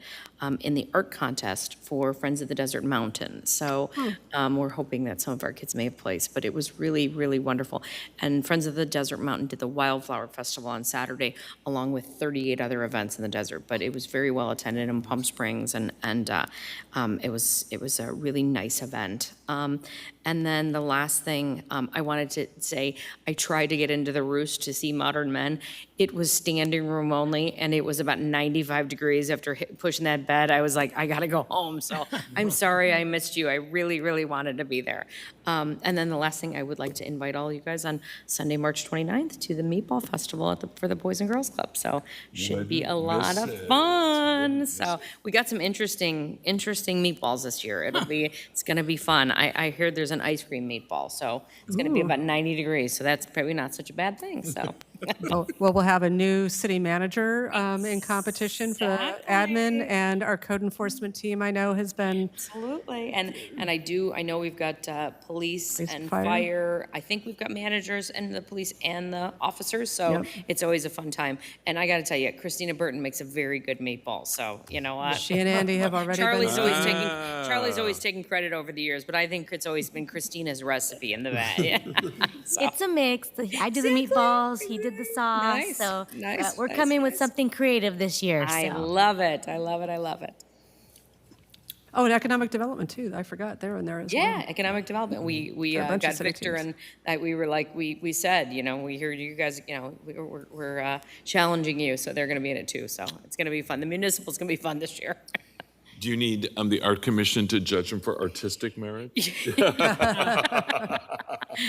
in the art contest for Friends of the Desert Mountain. So we're hoping that some of our kids may have placed, but it was really, really wonderful. And Friends of the Desert Mountain did the Wildflower Festival on Saturday, along with 38 other events in the desert. But it was very well attended in Palm Springs, and it was a really nice event. And then the last thing I wanted to say, I tried to get into the Roost to see Modern Men. it was standing room only, and it was about 95 degrees after pushing that bed. I was like, I gotta go home. So I'm sorry I missed you. I really, really wanted to be there. And then the last thing, I would like to invite all you guys on Sunday, March 29th to the Meatball Festival for the Boys and Girls Club. So should be a lot of fun. So we got some interesting meatballs this year. It's gonna be fun. I heard there's an ice cream meatball, so it's gonna be about 90 degrees. So that's probably not such a bad thing, so. Oh, well, we'll have a new city manager in competition for the admin, and our code enforcement team, I know, has been. Absolutely, and I know we've got police and fire. I think we've got managers and the police and the officers, so it's always a fun time. And I got to tell you, Christina Burton makes a very good meatball, so you know what? She and Andy have already Charlie's been. Charlie's always taking credit over the years, but I think it's always been Christina's recipe in the bag. So. It's a mix. I do the meatballs, he did the sauce. Nice, So nice, we're nice, coming with nice. something creative this year. I so. love it. I love it. I love it. Oh, and economic development too. I forgot they're in there as well. Yeah, economic development. We There are a bunch of got city Victor, teams. and we were like we said, you know, we heard you guys, you know, we're challenging you, so they're going to be in it too. So it's going to be fun. The municipal's going to be fun this year. Do you need the art commission to judge them for artistic merit?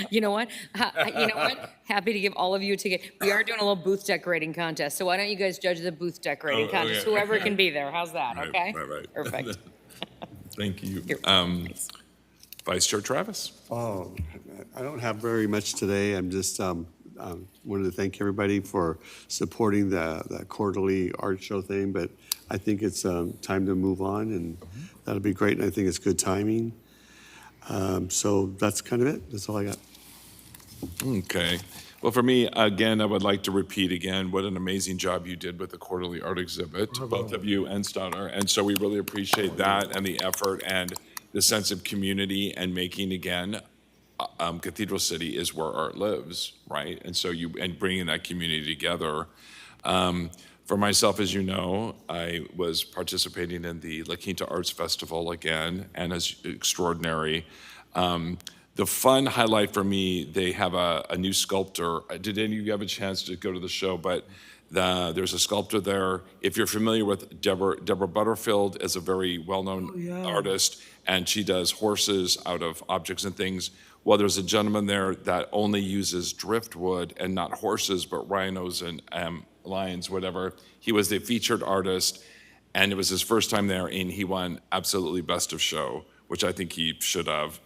You know what? You know what? Happy to give all of you a ticket. We are doing a little booth decorating contest, so why don't you guys judge the booth decorating contest? okay. Whoever can be there. How's that? Right, Okay. right. Perfect. Thank you. Vice Chair Travis. Oh, I don't have very much today. I'm just wanted to thank everybody for supporting the quarterly art show thing, but I think it's time to move on, and that'll be great, and I think it's good timing. So that's kind of it. That's all I got. Okay. Well, for me, again, I would like to repeat again what an amazing job you did with the quarterly art exhibit, both of you and Stoddard. And so we really appreciate that and the effort and the sense of community and making, again, Cathedral City is where art lives, right? And so and bringing that community together. For myself, as you know, I was participating in the La Quinta Arts Festival again, and it's extraordinary. The fun highlight for me, they have a new sculptor. Did any of you have a chance to go to the show? But there's a sculptor there. If you're familiar with Deborah Butterfield, is a very well-known artist, and she does horses out of objects and things. Well, there's a gentleman there that only uses driftwood and not horses, but rhinos and lions, whatever. He was the featured artist, and it was his first time there, and he won absolutely best of show, which I think he should have.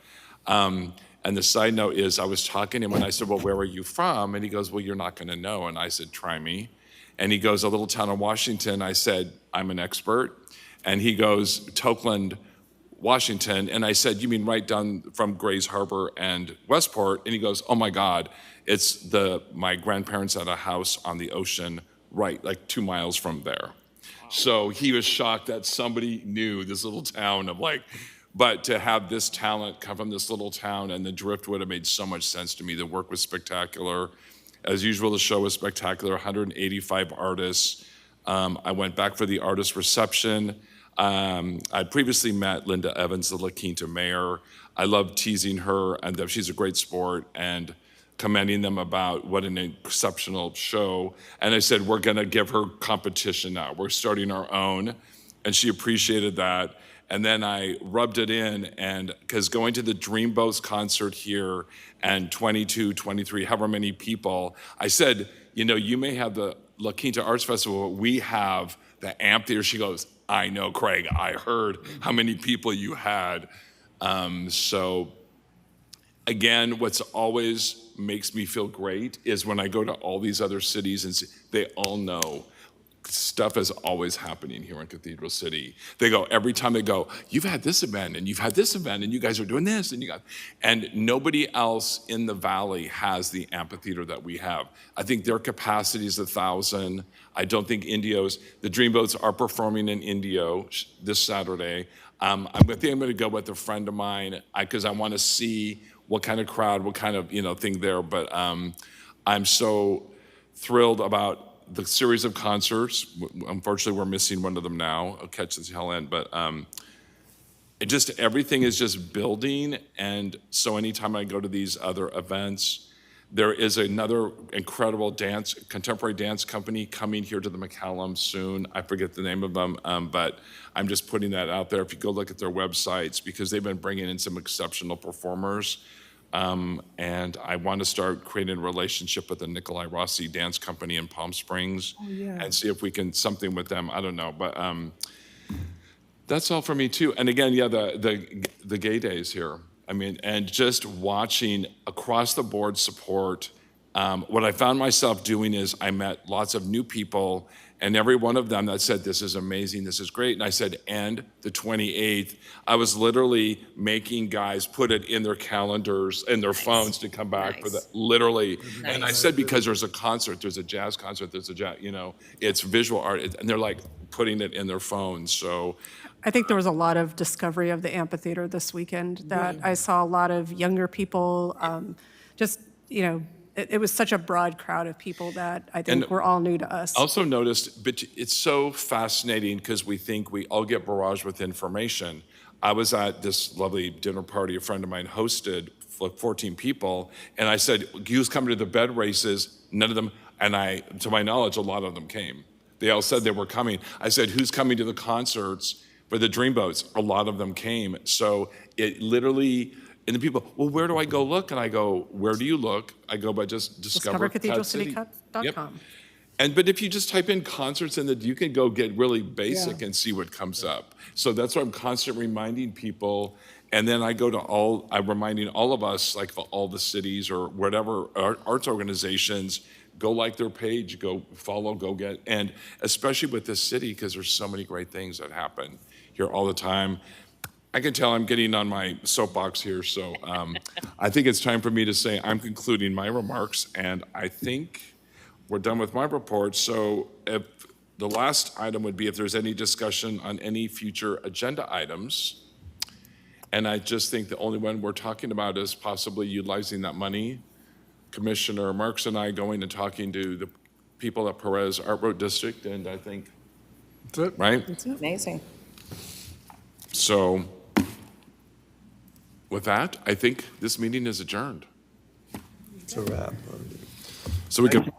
And the side note is, I was talking to him and I said, well, where are you from? And he goes, well, you're not going to know. And I said, try me. And he goes, a little town in Washington. I said, I'm an expert. And he goes, Tokeland, Washington. And I said, you mean right down from Grays Harbor and Westport? And he goes, oh my God, it's my grandparents had a house on the ocean, right, like 2 miles from there. So he was shocked that somebody knew this little town of like, but to have this talent come from this little town and the driftwood, it made so much sense to me. The work was spectacular. As usual, the show was spectacular, 185 artists. I went back for the artist reception. I previously met Linda Evans, the La Quinta mayor. I love teasing her, and that she's a great sport, and commending them about what an exceptional show. And I said, we're gonna give her competition now. We're starting our own. And she appreciated that. And then I rubbed it in, and because going to the Dreamboats concert here and 22, 23, however many people, I said, you know, you may have the La Quinta Arts Festival, but we have the amphitheater. She goes, I know, Craig, I heard how many people you had. So again, what's always makes me feel great is when I go to all these other cities and they all know stuff is always happening here in Cathedral City. They go, every time they go, you've had this event and you've had this event and you guys are doing this and nobody else in the valley has the amphitheater that we have. I think their capacity is 1,000. I don't think the Dreamboats are performing in Indio this Saturday. I think I'm gonna go with a friend of mine because I wanna see what kind of crowd, what kind of thing there, but I'm so thrilled about the series of concerts. Unfortunately, we're missing one of them now. I'll catch the tail end, but everything is just building. And so anytime I go to these other events, There is another incredible contemporary dance company coming here to the McCallum soon. I forget the name of them, but I'm just putting that out there. If you go look at their websites, because they've been bringing in some exceptional performers. And I want to start creating a relationship with the Nikolai Rossi Dance Company in Palm Springs and see if we can something with them. I don't know, but that's all for me too. And again, yeah, the gay days here. I mean, and just watching across the board support. What I found myself doing is I met lots of new people, and every one of them that said, this is amazing, this is great. And I said, and the 28th, I was literally making guys put it in their calendars and their phones to come back for that, literally. And I said, because there's a concert, there's a jazz concert, there's a jazz, it's visual art, and they're like putting it in their phones, so. I think there was a lot of discovery of the amphitheater this weekend that I saw a lot of younger people, it was such a broad crowd of people that I think were all new to us. Also noticed, but it's so fascinating because we think we all get barraged with information. I was at this lovely dinner party a friend of mine hosted, like 14 people, and I said, who's coming to the bed races? None of them, and to my knowledge, a lot of them came. They all said they were coming. I said, who's coming to the concerts for the Dreamboats? A lot of them came. So it literally, and the people, well, where do I go look? And I go, where do you look? I go by just discovercathedralcity.com. Yep. But if you just type in concerts you can go get really basic and see what comes up. So that's why I'm constantly reminding people. And then I'm reminding all of us, like all the cities or whatever arts organizations, go like their page, go follow, go get, and especially with this city, because there's so many great things that happen here all the time. I can tell I'm getting on my soapbox here, so I think it's time for me to say I'm concluding my remarks, and I think we're done with my report. So if the last item would be if there's any discussion on any future agenda items, and I just think the only one we're talking about is possibly utilizing that money. Commissioner Marks and I going and talking to the people at Perez Art Road District, and I think that's it, right? It's amazing. So with that, I think this meeting is adjourned. It's a wrap. So we can